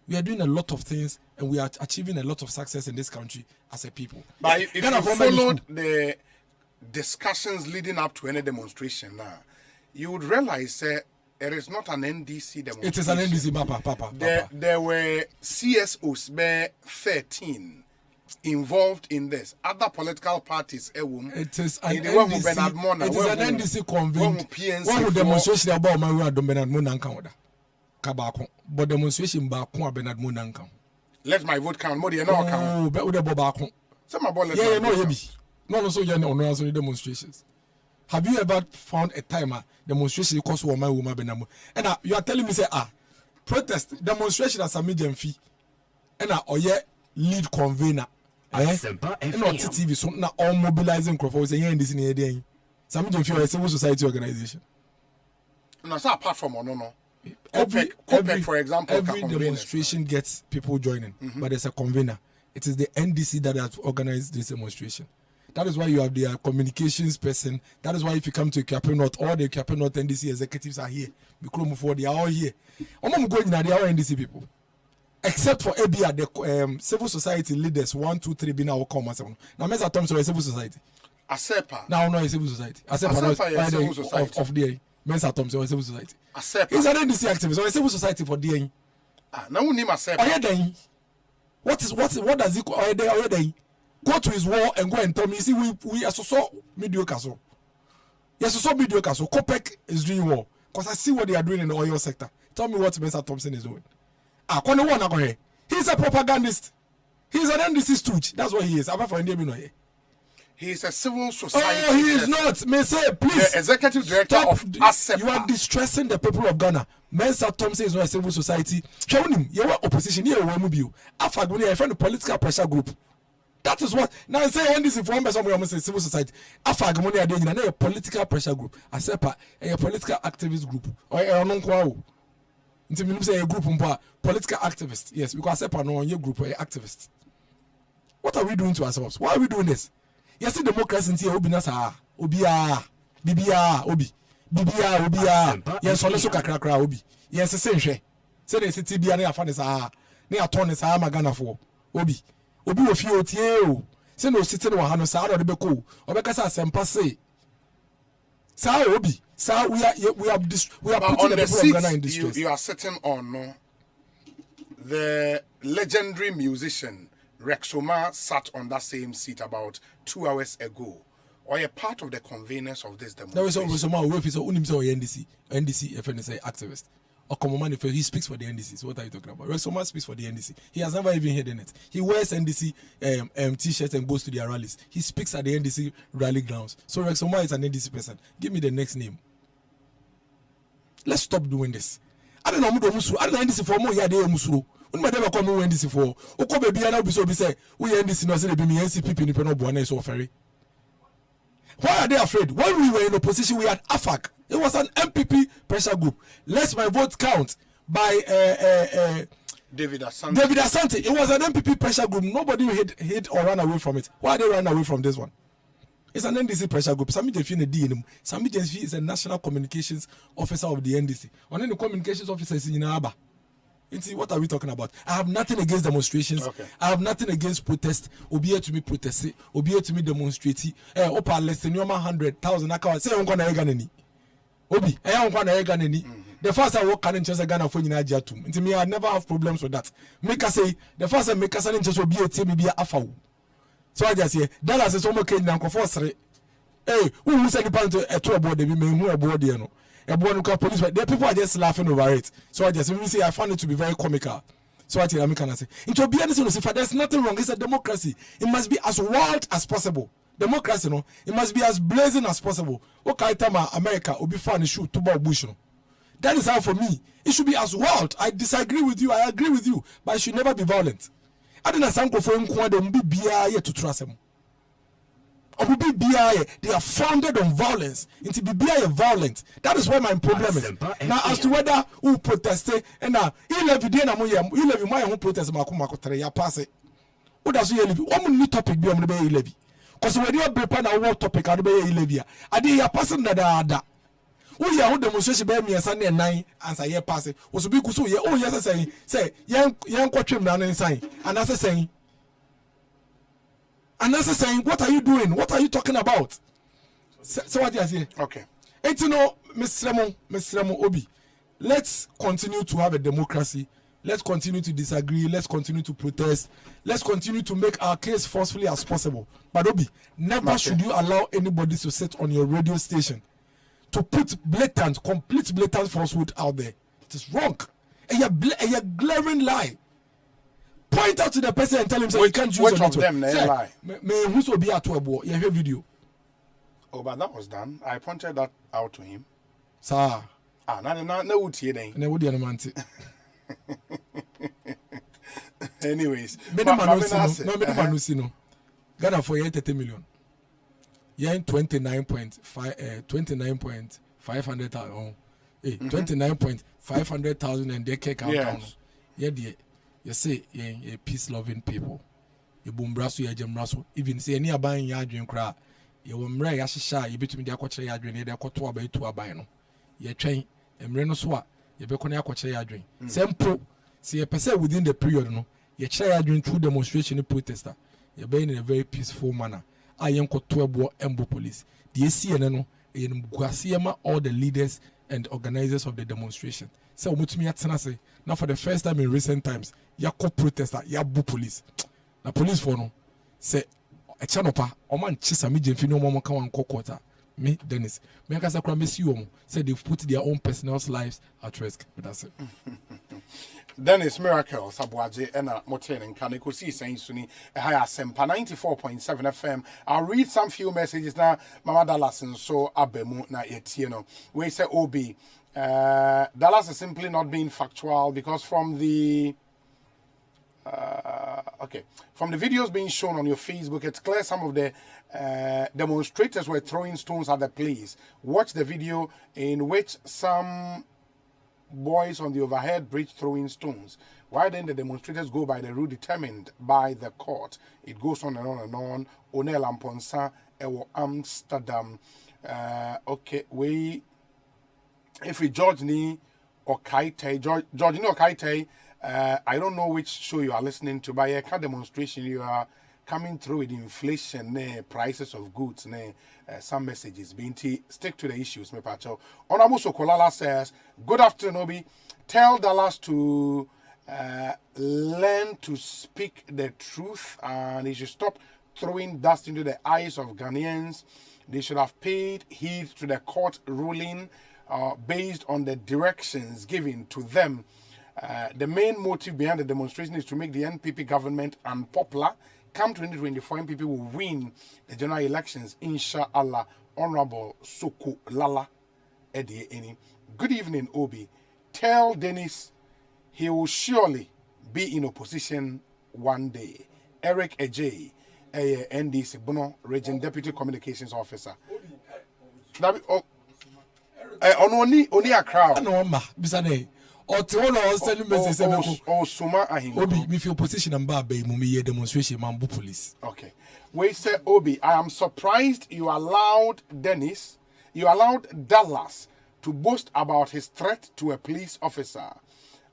we are doing a lot of things and we are achieving a lot of success in this country as a people. But if you followed the discussions leading up to any demonstration now, you would realize it is not an NDC demonstration. It is an NDC, Papa. There were CSOs, 13. Involved in this. Other political parties, it is an NDC convened. One who demonstration about my word, Bernard Munanka. Kabako, but demonstration back Bernard Munanka. Let my vote count. More than no count. But with the Bobako. Some about no, so you're not answering demonstrations. Have you ever found a timer demonstration cost my woman Bernard? And you are telling me, say, protest demonstration as a medium fee. And lead convener. Asempa not TV so now all mobilizing crowds saying this in here. Some of you a civil society organization. No, so apart from no. Every, for example, every demonstration gets people joining, but there's a convener. It is the NDC that has organized this demonstration. That is why you have their communications person. That is why if you come to Cape North, all the Cape North NDC executives are here. They are all here. I'm going now, they are all NDC people. Except for ABR, the civil society leaders, 1, 2, 3, be now come. Now, Mr. Thompson is civil society. Asempa. Now, no, it's civil society. Asempa is civil society. Of the Mr. Thompson is civil society. Asempa. He's an NDC activist or a civil society for DA. Now we name Asempa. What does he call? Go to his wall and go and tell me. You see, we are so mediocre. So yes, so mediocre. So COPEC is doing well because I see what they are doing in the oil sector. Tell me what Mr. Thompson is doing. He's a propagandist. He's an NDC stooge. That's what he is. Apart from India, he is a civil society. Oh, he is not. May say, please. The executive director of Asempa. You are distressing the people of Ghana. Mr. Thompson is not a civil society. You are opposition. You are a friend of political pressure group. That is what now I say NDC for one person we almost say civil society. Afagmoni are there a political pressure group. Asempa a political activist group. Or a non-kwa. Until we say a group political activist. Yes, because Asempa no your group or activist. What are we doing to ourselves? Why are we doing this? Yes, the democracy in here obi nasa obia bibia obi bibia obia yes so kakrakra obi yes se nhwe se dey city bia na afa ne sa na atone sa magana for obi wo fi otie o se no city no ha no sa no de beko obeka sa Asempa say sa obi sa we are putting the people of Ghana in distress. You are sitting on the legendary musician Rexoma sat on that same seat about 2 hours ago. Or a part of the conveners of this demonstration. There was someone who is NDC FNSA activist. Or common manifest, he speaks for the NDC. So what are you talking about? Rexoma speaks for the NDC. He has never even hidden it. He wears NDC t-shirts and goes to their rallies. He speaks at the NDC rally grounds. So Rexoma is an NDC person. Give me the next name. Let's stop doing this. I don't know NDC for more yade musuro. When my never come NDC for Oko baby and be so be say we NDC no say they be me NCP ni no boana so ferry. Why are they afraid? When we were in opposition, we had AFAC. It was an MPP pressure group. Let my vote count by David Asante. David Asante. It was an MPP pressure group. Nobody hid or ran away from it. Why are they running away from this one? It's an NDC pressure group. Sami Jefi in the DNM. Sami Jefi is a national communications officer of the NDC. And then the communications officer is in Aba. What are we talking about? I have nothing against demonstrations. Okay. I have nothing against protest. Obiye to me protest. Obiye to me demonstrate. Opa less than 100,000. I can't say I'm gonna Ghana. Obi, I'm gonna Ghana. The first I work in Chelsea Ghana for Nigeria too. Into me, I never have problems with that. Make us say the first I make us in Chelsea be a team be a afau. So I just say Dallas is almost Kenya for first. Hey, who said the point to a board? They be me who board there no. Police, the people are just laughing over it. So I just say I found it to be very comical. So I tell you, I say, into be honest, there's nothing wrong. It's a democracy. It must be as wild as possible. Democracy, no, it must be as blazing as possible. Okay, time America will be fun shoot to Bush. No? That is how for me. It should be as wild. I disagree with you. I agree with you, but it should never be violent. I didn't say for him be BIA to trust him. They are founded on violence. Into BBI violent. That is where my problem is. Now, as to whether who protested and now he levy my own protest ya pass it. What does he levy? One new topic be on the levy. Because when you prepare a war topic, I'll be levy. I did a person that we are demonstration by me and Sunday and 9 answer here pass it. Was big so yeah. Oh yes, I say young quatrim down inside. And that's saying. And that's saying, what are you doing? What are you talking about? So what do you say? Okay. And you know, Mr. Remo Obi, let's continue to have a democracy. Let's continue to disagree. Let's continue to protest. Let's continue to make our case forcefully as possible. But Obi, never should you allow anybody to sit on your radio station to put complete blatant falsehood out there. It is wrong. And a glaring lie. Point out to the person and tell him, you can't use which of them they lie. Who's will be at Webo? You have video. Oh, but that was done. I pointed that out to him. Sir. Anyways. No. Ghana for 30 million. Yeah, 29,500,000. 29,500,000 and they kick out. Yes. Yeah, dear. You say you're peace-loving people. ye bumbraso ye jemraso even say any aban ya adwen kra ye wo mra ya hihya ye betumi de akɔkyere ya adwen de akɔto aba etu aban no ye twɛn emre no so a ye bɛkɔ ne akɔkyere ya adwen sempo see ye pese within the period no ye kyere ya adwen through demonstration protester ye be in a very peaceful manner a ye nkɔto ebo embo police the esi ene no ye guasiema all the leaders and organizers of the demonstration so mutumi atena se now for the first time in recent times yakɔ protester yabu police na police for no say a chanopa o man chisa me jemfi no mo kan wan kokota me Dennis me akasa kra me si wo say they've put their own personal lives at risk but that's it. Dennis Miracle Sabuaje and Moten and Kaneko see saying Suni Asempa 94.7 FM. I'll read some few messages now. Mama Dallas and so Abemu na yet we say OB Dallas is simply not being factual because from the from the videos being shown on your Facebook, it's clear some of the demonstrators were throwing stones at the police. Watch the video in which some boys on the overhead bridge throwing stones. Why then the demonstrators go by the route determined by the court? It goes on and on and on. Onel Amponsa, Ewo Amsterdam. If we George Ni or Kaite, George Ni or Kaite, I don't know which show you are listening to, but a car demonstration you are coming through with inflation, prices of goods, some messages. Binti, stick to the issues, me pacho. Honorable Sokolala says, good afternoon, Obi. Tell Dallas to learn to speak the truth and he should stop throwing dust into the eyes of Ghanaians. They should have paid heed to the court ruling based on the directions given to them. The main motive behind the demonstration is to make the NPP government unpopular. Come 2024, NPP will win the general elections, inshallah. Honorable Soko Lala Eddie Eni. Good evening, Obi. Tell Dennis he will surely be in opposition one day. Eric Ejay, NDC Bono Region Deputy Communications Officer. Only a crowd. No, ma, bisane. Or to all our sending messages. Oh, Suma Ahin. Obi, if your position and Babe, Mummy demonstration, Mambu police. Okay. We say, Obi, I am surprised you allowed Dallas to boast about his threat to a police officer.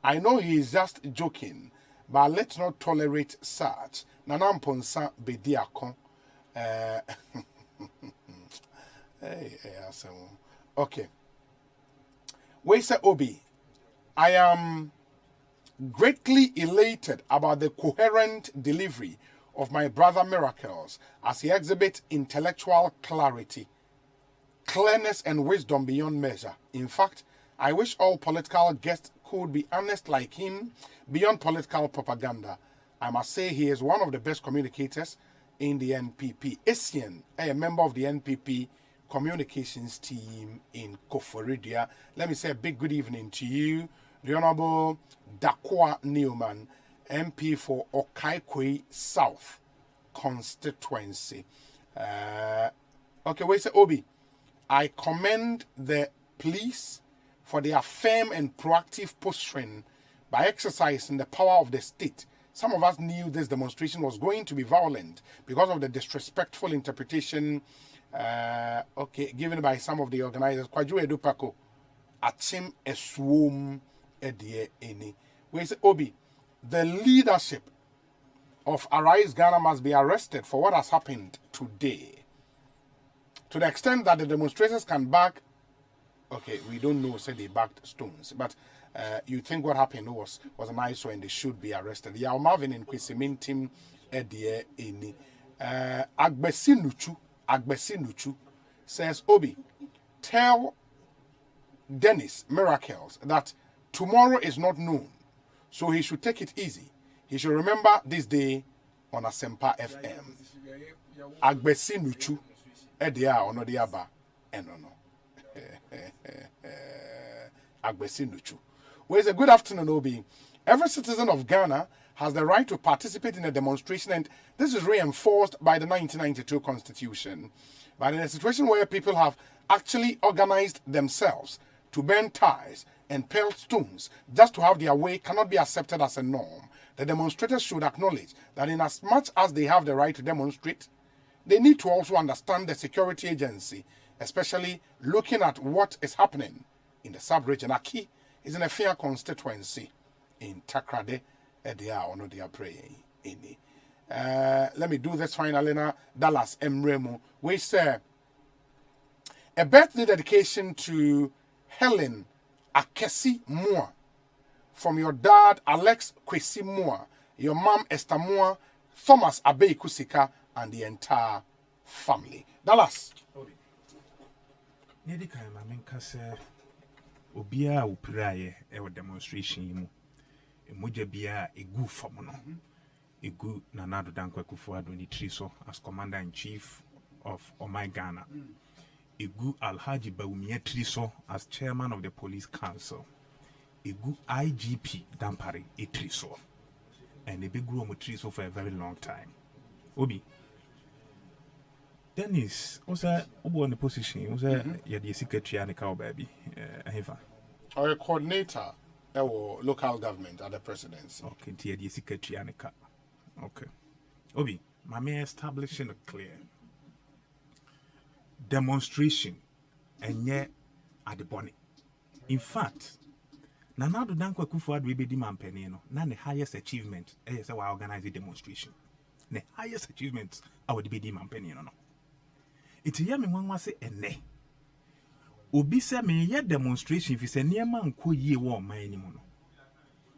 I know he is just joking, but let's not tolerate such. Nanam Ponsa Bediakon. Okay. We say, Obi, I am greatly elated about the coherent delivery of my brother Miracles as he exhibits intellectual clarity, clearness, and wisdom beyond measure. In fact, I wish all political guests could be honest like him beyond political propaganda. I must say he is one of the best communicators in the NPP. Essien, a member of the NPP communications team in Koforidia. Let me say a big good evening to you, the Honorable Dakwa Newman, MP for Okaikwe South constituency. Okay, wait, say Obi. I commend the police for their firm and proactive posturing by exercising the power of the state. Some of us knew this demonstration was going to be violent because of the disrespectful interpretation given by some of the organizers. Kwaju Edupako, Achim Eswum Edie Eni. We say, Obi, the leadership of Arise Ghana must be arrested for what has happened today. To the extent that the demonstrators can back, we don't know, say they backed stones, but you think what happened was an ISO and they should be arrested. Yao Marvin and Kwesimintim Edie Eni. Agbesinuchu says, Obi, tell Dennis Miracles that tomorrow is not known, so he should take it easy. He should remember this day on Asempa FM. Agbesinuchu Edia ono diaba enono. Agbesinuchu. Well, it's a good afternoon, Obi. Every citizen of Ghana has the right to participate in a demonstration, and this is reinforced by the 1992 Constitution. But in a situation where people have actually organized themselves to bend ties and pellet stones just to have their way cannot be accepted as a norm. The demonstrators should acknowledge that in as much as they have the right to demonstrate, they need to also understand the security agency, especially looking at what is happening in the sub-region. Aki is in a fair constituency in Takrade, Edia, or no, they are praying. Let me do this finally now. Dallas Emremu, we say a birthday dedication to Helen Akesi Moore from your dad Alex Kwesi Moore, your mom Esther Moore, Thomas Abe Kusika, and the entire family. Dallas. Nedi kan ma menka se obia opiraye e wo demonstration yi mu. Emoja bia egu fam no. Egu Nanado Dankwa Akufo-Addo ni Triso as commander in chief of Omai Ghana. Egu Alhaji Bawumia Triso as chairman of the police council. Egu IGP Dampare Triso. And they grew on Triso for a very long time. Obi Dennis, was a in the position, was a the secretary and a cow baby. Or a coordinator or local government at the presidency. Okay, the secretary and a cow. Okay. Obi, my man establishing a clear demonstration and yet at the bonnet. In fact, Nanado Dankwa Akufo-Addo be the man penino, none the highest achievement is our organized demonstration. The highest achievements I would be the man penino. It's a me one was say ene. Obi se me ye demonstration if it's a near man ko ye wo man anymore.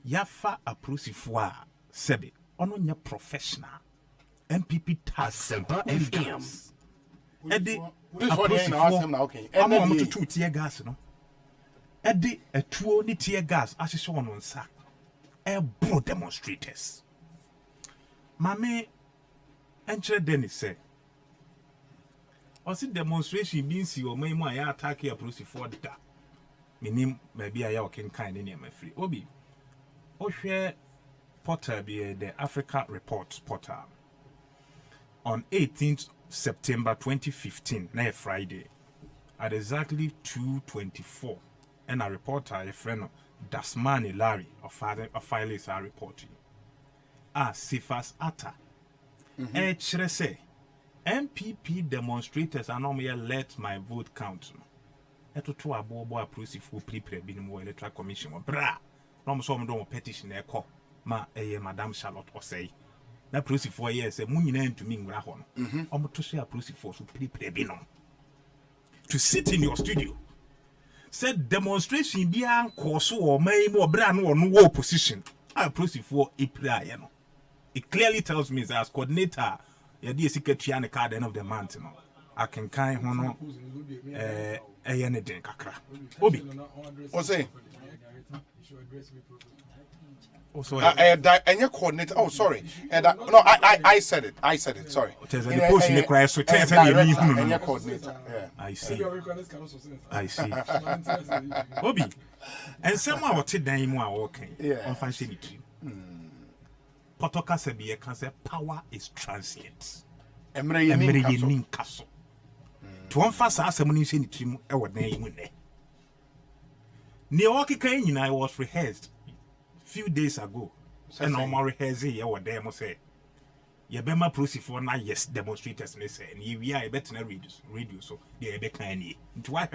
Yafa aprosifo sebe ono nya professional MPP Asempa FM. Edi this one now ask him now okay. I'm to two tear gas no. Edi a tuo ni tear gas asese on nsa. E bro demonstrators. Mame enche Dennis say Osi demonstration being see or my ya attack here process for that. Minim maybe I can kind in my free. Obi. Ohwe portal be the Africa Report portal. On 18th September 2015, na Friday, at exactly 2:24, and a reporter, a friend of Dasmani Larry of Files are reporting. Sifas Ata. Say MPP demonstrators are normally let my vote count. Eto to abobo approve for prepare binimo electoral commission bra. No so do petition e call ma Madam Charlotte Osei. Na approve for years e mu nyina ntumi ngura ho no. Omo to share approve for so prepare binom. To sit in your studio. Said demonstration bi an course or mai mo bra no no opposition. Approve for April no. It clearly tells me that as coordinator ya di secretary and card end of the month no I can kind ho no anything kakra Obi Osei and coordinator sorry no I said it sorry the post in the cry so tell and coordinator I see Obi and someone what dan mu a working on functionality Potoka Sebiye can say power is transient. Emre yenin kaso. To emphasize asem say ni trim e wodan yi mu ne. Ne oki kan nyina was rehearsed few days ago. And normal rehearsing e wodan mo say ye be ma prosifo na yes demonstrators ne say and we are better radio so they be kan ni. Nti why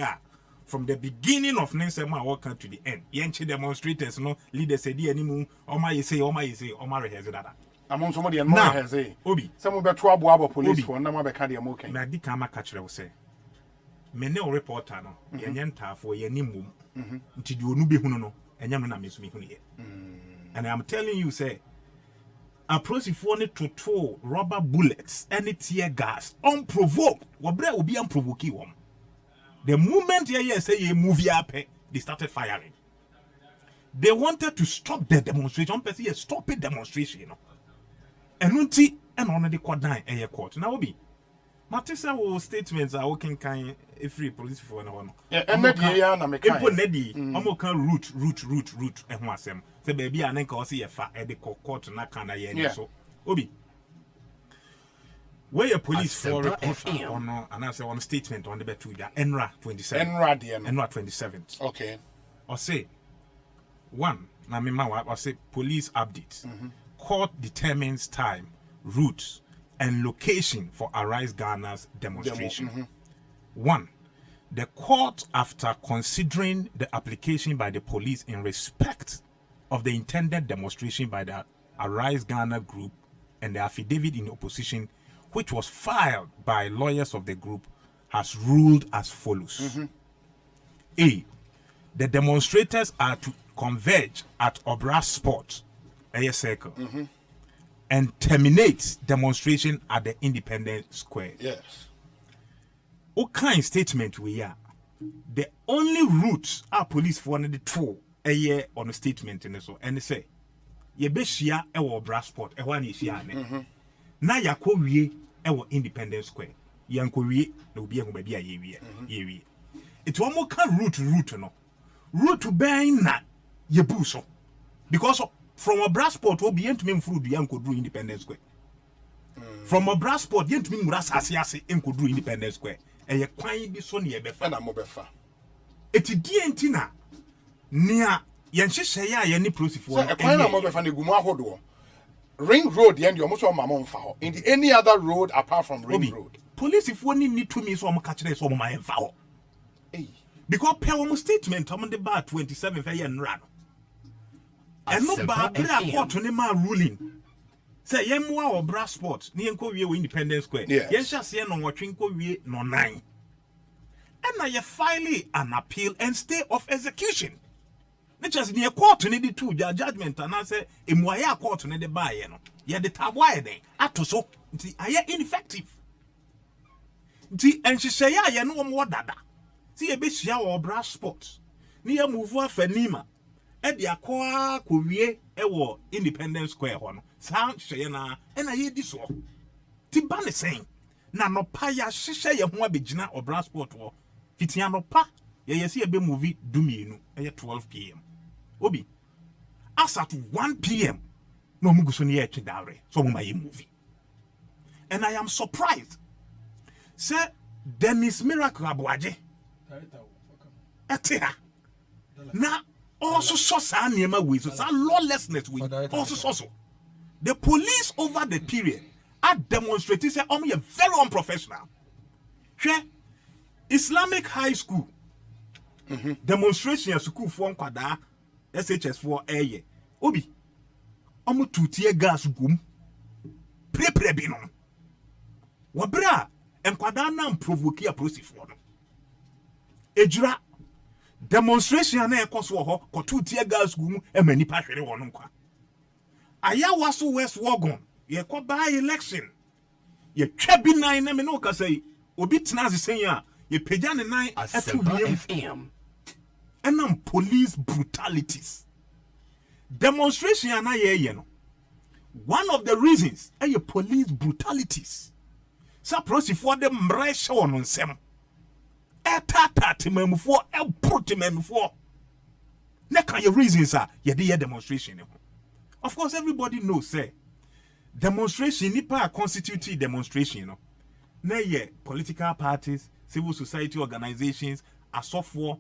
from the beginning of Nensema work to the end. Yenchi demonstrators no leaders say di animu oma say rehearse that. Among somebody and more has Obi. Some of the trouble police for number be cardia moke. Na di kama catch will say. Me ne reporter no yenta for ye nimum. Nti di onu be hunu no enya no na me so me hunu ye. And I'm telling you say approach for ne to rubber bullets any tear gas unprovoked. Wabra obi unprovoke wom. The moment you say you move up, they started firing. They wanted to stop the demonstration. Stop a demonstration, you know. And unti and on the court down a court. Now be Matisa will statements are working kind a free police for no one. And Nedi, root and wasem. The baby and then cause a fat at the court na kana yen so. Obi. Where your police for report on and answer one statement on the betu Enra 27. Enra 27th. Okay. Or say One, I say police updates. Court determines time, routes, and location for Arise Ghana's demonstration. One, the court, after considering the application by the police in respect of the intended demonstration by the Arise Ghana group and the affidavit in opposition, which was filed by lawyers of the group, has ruled as follows. A, the demonstrators are to converge at Obra Sport, a circle, and terminate demonstration at the Independence Square. Yes. What kind of statement we are? The only route our police for the two a year on a statement in so and they say ye be shia e wo Obra Sport e ho na shia ne na yakọ wie e wo Independence Square yanko wie na obi ehun ba bia ye wie it one more can route no route ben na ye bu so because from Obra Sport obi entumi mfuru du yanko do Independence Square from Obra Sport entumi mura asase enko do Independence Square e ye kwan bi so ne ye befa na mo befa eti die ntina nia yen hyehyɛ ya ye ni prosifo so e kwan na mo befa na gumu ahodo Ring Road yen you almost mama mfa ho in any other road apart from Ring Road police if one need to me so am catch so am my mfa ho because per one statement am the bar 27 fa ye nra no and no ba bra court ne ma ruling say yen mo a Obra Sport ne yen ko wie we Independence Square yen hyase no nwotwe ko wie no 9 and now you file an appeal and stay of execution. Just near court in the two judgment and I say Emuaya court in the buy no. Ya the tabwa then ato so I ineffective. And she say ya no more dada. See a bit shia Obra Sport. Near move Fenima. E dia kwa kowie e wo Independence Square ho no. Sound sheyana and I hear this one. Ti ba ne saying na no pa ya hyehyɛ ye ho abegina Obra Sport wo. Fitiano pa ye see a be movie dumienu e 12 p.m. Obi as at 1 p.m. no muguso ne eche dare so mo my movie and I am surprised say Dennis Miracle Abuaje etia na also so sa niema we so lawlessness we also so the police over the period are demonstrating say you very unprofessional. Islamic High School demonstration school for nkwada SHS for aye obi tutie gas gum pre bi no wabra nkwada na provoke approach for no ejura demonstration na ekoso ho ko tutie gas gum emani pa hwere wo no nkwa aya waso West Wagon ye ko by election ye twa bi nan na me no ka say obi tena sen ya ye pagya ne nan FM and police brutalities demonstration na ye no one of the reasons are police brutalities sa prosifo de mresha won nsem tata temamfo protemamfo na kan ye reasons are ye de demonstration of course everybody knows say demonstration nipa constitute demonstration no na ye political parties civil society organizations asofo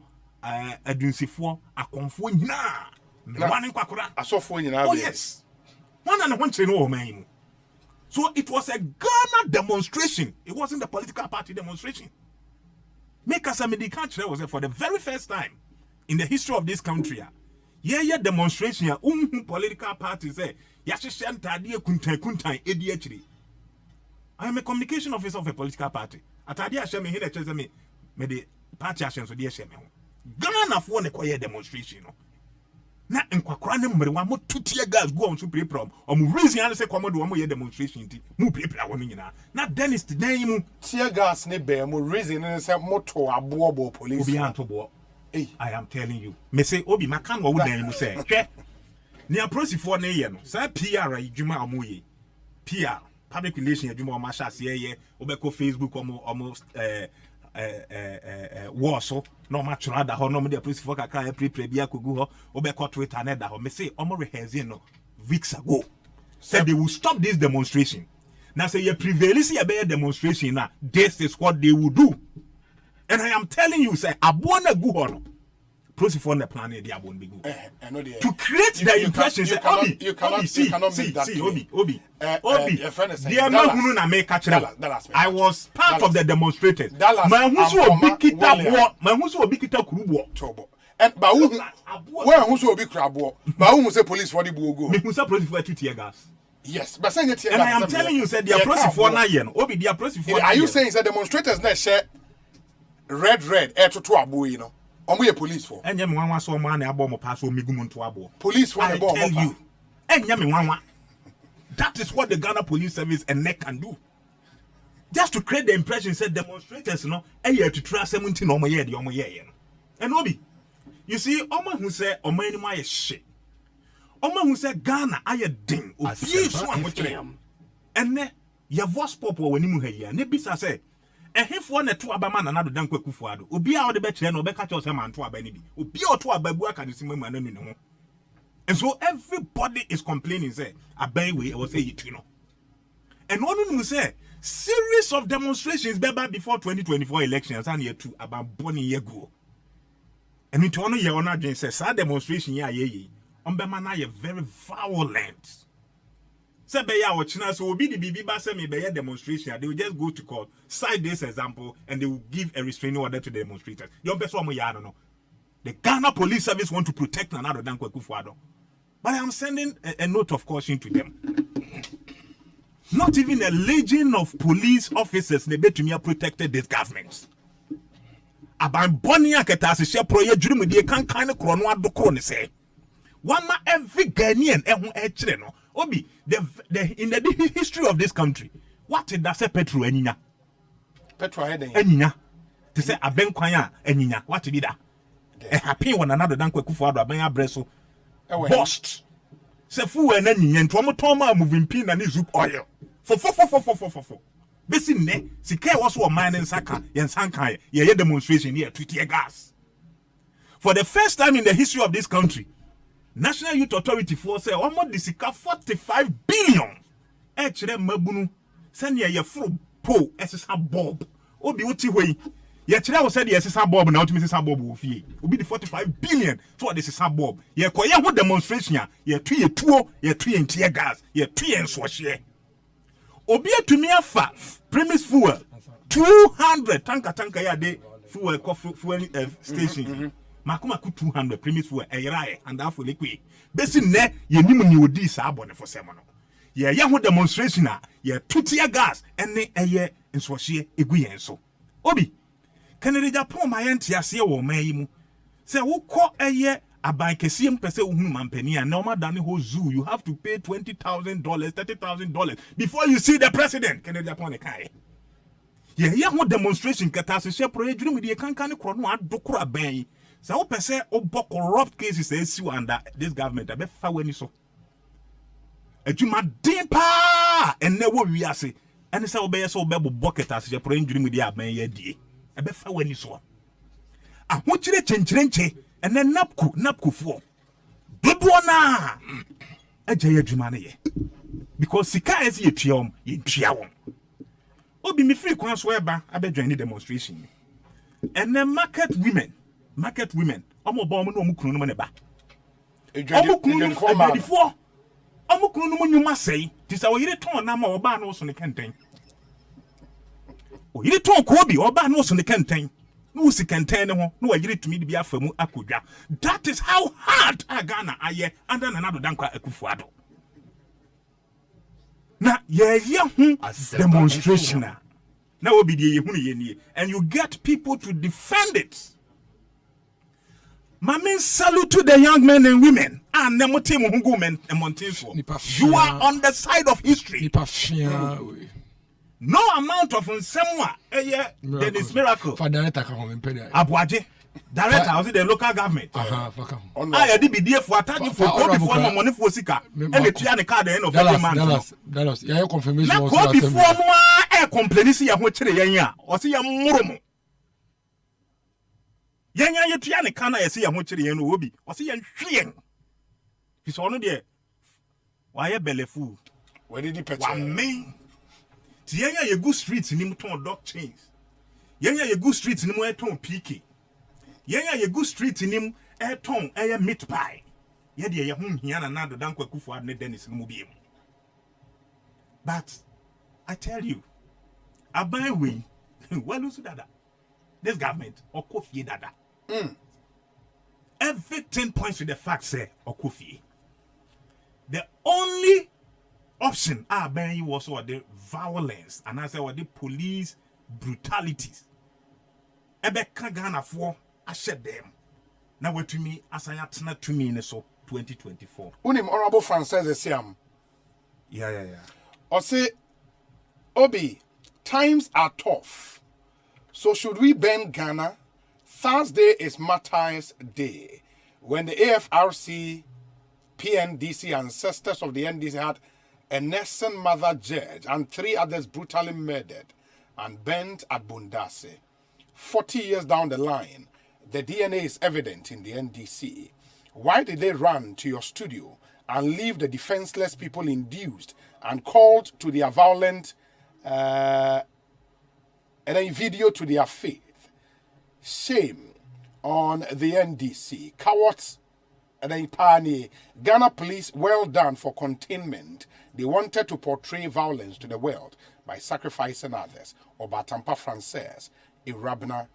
adunsifo akonfo nyina one kwakora asofo nyina oh yes one and one chain no man so it was a Ghana demonstration, it wasn't the political party demonstration. Make us a medical was for the very first time in the history of this country demonstration political parties say I am a communication officer of a political party. Atade a shame here cheze me the party action so dey shame ho. Ghana for ne koye demonstration no. Na nkwakora ne mmere wa mo tutie gas go on so pray prom. Omo reason an say komodo wo mo ye demonstration ti. Mu pray wo no nyina. Na Dennis dan mu tear gas ne be mo reason ne say moto abobo police. Obi anto bo. Hey, I am telling you. Me say obi maka no wo dan mu say. Hwe. Ni approach for ne ye no. Say PR adwuma amoye. PR public relation adwuma o ma sha se ye obeko Facebook almost so no match rather ho no me the police for kaka pre bia kogu ho obeko Twitter na da ho me say omo rehearse no weeks ago said they will stop this demonstration. Now say you prevail see a demonstration now this is what they will do. And I am telling you say abona gu ho no Proceed for the plan they are going to go. To create the impression say Obi, dear man who na make catch I was part of the demonstrators. Man who so big kita war, man who so big kita kurubo. And ba who so big crab war. Ba who say police for the go. Me who say police for tear gas. Yes, but saying it and I am telling you, said they are process for 9 years. Obi, they are process for. Are you saying that demonstrators na share red to abo, you know? Omo ye police for. Enye me wanwa so man na abo mo pass o migumu nto abo. Police for the ball. I tell you. Enye me wanwa. That is what the Ghana Police Service and NEC can do. Just to create the impression said demonstrators, you know, to try 17 omo ye the omo ye. And Obi, you see, omo who say omo any my shit. Omo who say Ghana aye ding obi so amotre. And ne your voice pop when you here. Ne bisa say ehefo na to abama na nado dan kwakufu ado. Obi a wo de be kire na obeka che o say man to aba ni bi. Obi a to ababu aka de simamu ananu ne ho. And so everybody is complaining say abai we was say you know. And one who say series of demonstrations before 2024 elections and year 2 about boni year go. And it only year on agent says sad demonstration ye Ombema na ye very violent. Sebe ya wachina so obi di bibi ba se me be demonstration. They will just go to court, cite this example, and they will give a restraining order to the demonstrators. Yon peso mo ya no. The Ghana Police Service want to protect another than Kwekufuado. But I'm sending a note of caution to them. Not even a legion of police officers they bet to me protected this government. Aban bonia ketase share proye juru mu die kan kan krono adoko ne say. One ma every Ghanaian ehun no. Obi in the history of this country, what did that say Petro eninya? Petro eninya. To say abenkwan eninya. What be that? E happy one another than Kwekufuado aben abreso. Bust. Se fu eninya nto omotoma moving pin na zup oil. For. Besi ne sika was wo man nsaka yen sankan ye demonstration here to tear gas. For the first time in the history of this country, National Youth Authority for say almost the sika 45 billion. Chere mabunu send ye fro po esesa bob. Obi uti we ye chere wo say the esesa bob na utimi esesa bob wo fie. Obi the 45 billion so the esesa bob. Ye koye ho demonstration ye tu ye tuo ye tu ye tear gas ye tu ye nso hye. Obi atumi afa premise fuel 200 tanka ya de fuel station. Makuma ku 200 premise fuel eyrae and afo lekwe. Besi ne ye nim ni odi sa abone for semono. Ye ho demonstration a ye tutia gas ene eye nsohye egu yen so. Obi Kennedy Japan ma yente ase wo mayi mu. Se wo kọ eye aban kese mpese uhunu mampani a na omadane ho zoo you have to pay $20,000 $30,000 before you see the president. Kennedy Japan kai. Ye ho demonstration kata se she pro edwunu mu de kankan ne kro no adokoro aban. So what person obo corrupt cases is under this government I be fa wani so ejuma deepa enne wo wiase ene se obe so obe bucket as je pro ndwiri mu di aban ye die e be fa wani so ahokyire chenchirenche ene napku fo dodo na eje ye adwuma ne ye because sika ese ye tuam ye tua won obi me free kwan so eba abedwan ni demonstration ene market women omo ba omo no omo kunu no ne ba omo kunu no nyuma sei ti sa oyire ton na ma oba na so ne kenten oyire ton ko bi oba na so ne kenten no si kenten ne ho no oyire tumi de bi afamu akodwa. That is how hard Ghana aye under Nana Dankwa Akufuado na ye hu demonstration na obi de ye hu ye nie and you get people to defend it. Mami salute to the young men and women. And the motive of women and Monteso. You are on the side of history. No amount of someone. There is miracle. Abuaje. Director, I was the local government. I did be there for attacking for before my money for Sika. And the Tiana card the end of every month. Dallas, yeah, confirmation. Now go before more air complaints here. What you or see a muromo. Yanya ye tua ne kana ye se ye ho kire yen no obi o se ye hwien fi so no de wa ye belefu we did picture wa me ti yanya ye go street ni mu ton dog chains yanya ye go street ni mu e ton pk yanya ye go street ni mu ton a meat pie. Yet ye hum hiana nado danko kufu adne Dennis Mubium. But I tell you, I buy we well dada. This government or Kofi dada. Everything points to the fact say or Kofi. The only option I buy was what the violence and I say what the police brutalities. Ebe Ghana for I shed them. Now what to me as I atna to me in so 2024. Unim honorable Francis Siam. Yeah. Osei Obi, times are tough. So should we ban Ghana? Thursday is Martyrs Day, when the AFRC, PNDC ancestors of the NDC had a Nelson mother judge and 3 others brutally murdered and burnt at Bundase. 40 years down the line, the DNA is evident in the NDC. Why did they run to your studio and leave the defenseless people induced and called to their violent and a video to their faith? Shame on the NDC. Cowards and a pioneer. Ghana police, well done for containment. They wanted to portray violence to the world by sacrificing others. Obatampa Frances, Irabna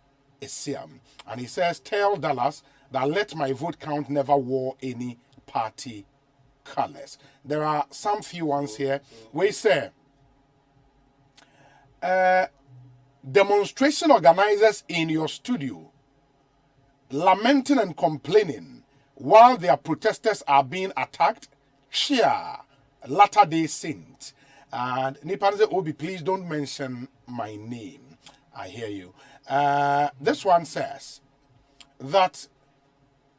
Esiam. And he says, tell Dallas that let my vote count never wore any party colors. There are some few ones here. We say, demonstration organizers in your studio lamenting and complaining while their protesters are being attacked. Cheer, Latter-day Saint. And Nipanze Obi, please don't mention my name. I hear you. This one says that,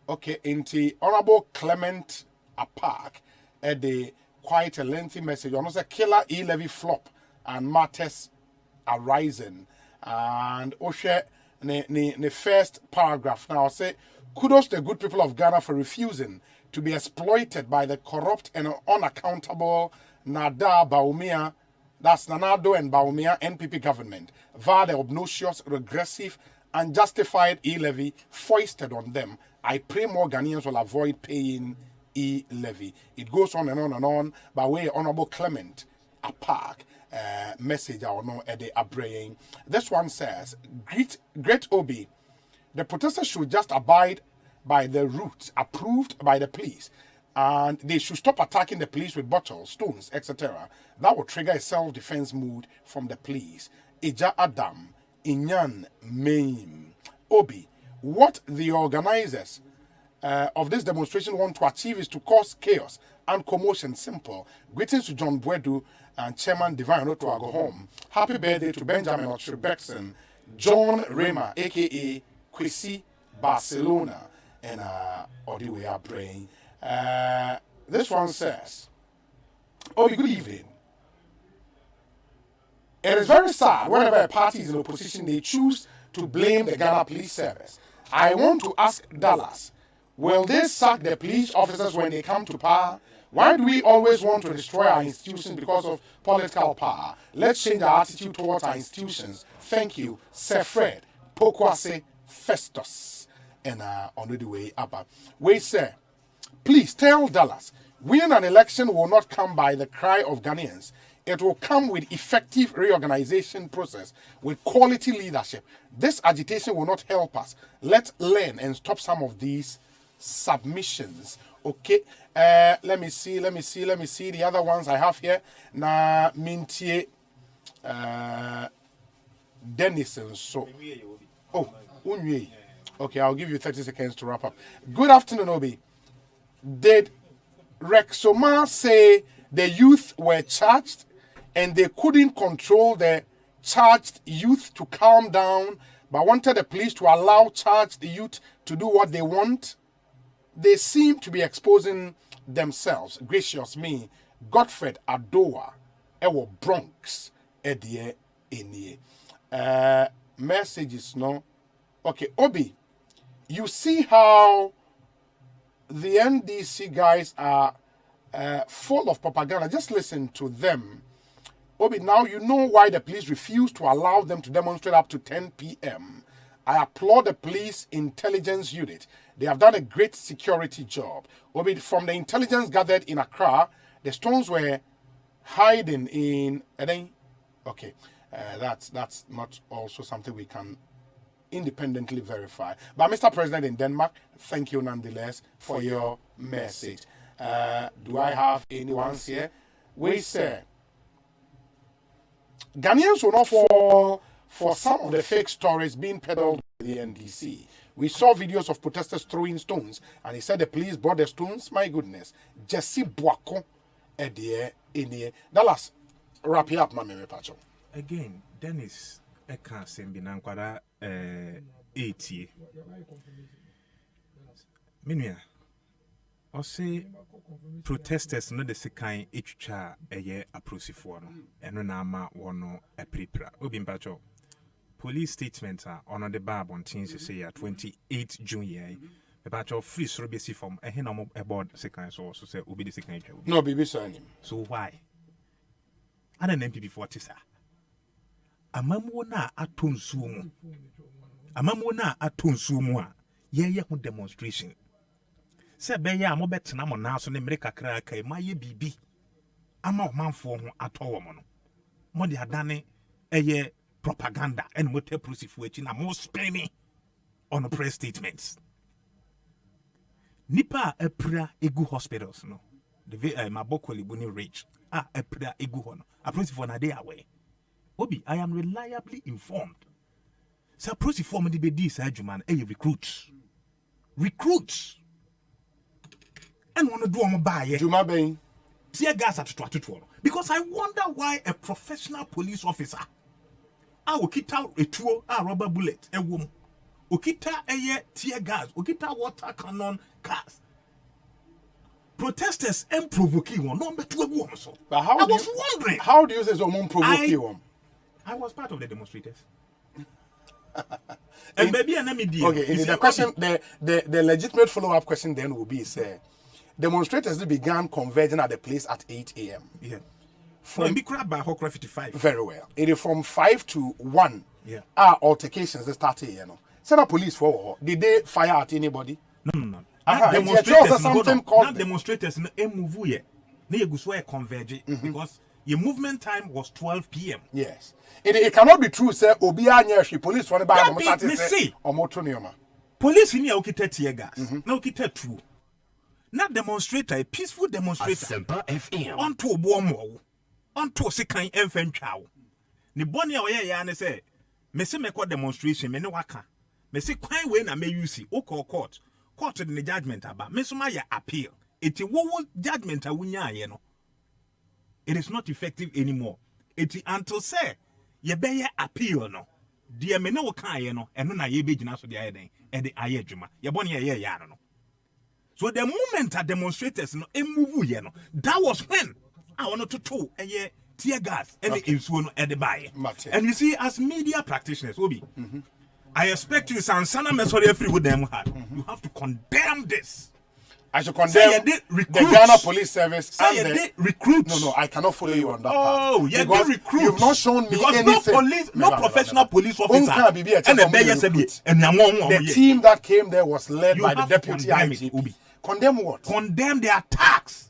okay, in the Honorable Clement Apark, the quite a lengthy message on a killer e-levy flop and matters arising. And Osei, the first paragraph now say, kudos to the good people of Ghana for refusing to be exploited by the corrupt and unaccountable Nada Baumia, that's Nanado and Baumia NPP government, via the obnoxious, regressive, unjustified e-levy foisted on them. I pray more Ghanaians will avoid paying e-levy. It goes on and on and on by way of Honorable Clement Apark. Message or no at the abraying. This one says, Great Obi, the protesters should just abide by the route approved by the police, and they should stop attacking the police with bottles, stones, etc. That will trigger a self-defense mood from the police. Ija Adam, Inyan Meim. Obi, what the organizers of this demonstration want to achieve is to cause chaos and commotion. Simple. Greetings to John Bwedu and Chairman Divine Oto Ago Home. Happy birthday to Benjamin Otribekson, John Rema, aka Kwesi Barcelona, and Odi we are praying. This one says, Obi, good evening. It is very sad whenever a party is in opposition, they choose to blame the Ghana Police Service. I want to ask Dallas, will they sack the police officers when they come to power? Why do we always want to destroy our institutions because of political power? Let's change our attitude towards our institutions. Thank you, Sir Fred Pokwase Festus. And on the way up. We say, please tell Dallas, winning an election will not come by the cry of Ghanaians. It will come with effective reorganization process, with quality leadership. This agitation will not help us. Let's learn and stop some of these submissions. Okay, let me see the other ones I have here. Na Mintie Dennison. So, Unye. Okay, I'll give you 30 seconds to wrap up. Good afternoon, Obi. Did Rexoma say the youth were charged and they couldn't control the charged youth to calm down, but wanted the police to allow charged youth to do what they want? They seem to be exposing themselves. Gracious me, Godfred Adoa, Ewo Bronx, Edie Enie. Messages, no? Okay, Obi, you see how the NDC guys are full of propaganda. Just listen to them. Obi, now you know why the police refused to allow them to demonstrate up to 10 p.m. I applaud the police intelligence unit. They have done a great security job. From the intelligence gathered in Accra, the stones were hiding in... Okay, that's not also something we can independently verify. But Mr. President in Denmark, thank you nonetheless for your message. Do I have anyone here? We say Ghanaians will not fall for some of the fake stories being peddled by the NDC. We saw videos of protesters throwing stones, and he said the police brought the stones. My goodness. Jesse Boako Edie Enie. Dallas, wrap it up, my meme pacho. Again, Dennis, I can't send Binankwada 80. Minia, Osei protesters no the second each cha a year approach for no, and no nama wono a prepra. Obin pacho. Police statements are on the bar on things to say at 28 June year. About your free surrogacy from a hen about second so say will be the second. No, baby, son. So why? And an MP before Tissa. A mamona at Tunsumu. A mamona at Tunsumua. Ye demonstration. Say Beya Mobet Namon so ne America crack my ye BB. I'm not man for at all. Modi had done a year. Propaganda and what proceedings are more spammy on the press statements. Nipa epra egu hospitals no. The Maboko Libuni rich epra egu hono. A process for na day away. Obi, I am reliably informed. So process for me the be man recruits. Recruits. And wanna do on buy Juma Bain. Tear gas at 22. Because I wonder why a professional police officer Okita a tuo rubber bullet a woman. Okita a tear gas, Okita water cannon cars. Protesters and provoking one, number 2 a woman. So but how I was wondering. How do you say someone provoking one? I was part of the demonstrators. And maybe an enemy. Okay, the question the legitimate follow-up question then will be say demonstrators began converging at the place at 8 a.m. Yeah. From big crab by 55. Very well. It is from 5 to 1. Yeah. Altercations they started, you know. Send a police for did they fire at anybody? No. Demonstrators move here. Converge because your movement time was 12 p.m. Yes. It cannot be true, sir. Obianya police for the bar. Police in here okita tear gas. No okita true. Not demonstrator, a peaceful demonstrator. Asempa FM. Onto Bomo. Onto a second infant chow. Ni boni away ya say, Messi make a demonstration, me no waka. Messi quite when I may use it, or court. Court in the judgment about Messumaya appeal. It's a woe judgment a winya, you know. It is not effective anymore. It's until say, ye bear appeal no. Dear me no can, you know, and no ye be jinaso the idea, and the ayejuma. Ye boni ya no. So the moment a demonstrators no move you know, that was when I wanted to throw a tear gas and the insuno at the buy. And you see, as media practitioners, Obi, I expect you, Sansana Messoria free with them hard. You have to condemn this. I should condemn the Ghana Police Service. Say and recruits. No, I cannot follow you on that part. Yeah, they recruit. You've not shown me anything. No professional police officer. And the team that came there was led by the deputy IGP. Condemn what? Condemn the attacks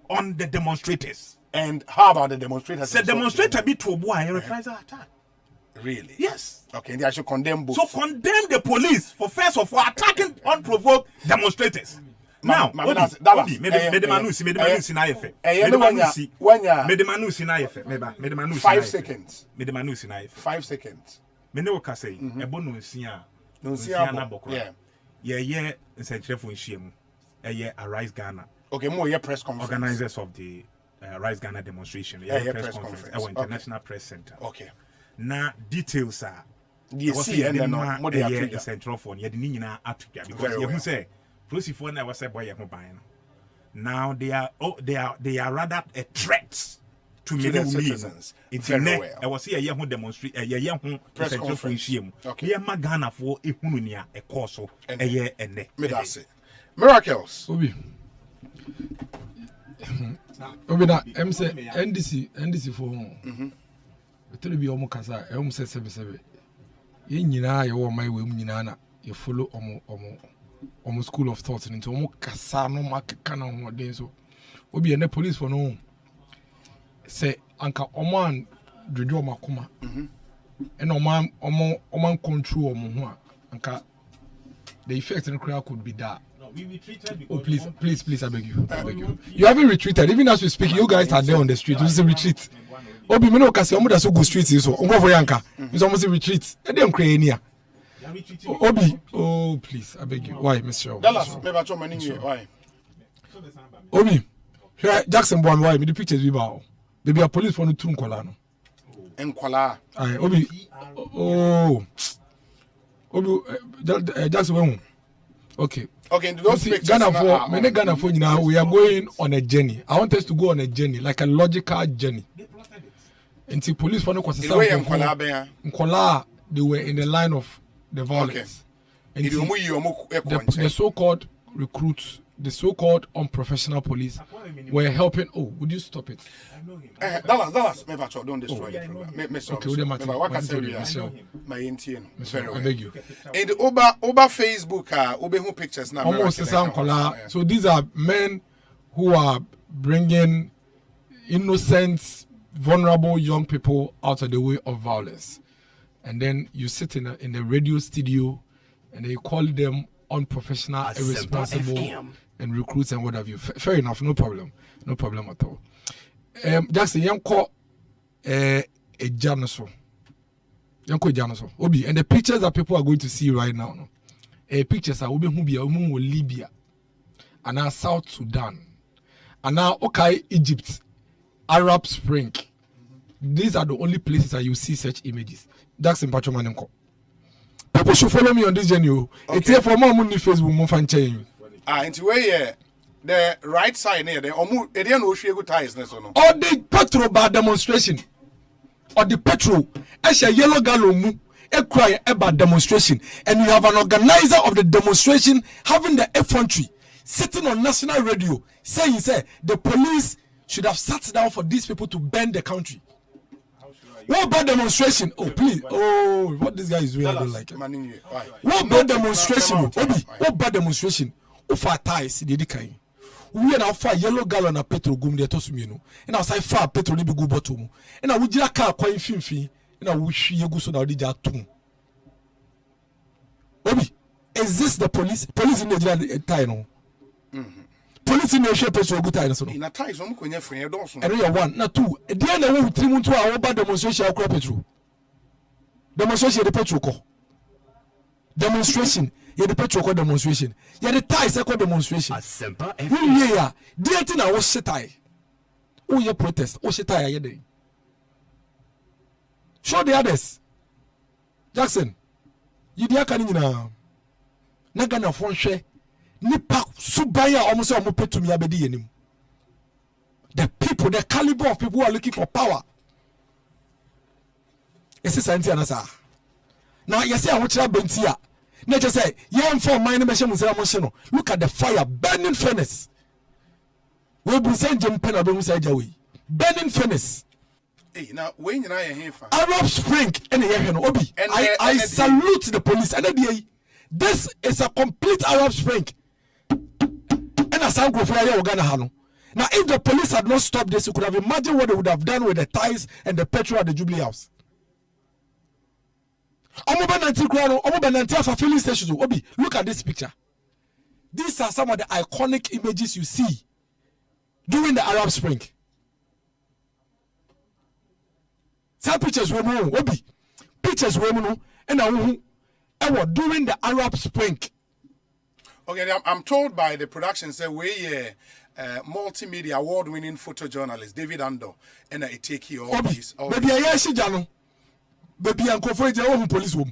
on the demonstrators. And how about the demonstrators? The demonstrator be to a boy a reprisal attack. Really? Yes. Okay, I should condemn both. So condemn the police for first of all attacking unprovoked demonstrators. Now, Medemanusi na efe. 5 seconds. Medemanusi na efe. 5 seconds. Mene woka say ebo no nsia. Nsia na bokra. Yeah, essentially for Shiemu. Arise Ghana. Okay, more press conference. Organizers of the Rise Ghana demonstration. Press conference. Our International Press Center. Okay. Now details are. Central phone. Because you say, Lucifer was a boy. Now they are rather a threat to many citizens. It's I was here who demonstrate a young press conference. Okay. Here Ghana for a hunia a course a year and ne. Miracles. Obi na MC NDC for home. It will be almost kasa. Say 77. ye nyina ye wo my we nyina na ye follow omo school of thought into omo kasa no makeka na ho den so obi e na police for no say anka omo an dwedwo makoma and omo control omo ho anka the effect in the crowd could be that. No, we retreated. Oh, please, I beg you. You haven't retreated. Even as we speak, you guys are there on the street. This is a retreat. Obi me no ka say omo da so go street so. Ongo for yanka. It's almost a retreat. E dey cry enia. Obi, oh please, I beg you. Why, Mr. Dallas, me ba cho mani ni why? Obi, here Jackson boy why me the pictures we ba. Baby a police for no tun kola no. Enkola. Aye, Obi. Oh. Obi Jackson we. Okay. Okay, those pictures. Ghana for now, we are going on a journey. I want us to go on a journey, like a logical journey. Until police for no Nkola, they were in the line of the violence. Okay. The so-called recruits, the so-called unprofessional police were helping. Oh, would you stop it? Dallas, don't destroy the program. I beg you. And over Facebook, who pictures now. Almost the same color. So these are men who are bringing innocent, vulnerable young people out of the way of violence. And then you sit in the radio studio and they call them unprofessional, irresponsible, and recruits and what have you. Fair enough, no problem at all. Jackson, yanko a janiso. Obi, and the pictures that people are going to see right now, no, pictures are Obi Libya, and now South Sudan, and now Egypt, Arab Spring. These are the only places that you see such images. Jackson Pachomanenko. People should follow me on this journey. It's here for more money Facebook, more fan change. Into where the right side near the good ties. Or the petrol bar demonstration. Or the petrol. As a yellow gallomu, a cry about demonstration. And you have an organizer of the demonstration having the effrontery sitting on national radio saying, the police should have sat down for these people to burn the country. What about demonstration? Oh, please. Oh, what this guy is doing, I don't like it. What about demonstration? What about demonstration? Ufa ties, the Dikai. We are now for yellow gallon of petrol gum de tosumino. And I say far petrol be go bottom. And I would just car coin fin, and I wish you go so now did that too. Obi, is this the police? Police in the time. Police in the shape of good times. In a tie, some can have friend. And we are one, not two. At the end of the 3 months, our demonstration, our petrol. Demonstration, the petrol. Demonstration, yeah, the petrol demonstration. Yeah, the ties, demonstration. Asempa yeah, dear thing, I was tie. Oh, your protest. Oh, tie, yeah, day. Show the others. Jackson, you dear canning now. Nagana phone share. Nipa subaya almost almost to me abedi enim. The people, the caliber of people who are looking for power. Yes, it's anasa. Now you say I want to bentia. Not just say, yeah, for my name. Look at the fire, burning furnace. We be send Jim Penna burning furnace. Hey, now when you Arab Spring and Obi. I salute the police. And this is a complete Arab Spring. Now, if the police had not stopped this, you could have imagined what they would have done with the ties and the petrol at the Jubilee House. Look at this picture. These are some of the iconic images you see during the Arab Spring. Some pictures were pictures were and during the Arab Spring. Okay, I'm told by the production say we multimedia award-winning photojournalist David Ando and I take here all these. Baby, I see Jano. Baby, I'm confronted police room.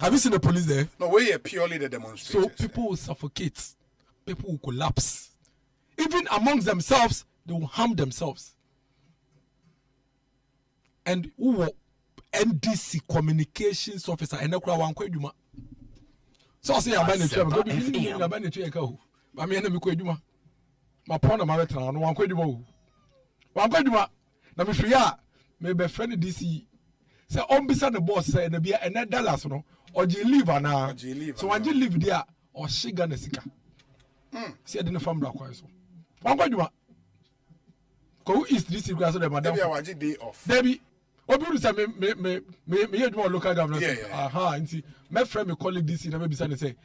Have you seen the police there? No, we are purely the demonstrators. So people will suffocate. People will collapse. Even amongst themselves, they will harm themselves. And who NDC communications officer and so I say I'm buying a chair. Go be I'm buying a chair. I mean, I'm going to do my pawn on my return. I'm going to do. I'm going to do. Now, if you are maybe friend DC say on beside the boss say na bia and dollars no or you leave na so when you leave there or she gonna sika see I didn't farm bra kwa so wan kwa djuma ko east district so the madam maybe I day off Debbie obi say me djuma local government aha nti my friend me colleague this na maybe say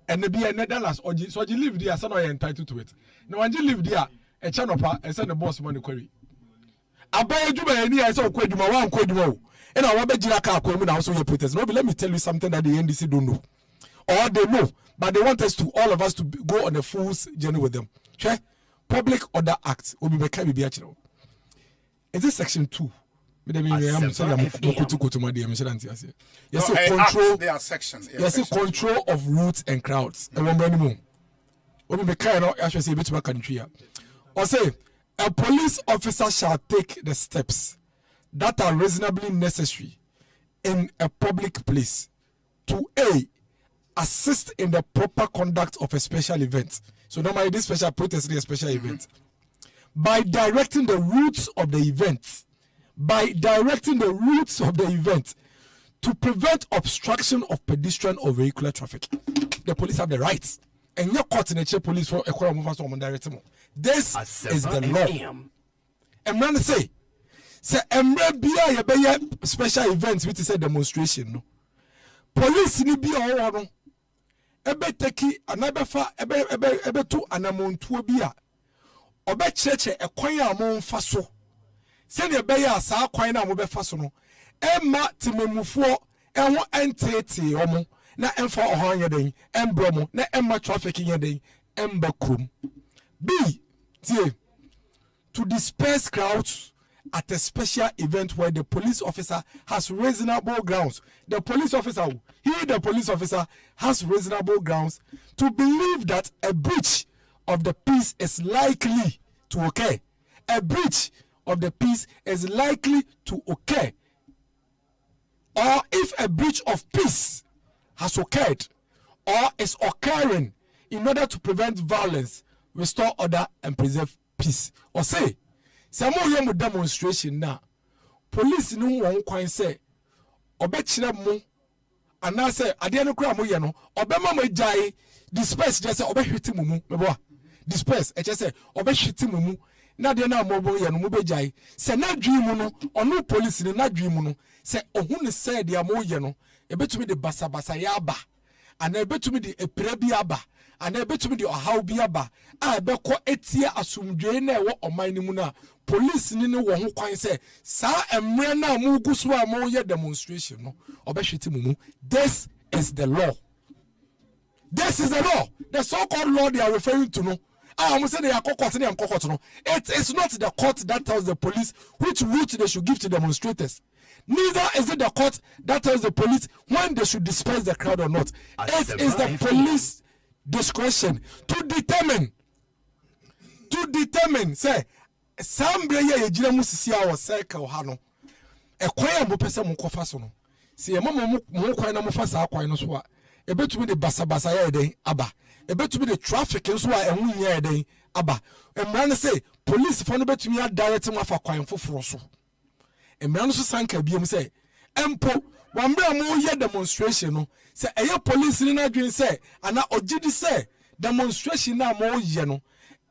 and the be dollars or so you live there so no you entitled to it now when you live there a channel pa and send the boss money query abaya djuma ani I say kwa djuma wan kwa djuma and I want to car now also your protest. No, but let me tell you something that the NDC don't know. Or they know, but they want us to all of us to go on a fool's journey with them. Okay? Public Order Act will be actually. Is this section 2? Yes, control. There are sections. Yes, control of routes and crowds. And one anymore. Will be kind of actually say bit country. Or say a police officer shall take the steps that are reasonably necessary in a public place to assist in the proper conduct of a special event. So normally this special protest is a special event. By directing the routes of the event, to prevent obstruction of pedestrian or vehicular traffic. The police have the rights. And your court in the police for a directing. This is the law. And when I say emre bia ye be special events which is a demonstration no police ni bia o no ebe take anabefa ebe to anamontuo bia obe cheche ekwan a mo mfa so se ne be ya sa kwan na mo be fa so no emma timemufuo enho entete omo na emfa ohon yeden embro mo na emma traffic yeden emba krom b tie to disperse crowds at a special event where the police officer has reasonable grounds. The police officer has reasonable grounds to believe that a breach of the peace is likely to occur. A breach of the peace is likely to occur. Or if a breach of peace has occurred or is occurring in order to prevent violence, restore order and preserve peace. Or say, some more demonstration now. Police no one kwan say obekire mo ana say ade no kura mo ye no obema mo jai disperse just say obehwete mumu mebo disperse e say obehwete mumu na de na mo bo ye no mo be jai say na dwi mu no ono police ni na dwi mu no say ohun ne say de mo ye no e betumi de basabasa ya aba ana e betumi de epira bi aba ana e betumi de ohaw bi aba a be ko etie asumdwe na e wo oman ni mu na police ni wo ho kwan say sa emre na mu gusu a mo ye demonstration no obehwete mumu. This is the law. This is the law. The so-called law they are referring to no. I'm saying they are court no. It is not the court that tells the police which route they should give to demonstrators. Neither is it the court that tells the police when they should disperse the crowd or not. It is the police discretion to determine say sambre ye ejira musisi a woseka ha no ekwan a mo pese mo kofa so no se ye mo kwan na mo fa sa kwan no so a ebetumi de basabasa ya eden aba ebetumi de traffic so a ehun ya eden aba emran say police for no betumi a direct mo afa kwan foforo so emran so sanka biem say empo wambre mo ye demonstration no se eye police ni na dwen say ana ogidi say demonstration na mo ye no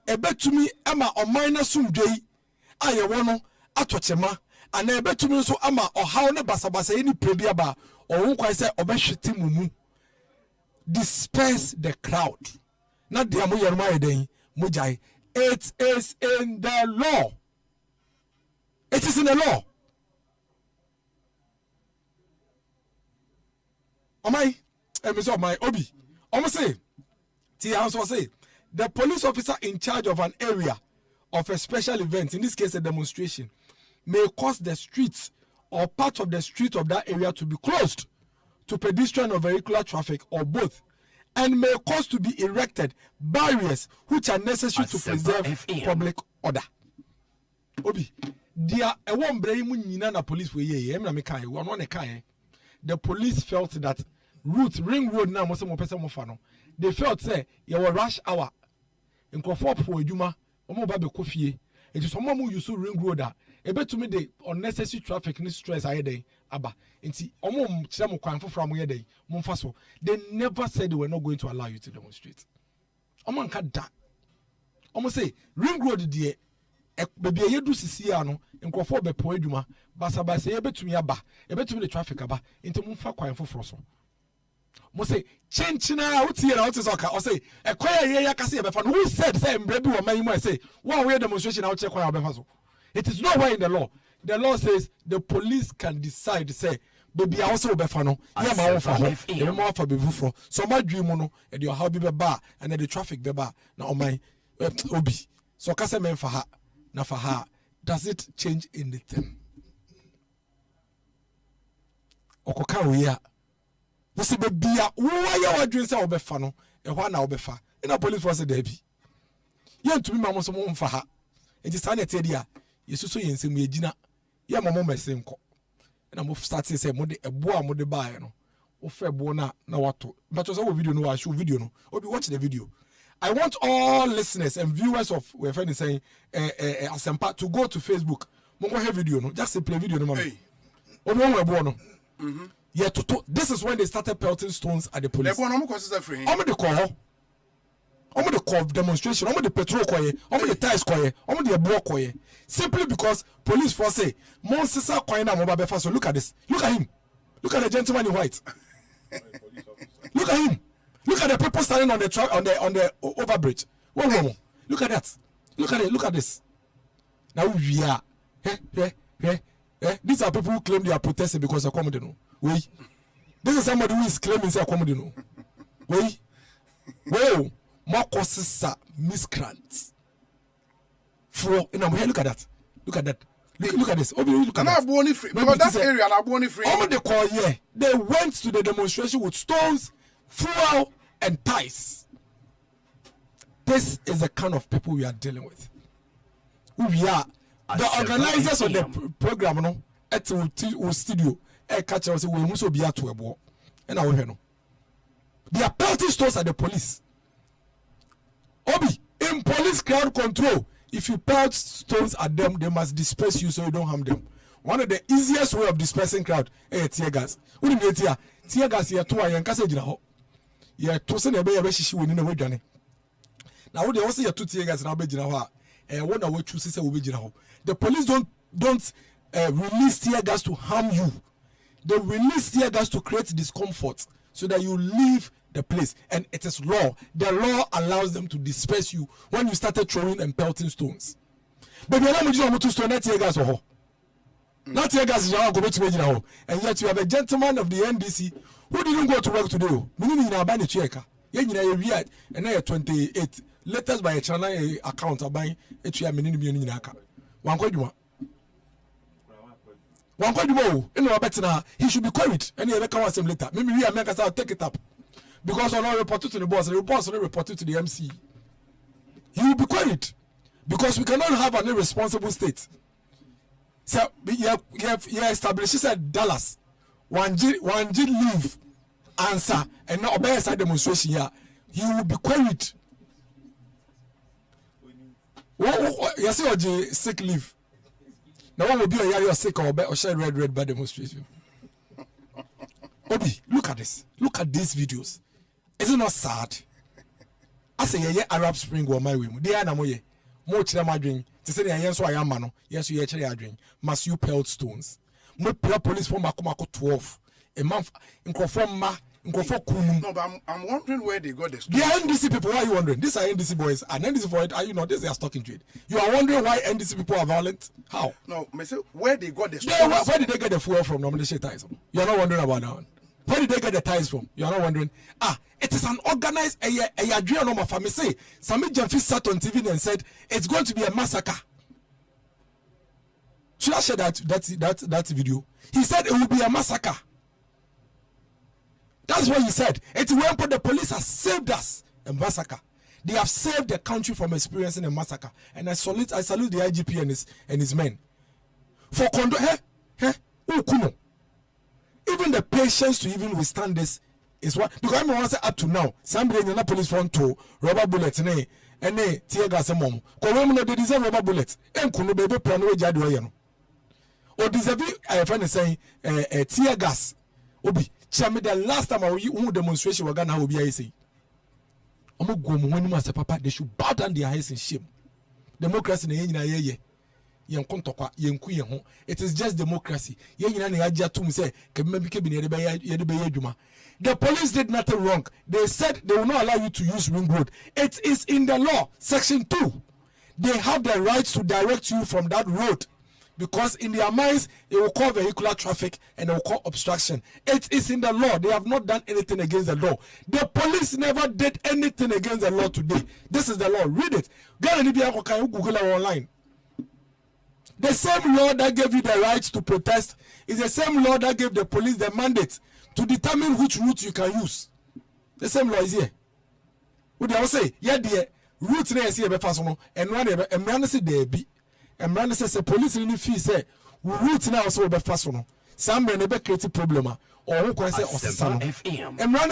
ebetumi ama oman na sumdwei ayewo no atochema ana ebetumi so ama ohaw ne basabasa ni prebi aba ohun kwai say obehwete mumu. Disperse the crowd. Not the amu yerma eden mujai. It is in the law. It is in the law. Obi. Almost say. Say the police officer in charge of an area of a special event, in this case a demonstration, may cause the streets or part of the street of that area to be closed to pedestrian or vehicular traffic or both, and may cause to be erected barriers which are necessary to preserve public order. Obi, dia ewon brei mu nyina na police we ye em na me kan won one kan. The police felt that ring road na mo se mo pese mo fa no. They felt say you were rush hour. Nkofo po adwuma, omo ba be kofie. It is someone who use ring road that a bit to me the unnecessary traffic and stress I day aba. Inti omo chamo kwan from where they mumfaso. They never said they were not going to allow you to demonstrate. Omo nka da. Omo say ring road die baby ye do sisi ano nkofo be po adwuma basa ye betumi aba e betumi the traffic aba inti mumfa kwan foforo so. Mo say chenchina uti na uti soka o say ekoya ye yakase ye befa no who said say mbre bi wo man mu say one way demonstration na uche kwa befa so. It is nowhere in the law. The law says the police can decide say baby also befa no ye ma wo fa ho ye ma fa be foforo so ma dwi mu no e de how bi be ba and the traffic be ba na o man obi so kase men fa ha na fa ha. Does it change anything? Okoka we ya wose be bia wo ya wadwen say obefa no e ho na obefa ina police force dey bi ye ntumi ma mo so mo mfa ha enti sa na te dia yesuso yensem ye gina ye mo mese nko na mo start say mo de ebo a mo de bae no wo fe ebo na wato but so video no wa show video no obi watch the video. I want all listeners and viewers of we're friend is saying Asempa to go to Facebook. Mo go have video no just play video no mama. Obi won ebo no. Yeah, this is when they started pelting stones at the police. Omo the call demonstration, omo the petrol koye, omo the tires koye, omo the ebo koye. Simply because police force say, "Mon sisa koye na mo ba befa so look at this. Look at him. Look at the gentleman in white. Look at him. Look at the people standing on the overbridge. Whoa. Look at that. Look at it. Look at this. Now we are. These are people who claim they are protesting because of Comedy. Wait. This is somebody who is claiming say Comedy. Wait. Whoa. More causes miscreants. For look at that. Look at that. Look at this. Look at that. Because that area are born free. They call they went to the demonstration with stones, fuel, and ties. This is the kind of people we are dealing with. We are the organizers of the program. No, at the studio, catch us. We must be at to a war, and I will know. They are pelting stones at the police. Obi in police crowd control. If you pelt stones at them, they must disperse you so you don't harm them. One of the easiest way of dispersing crowd is tear gas. What do you mean tear gas? Here to I can't say you. Yeah, to send a baby she win in a way, Johnny. Now, what they also have 2 tear gas and I'll be Jinawa, and one away chooses will be Jinaho. The police don't release tear gas to harm you. They release tear gas to create discomfort so that you leave the place. And it is law. The law allows them to disperse you when you started throwing and pelting stones. But you don't to stone that tear gas or not tear gas is now going to be now. And yet you have a gentleman of the NDC who didn't go to work today. Meaning in a band checker. And then 28 letters by a channel account are buying a chair minimum in Aka. One quadrum. One quadrum. In our better, he should be queried. And he can watch him later. Maybe we Americans will take it up. Because I'm not reported to the boss, the boss will not report it to the MC. He will be queried. Because we cannot have an irresponsible state. So, you established at Dallas. One G leave answer and not obey side demonstration here. He will be queried. Yes, you sick leave. Now one will be a sick or share red by demonstration. Obi, look at this. Look at these videos. Is it not sad? I say Arab Spring or my way. They are namoye. More chama drink. To say yes, I am mano. Yes, you actually are drink. Must you pelt stones? More police from Makomako 12. A month in Conforma. No, but I'm wondering where they got the stones. The NDC people, why are you wondering? These are NDC boys, and NDC for it, are you not? This is stock in trade. You are wondering why NDC people are violent? How? No, myself, where they got the stones? Where did they get the fuel from? Normally, ties. You are not wondering about that one. Where did they get the ties from? You are not wondering. It is an organized a dream of family. Say, Sami Jamfi sat on TV and said it's going to be a massacre. Should I share that video? He said it will be a massacre. That's what he said. It's when the police have saved us a massacre. They have saved the country from experiencing a massacre. And I salute the IGP and his men. For even the patience to even withstand this is what, because I want to say up to now, somebody in the police front to rubber bullets ene tear gas mom ko we no they deserve rubber bullet enku no bebe plan we jade o ye no o deserve I find saying tear gas obi chame the last time I demonstration we Ghana obi ayi say omo go mo wani ma say papa they should bow down their heads in shame. Democracy na ye nyina ye yen kontokwa yenku ye ho. It is just democracy. Ye nyina na yagia tum say kebima bi kebi na ye de be adwuma. The police did nothing wrong. They said they will not allow you to use ring road. It is in the law, section 2. They have the rights to direct you from that road, because in their minds it will call vehicular traffic and it will call obstruction. It is in the law. They have not done anything against the law. The police never did anything against the law today. This is the law. Read it. Google it online. The same law that gave you the right to protest is the same law that gave the police the mandate to determine which route you can use. The same law is here. What they will say, yeah, the route na see be fast no, and one emran say there be. Emran say police ni fee say route na also be fast no. Some be create problem or who can say osesa no. Emran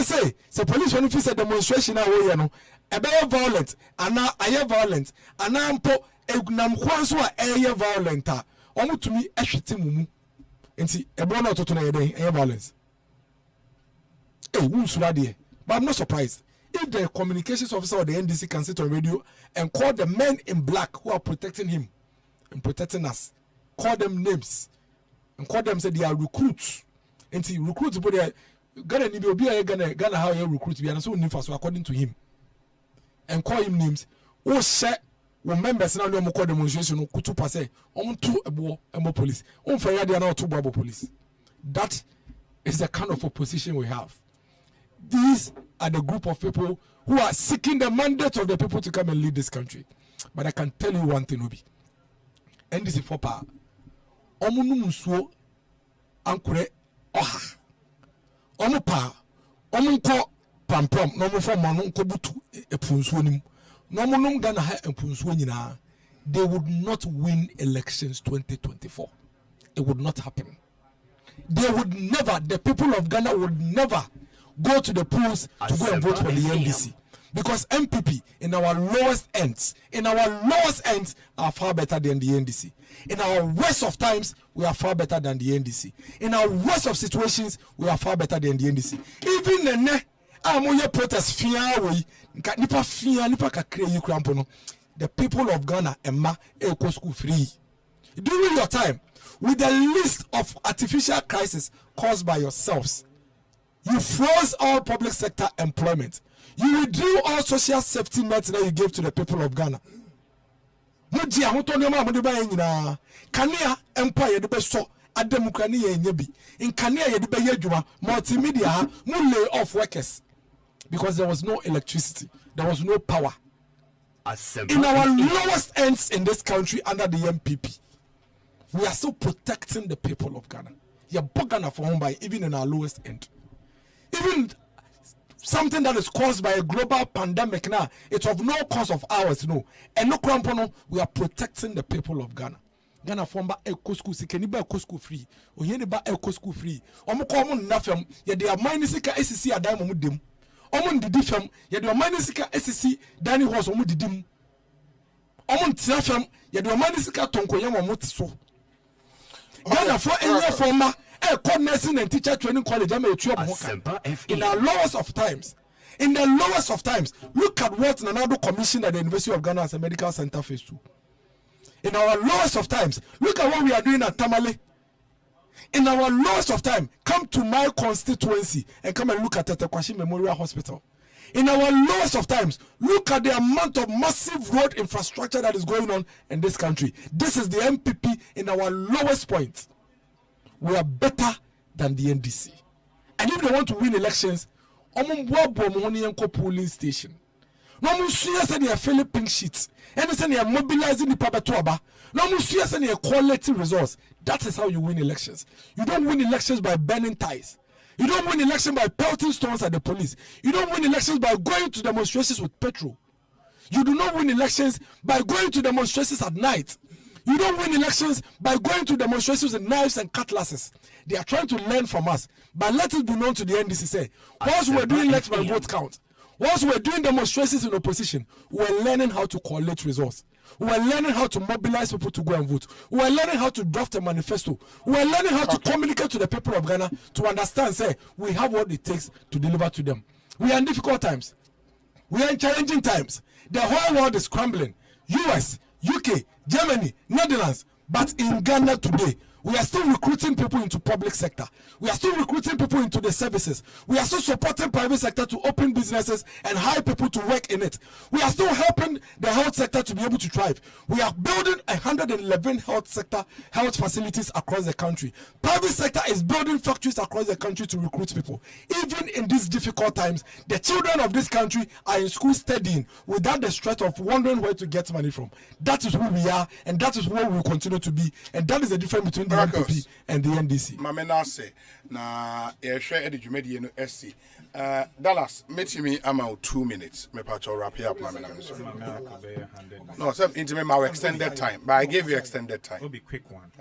say police when fee say demonstration na wo ye no, e be violent, ana aye violent, ana mpo egunam kwanso a aye violent a omutumi ehwete mumu. Enti ebo na ototo na ye den aye violence. But I'm not surprised if the communications officer of the NDC can sit on radio and call the men in black who are protecting him and protecting us, call them names and call them say they are recruits. And see recruits, but they Ghana ni be Ghana how you recruit be and so according to him, and call him names. Oh share when members now no call demonstration kutu passe on two ebo police on fire they are not two babo police. That is the kind of opposition we have. These are the group of people who are seeking the mandate of the people to come and lead this country. But I can tell you one thing, Obi. NDC for power. Omu numusuo ankure oha. Omu pa. Omu nko pampam. Nomu for manu nko butu epunsuo nim. Nomu num Ghana ha epunsuo nyina. They would not win elections 2024. It would not happen. They would never, the people of Ghana would never go to the polls to go and vote for the NDC, because MPP in our lowest ends are far better than the NDC. In our worst of times, we are far better than the NDC. In our worst of situations, we are far better than the NDC. Even the protest the people of Ghana go school free during your time with the list of artificial crisis caused by yourselves. You froze all public sector employment. You withdrew all social safety nets that you gave to the people of Ghana. Kania empire the best so ademokrani ye nyebi. In Kania ye be yedjuma multimedia mu lay off workers because there was no electricity, there was no power. In our lowest ends in this country under the MPP, we are still protecting the people of Ghana. You're Ghana for home by even in our lowest end. Even something that is caused by a global pandemic now, it's of no cause of ours, no. And no crampono, we are protecting the people of Ghana. Ghana form ba eco school, sikeniba eco school free, or yeniba eco school free. Omo common nafem, yet they are minisika SCC a dime mudim. Omon didifem, yet they are minisika SCC, Danny horse omudidim. Omon tiafem, yet they are minisika tonko yama mutiso. Ghana for any former. Nursing and teacher training college in our lowest of times. In the lowest of times, look at what Nanado commissioned at the University of Ghana as a medical center phase 2. In our lowest of times, look at what we are doing at Tamale. In our lowest of time, come to my constituency and come and look at Tetekwashi Memorial Hospital. In our lowest of times, look at the amount of massive road infrastructure that is going on in this country. This is the MPP in our lowest point. We are better than the NDC. And if they want to win elections, polling station. No say they are filling pink sheets. And they say they are mobilizing the Pabatuaba. No say they are quality resource. That is how you win elections. You don't win elections by burning ties. You don't win elections by pelting stones at the police. You don't win elections by going to demonstrations with petrol. You do not win elections by going to demonstrations at night. You don't win elections by going to demonstrations with knives and cutlasses. They are trying to learn from us. But let it be known to the NDC, say, once we're doing let my vote count, Once we were doing demonstrations in opposition, we were learning how to collect results. We were learning how to mobilize people to go and vote. We were learning how to draft a manifesto. We were learning how to communicate to the people of Ghana to understand, say, we have what it takes to deliver to them. We are in difficult times. We are in challenging times. The whole world is crumbling. US, UK, Germany, Netherlands. But in Ghana today, we are still recruiting people into public sector. We are still recruiting people into the services. We are still supporting private sector to open businesses and hire people to work in it. We are still helping the health sector to be able to thrive. We are building 111 health facilities across the country. Private sector is building factories across the country to recruit people. Even in these difficult times, the children of this country are in school studying without the stress of wondering where to get money from. That is who we are, and that is what we will continue to be. And that is the difference between the NPP and the NDC. Mamena say na share edumedi no SC. Dallas, meet me about 2 minutes. Me patch wrap up Mamena. No, sir, into my extended time, but I gave you extended time. Will be quick one.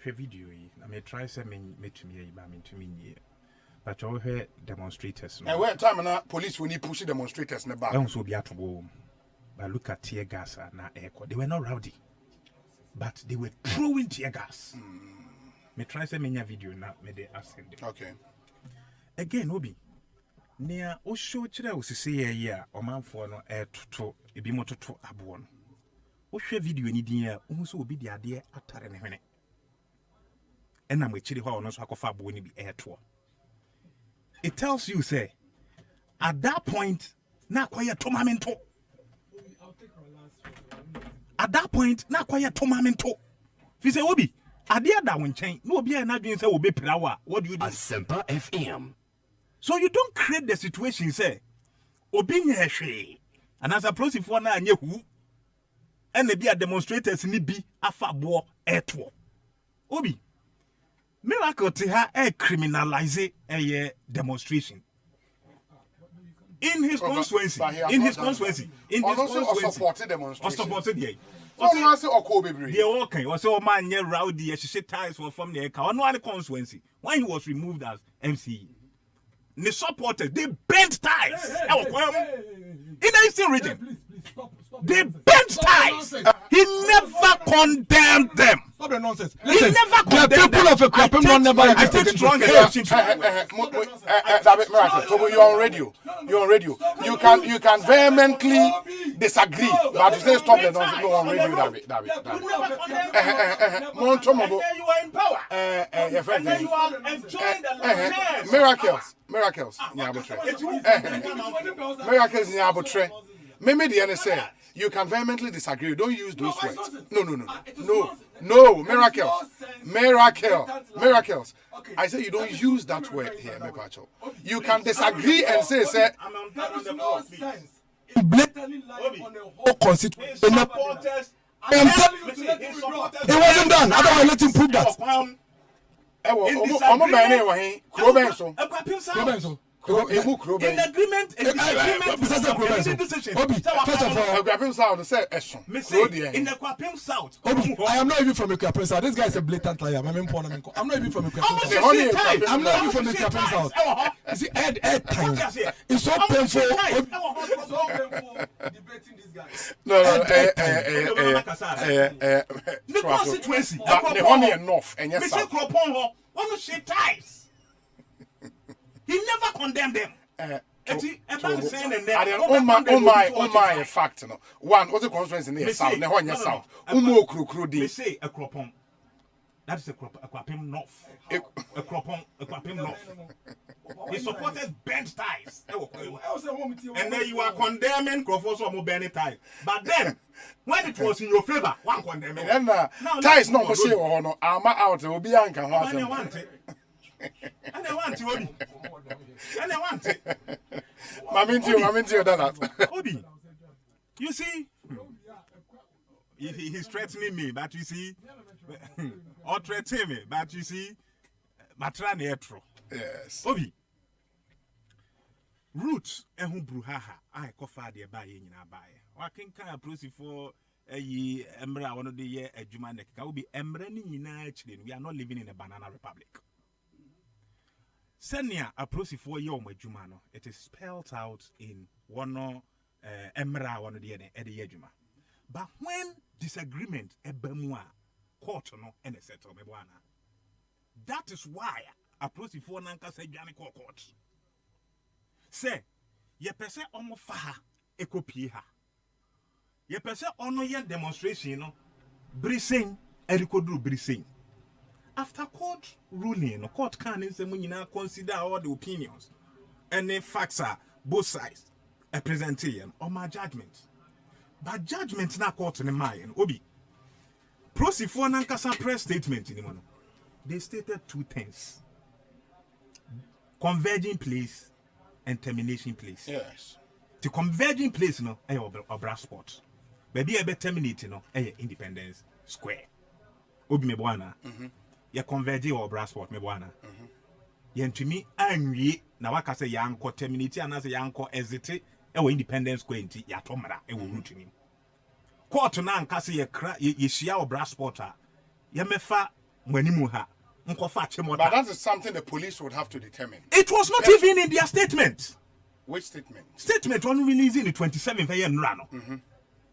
Share video. I may try some meet me to me. But you hear demonstrators. And where time na police when you push demonstrators in the back. Also be at home. But look at tear gas na echo. They were not rowdy. But they were throwing tear gas. Me try say many video now. Me they asking them. Okay. Again, Obi. Near o show chira o sisi ya o manfo no to ebi mototo abo no. O hwe video ni din ya o so obi de ade atare ne hwene. Ena mo chiri ho no so akofa abo ni bi to. It tells you say at that point na kwaya tomamento. At that point, na kwaya tomamento. If you say Obi, adia da won chen, no obi na dwen say obi prawa. What do you do? Asempa FM. So you don't create the situation say obi nye hwe. And as a process for na anye hu. And be a demonstrators ni bi afa bo eto. Obi. Miracle te ha criminalize a demonstration. In his constituency, supported demonstration. The okay, was all man near rowdy as she ties were from the car. No constituency. When he was removed as MC, the supporters they bent ties. In the Eastern region, they bent ties. He never condemned them. Stop the nonsense. He never condemned them. People of a crap I take strong election. You're on radio. You're on radio. You can vehemently disagree, but you say stop the nonsense. No on radio, David. You are in power. And then you are enjoying the largesse. Miracles. Miracles in Abutre. Maybe the say you can vehemently disagree. Don't use those words. No. Miracles. I say you don't use that word here, Mepacho. You can disagree and say. Blatantly lying on the whole constitution. It wasn't done. I don't want to let him prove that. In agreement, in the Kwapim South. I am not even from the Kwapim South. This guy is a blatant liar. I'm not even from the Kwapim South. You see, time. It's so painful. Debating these guys. No. The constituency. The honey enough. And yes, he never condemned them. my fact no. One, what's the conference in the south? Ne honya south. Umo krukru di. Me say a cropon. That is a cropim north. A cropim north. His supporters bent ties. And then you are condemning Crawford or bent ties. But then, when it was in your favor, one condemning. And ties no say or no. I'm out. Will be anchor. And I want it. Maminti, Obi, you see, he's threatening me, but you see, or threatening me, but you see, Matrani etro. Yes. Obi, roots ehun bruhaha. I kofa de baye nyina baye. Wakin kan prosi for emra one of the year ejuma nek. Ka obi emra ni nyina chile. We are not living in a banana republic. Senia approach for your majumano. It is spelled out in one emra one of the ejuma. But when disagreement ebemwa court no and a settle mebwana. That is why approach for nanka say jani court. Say ye pese omo faha ekopie ha. Ye pese ono yen demonstration no brising erikodu brising. After court ruling, the court can consider all the opinions and the facts are both sides a presentation or my judgment. But judgment na court in the mind obi. Proceed for nankasa press statement in the one. They stated two things: converging place and termination place. Yes. The converging place no a brass spot. Baby be terminating no Independence Square. Obi me bwana. Ya converge or brass sport me bwana. Yentumi anwie na waka se yanko terminate anase yanko exit e Independence Square nti ya tomra e wo rutuni. Court na anka se ye kra ye hia or brass sport a ye mefa mwanimu ha. But that is something the police would have to determine. It was not even in their statement. Which statement? Statement one released in the 27th year Nrano.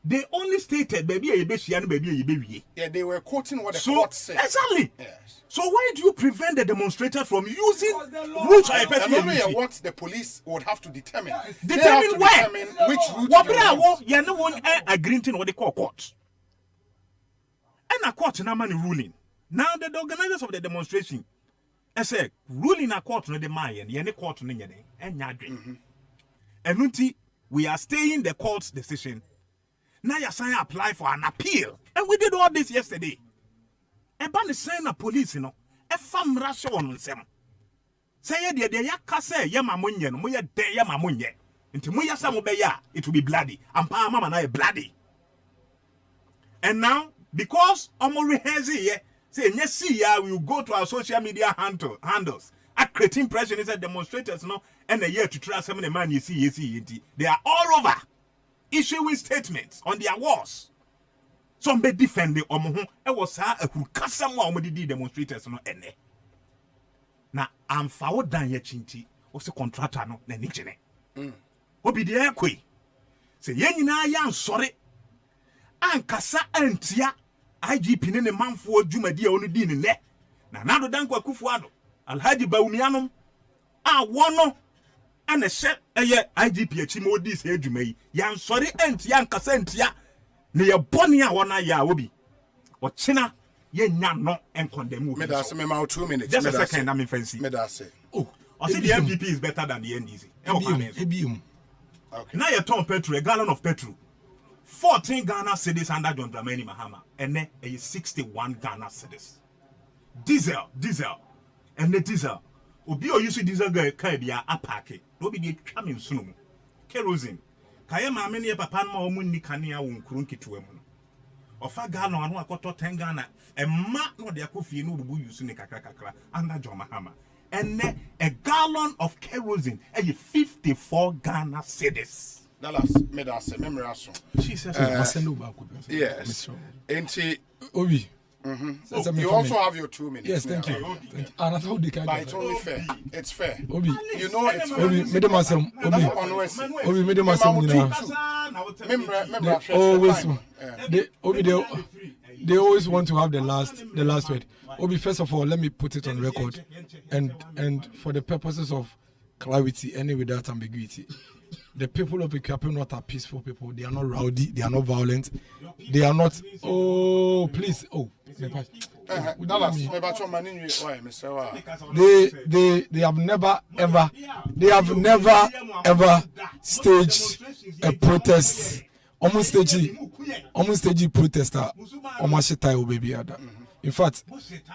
They only stated baby a baby. Yeah, they were quoting what the court said. Exactly. Yes. So why do you prevent the demonstrators from using route what the police would have to determine? Determine where? Which route you no one agreeing to what they call court. And a court na man ruling. Now the organizers of the demonstration I said ruling a court no the mayen ye court no nyene enyadwe. Enunti we are staying the court's decision. Now you sign apply for an appeal. And we did all this yesterday. And ban the sign of police, you know. A fam rasho on them. Say ye de yaka say ye mamunye no moye de ye mamunye. Nti moya sa mobeya it will be bloody. And pa mama na bloody. And now because omo rehearse ye say nye see ya we will go to our social media handles. At creating pressure is a demonstrators no and a year to try some man you see they are all over. Issuing statements on their walls. Some be defending omo e was a kasa mo omo di demonstrators no ene. Na amfa wo dan ye chinti o se contractor no na ni gene. Obi de ekwe. Se ye nyina ya nsore. Ankasa antia IGP ne manfo adwumadi a onu di ne ne. Na nado dan kwa kufu ado. Alhaji Bawumianom a wono ana she eye IGP achimo di se adwuma yi yan sori entia nkasa entia ne ye boni a wona ya obi o china ye nya no enkondemu me da se me ma 2 minutes just a second na me fancy me da se I say the MPP is better than the NDC okay now you turn petrol a gallon of petrol 14 Ghana cedis under John Dramani Mahama and then 61 Ghana cedis diesel and the diesel obi o use diesel guy kai bia apake no be dey twa me nsuno mu kerosene kaye ma me ne papa no mu ni kanea wo nkuru nkituwa mu ofa gallon anu akoto 10 Ghana emma no de akofie no bubu use ne kakra under John Mahama and a gallon of kerosene 54 Ghana cedis Dallas me da se memory aso Jesus yes enti obi you also have your 2 minutes. Yes, thank you. And I thought they can. But it's only fair. It's fair. Obi, you know it's fair. Obi, made myself. Obi, made myself. They always want to have the last word. Obi, first of all, let me put it on record, and for the purposes of clarity, and without ambiguity. The people of Ikuape North are peaceful people. They are not rowdy. They are not violent. They are not. Oh, please. Oh, they have never ever staged a protest. Almost staged protester. In fact,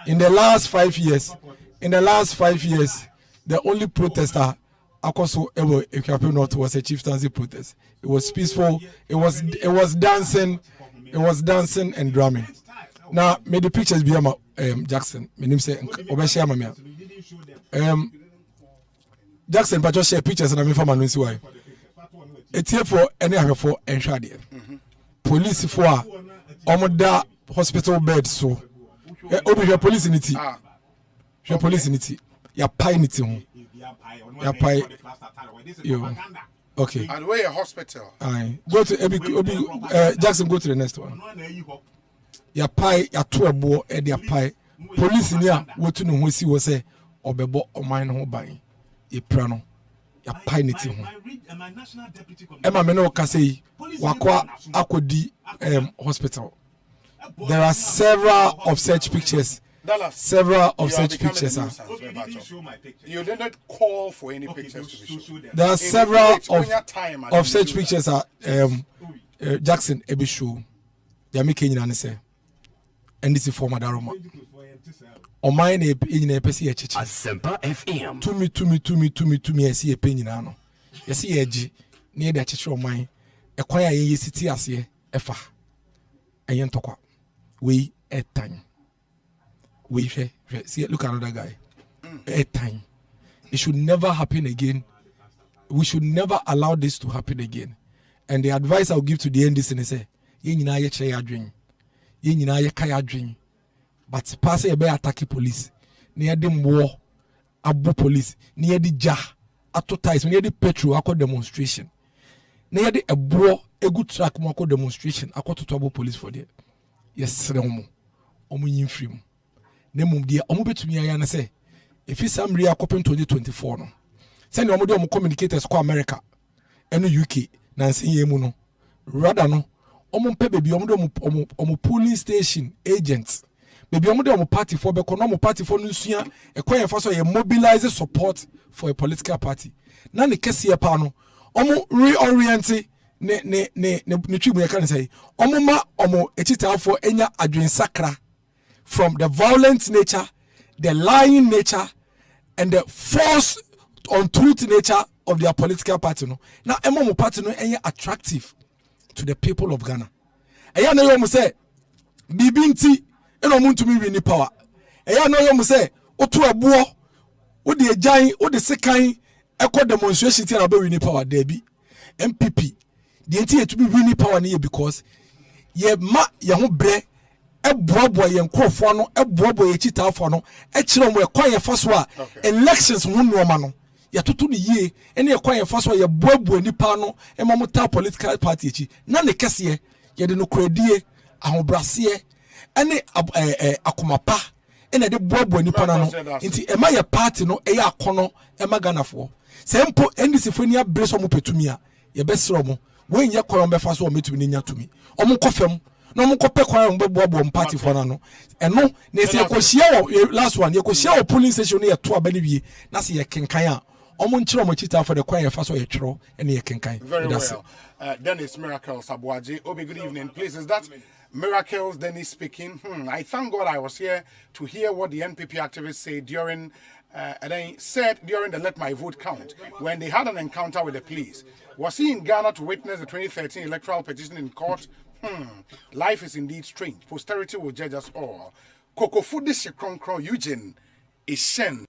in the last 5 years, the only protester Akoso ever Ikuape North was a chieftaincy protest. It was peaceful. It was dancing and drumming. Now, may the pictures be Jackson. My name say Obeshia Mamia. Jackson, but just share pictures and I'm from Manunsi why. It's here for any other for enshadi. Police for Omoda hospital bed so. Obi police in it. Police in it. Ya pine it. Yapai. Yo. Okay. And where a hospital? Aye. Go to Jackson. Go to the next one. Yapai yatu ebo edi yapai. Police niya wotu no ho si wo se obebo oman no ho ban. Yepra no. Yapai niti ho. Emma me no kase yi wakwa akodi hospital. There are several of such pictures. Several of such pictures are. You did not call for any pictures to be shown. There are several of such pictures are Jackson Ebi show. They are making an answer. And this is for Madaroma. On my name in a PC Asempa FM. To me, I see a pain in ano. You see edgy near the church of mine. A choir ye city as ye, efa. A young talker. We at time. We see, look at another guy. At time. It should never happen again. We should never allow this to happen again. And the advice I'll give to the end is to say, ye nina ye chaya drink. Ye nina ye kaya drink. But pass a bear attack police. Near them war, abu police, near the jar, atotize, near the petrol, ako demonstration. Near the a bro, a good track, moko demonstration, ako to trouble police for there. Yes, Remo. Omu yinfrim. Nemum dia, omu betu mi ayana say, if it's some real copy 2024 no. Send omu do communicators ko America, eno UK, nansi yemu no. Rather no, omu pe baby omu polling station agents. Baby omu de omu party for be kono omu party for nusua e kwa yenfa so ye mobilize support for a political party. Na ne kese ye pa no, omu reorient ne tribu ye kan say, omu ma omu etitafo enya adwensakra from the violent nature, the lying nature, and the false untruth nature of their political party. No, now emo party no any attractive to the people of Ghana. Eya no yomu say bibinti eno muntu mi win power. Eya no yomu say otu abuo wo de agyan wo de sekan ekọ demonstration ti na be win power there bi MPP. The entity to be winning power near because ye ma ye ho bre eboabo ye nkrofo no eboabo ye chitafo no e kire mo ekwan ye faso a elections ho nuoma no ya tutu ne yie ene ekwan ye faso ye boabo nipa no e ma muta political party echi na ne kese ye de no kredie ahobrase ene akomapa ene de boabo nipa na no nti e ma ye party no e ya akono e ma ganafo sempo ndisifo ni abreso mo petumi a ye besro mo when you call on befaso or meet me to me. Omunkofem, no munkope kwa mbebo party for no. And no, nesi yakoshia last one, yakoshia polling station near to abelibi, nasi ya kenkaya. Omunchiro mochita for the choir faso yetro, and ye kenkai. Very well. Dennis Miracles Abuaji. Obi, good evening. Please, is that Miracles Dennis speaking? I thank God I was here to hear what the NPP activists say during and then said during the Let My Vote Count when they had an encounter with the police. Was he in Ghana to witness the 2013 electoral petition in court? Life is indeed strange. Posterity will judge us all. Koko Fudi Shekronkro Eugene is Shen.